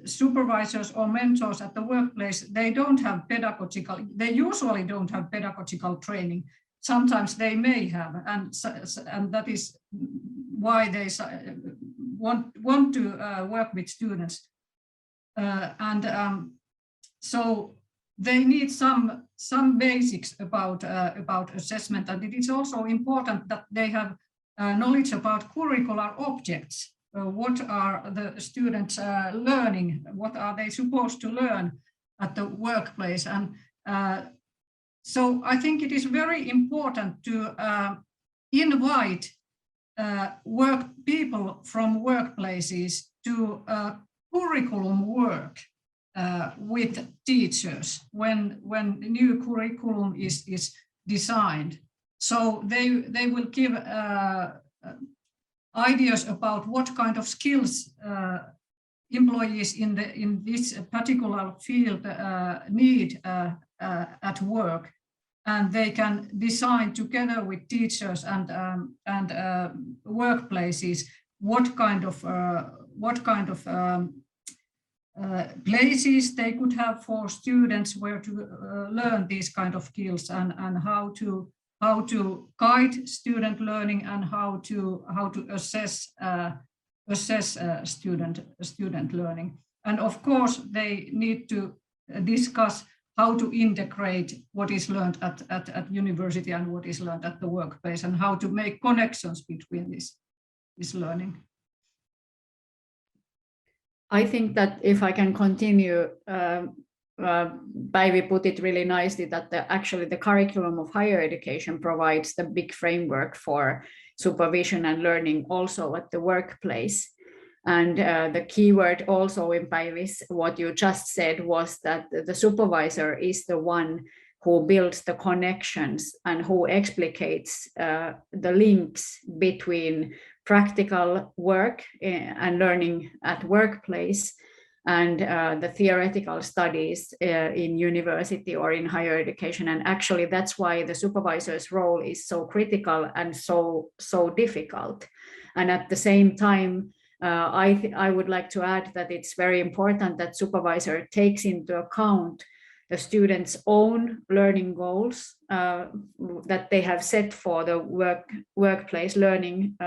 Speaker 2: supervisors or mentors at the workplace, they don't have pedagogical, they usually don't have pedagogical training. Sometimes they may have, and that is why they want to work with students. So they need some basics about assessment, and it is also important that they have knowledge about curricular objects. What are the students learning? What are they supposed to learn at the workplace? And so I think it is very important to invite people from workplaces to curriculum work with teachers when new curriculum is designed. So they will give ideas about what kind of skills employees in this particular field need at work, and they can design together with teachers and workplaces what kind of places they could have for students where to learn these kind of skills, and how to guide student learning, and how to assess student learning. And of course, they need to discuss how to integrate what is learned at university and what is learned at the workplace, and how to make connections between this learning.
Speaker 5: I think that if I can continue, Päivi put it really nicely, that actually the curriculum of higher education provides the big framework for supervision and learning also at the workplace. And the key word also in Päivi's, what you just said, was that the supervisor is the one who builds the connections and who explicates the links between practical work and learning at workplace and the theoretical studies in university or in higher education. And actually that's why the supervisor's role is so critical and so difficult. And at the same time, I would like to add that it's very important that supervisor takes into account the students' own learning goals that they have set for the workplace learning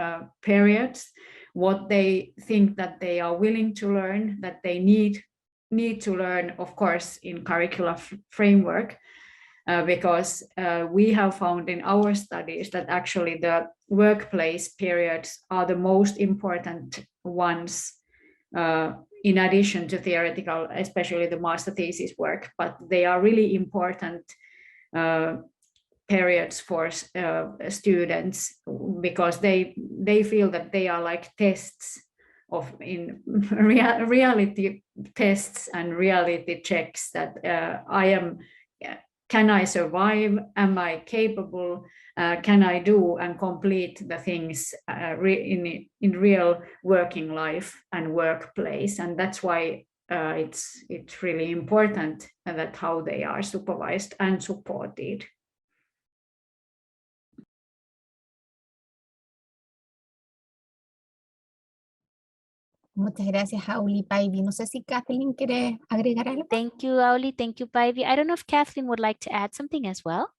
Speaker 5: periods, what they think that they are willing to learn, that they need to learn, of course, in curricular framework, because we have found in our studies that actually the workplace periods are the most important ones, in addition to theoretical, especially the master thesis work, but they are really important periods for students, because they feel that they are like tests of reality tests and reality checks, that can I survive? Am I capable? Can I do and complete the things in real working life and workplace? And that's why it's really important that how they are supervised and supported.
Speaker 3: Muchas gracias, Aili. Päivi, no sé si Kathleen quiere agregar algo.
Speaker 4: Thank you, Aili. Thank you, Päivi. I don't know if Kathleen would like to add something as well.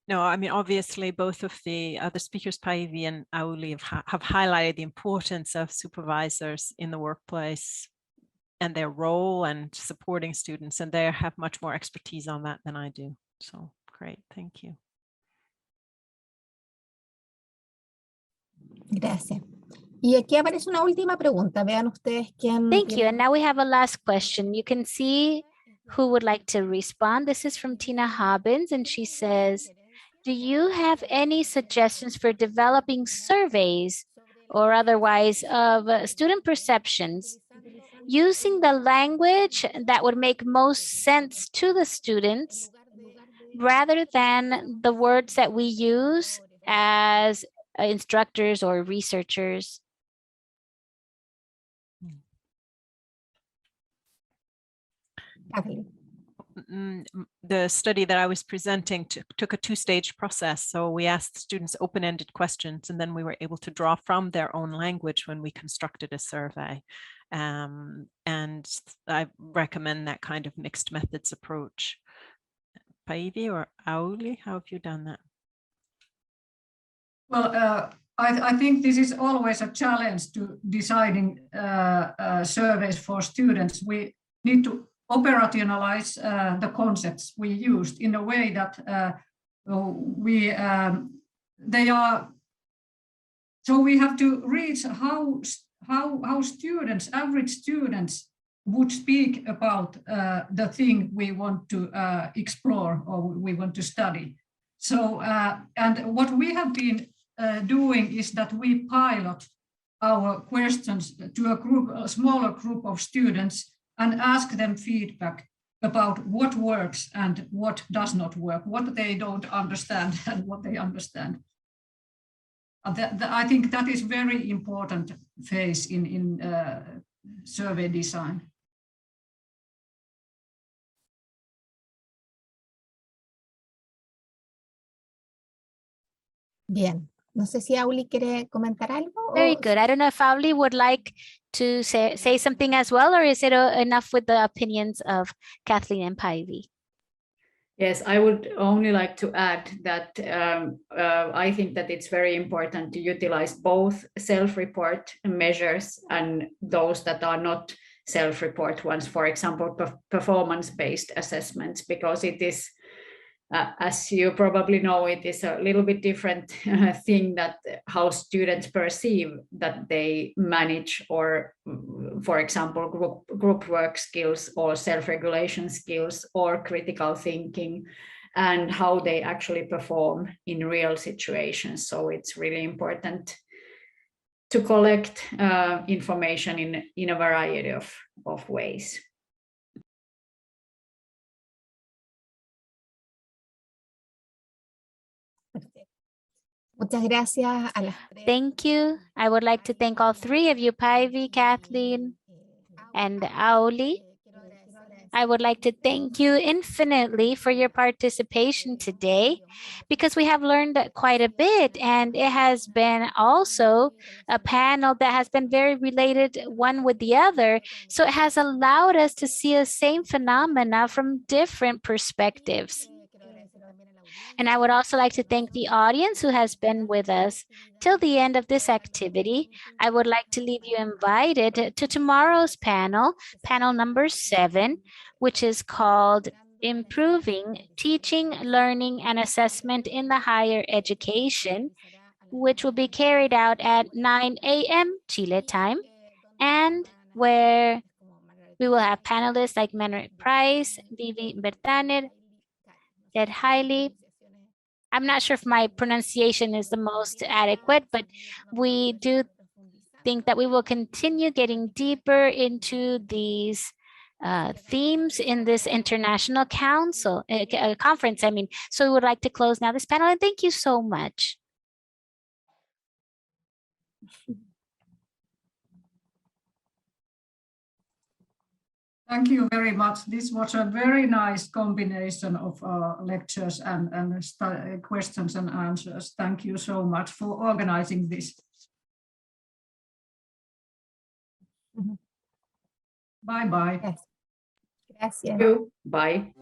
Speaker 6: No, I mean, obviously, both of the other speakers, Päivi and Aili, have highlighted the importance of supervisors in the workplace and their role and supporting students, and they have much more expertise on that than I do. So great, thank you.
Speaker 3: Gracias. Y aquí aparece una última pregunta. Vean ustedes quién.
Speaker 4: Thank you. And now we have a last question. You can see who would like to respond. This is from Tina Hobbins, and she says, do you have any suggestions for developing surveys or otherwise of student perceptions using the language that would make most sense to the students rather than the words that we use as instructors or researchers?
Speaker 3: Kathleen.
Speaker 6: The study that I was presenting took a two-stage process. So we asked students open-ended questions, and then we were able to draw from their own language when we constructed a survey. And I recommend that kind of mixed methods approach. Päivi or Aili, how have you done that?
Speaker 2: Well, I think this is always a challenge to designing surveys for students. We need to operationalize the concepts we used in a way that they are. So we have to reach how students, average students, would speak about the thing we want to explore or we want to study. So and what we have been doing is that we pilot our questions to a smaller group of students and ask them feedback about what works and what does not work, what they don't understand and what they understand. I think that is very important phase in survey design.
Speaker 3: Bien. No sé si Auli quiere comentar algo.
Speaker 4: Very good. I don't know if Auli would like to say something as well, or is it enough with the opinions of Kathleen and Päivi?
Speaker 5: Yes, I would only like to add that I think that it's very important to utilize both self-report measures and those that are not self-report ones, for example, performance-based assessments, because it is, as you probably know, it is a little bit different thing that how students perceive that they manage or, for example, group work skills or self-regulation skills or critical thinking, and how they actually perform in real situations. So it's really important to collect information in a variety of ways.
Speaker 3: Muchas gracias a las tres.
Speaker 4: Thank you. I would like to thank all three of you, Päivi, Kathleen, and Auli. I would like to thank you infinitely for your participation today, because we have learned quite a bit, and it has been also a panel that has been very related one with the other. So it has allowed us to see the same phenomena from different perspectives. And I would also like to thank the audience who has been with us till the end of this activity. I would like to leave you invited to tomorrow's panel, panel number 7, which is called Improving Teaching, Learning, and Assessment in the Higher Education, which will be carried out at 9 a.m. Chile time, and where we will have panelists like Manuel Price, Vivi Bertaner, Ted Hailey. I'm not sure if my pronunciation is the most adequate, but we do think that we will continue getting deeper into these themes in this international conference. So we would like to close now this panel, and thank you so much.
Speaker 2: Thank you very much. This was a very nice combination of lectures and questions and answers. Thank you so much for organizing this. Bye-bye.
Speaker 3: Gracias.
Speaker 5: Thank you. Bye.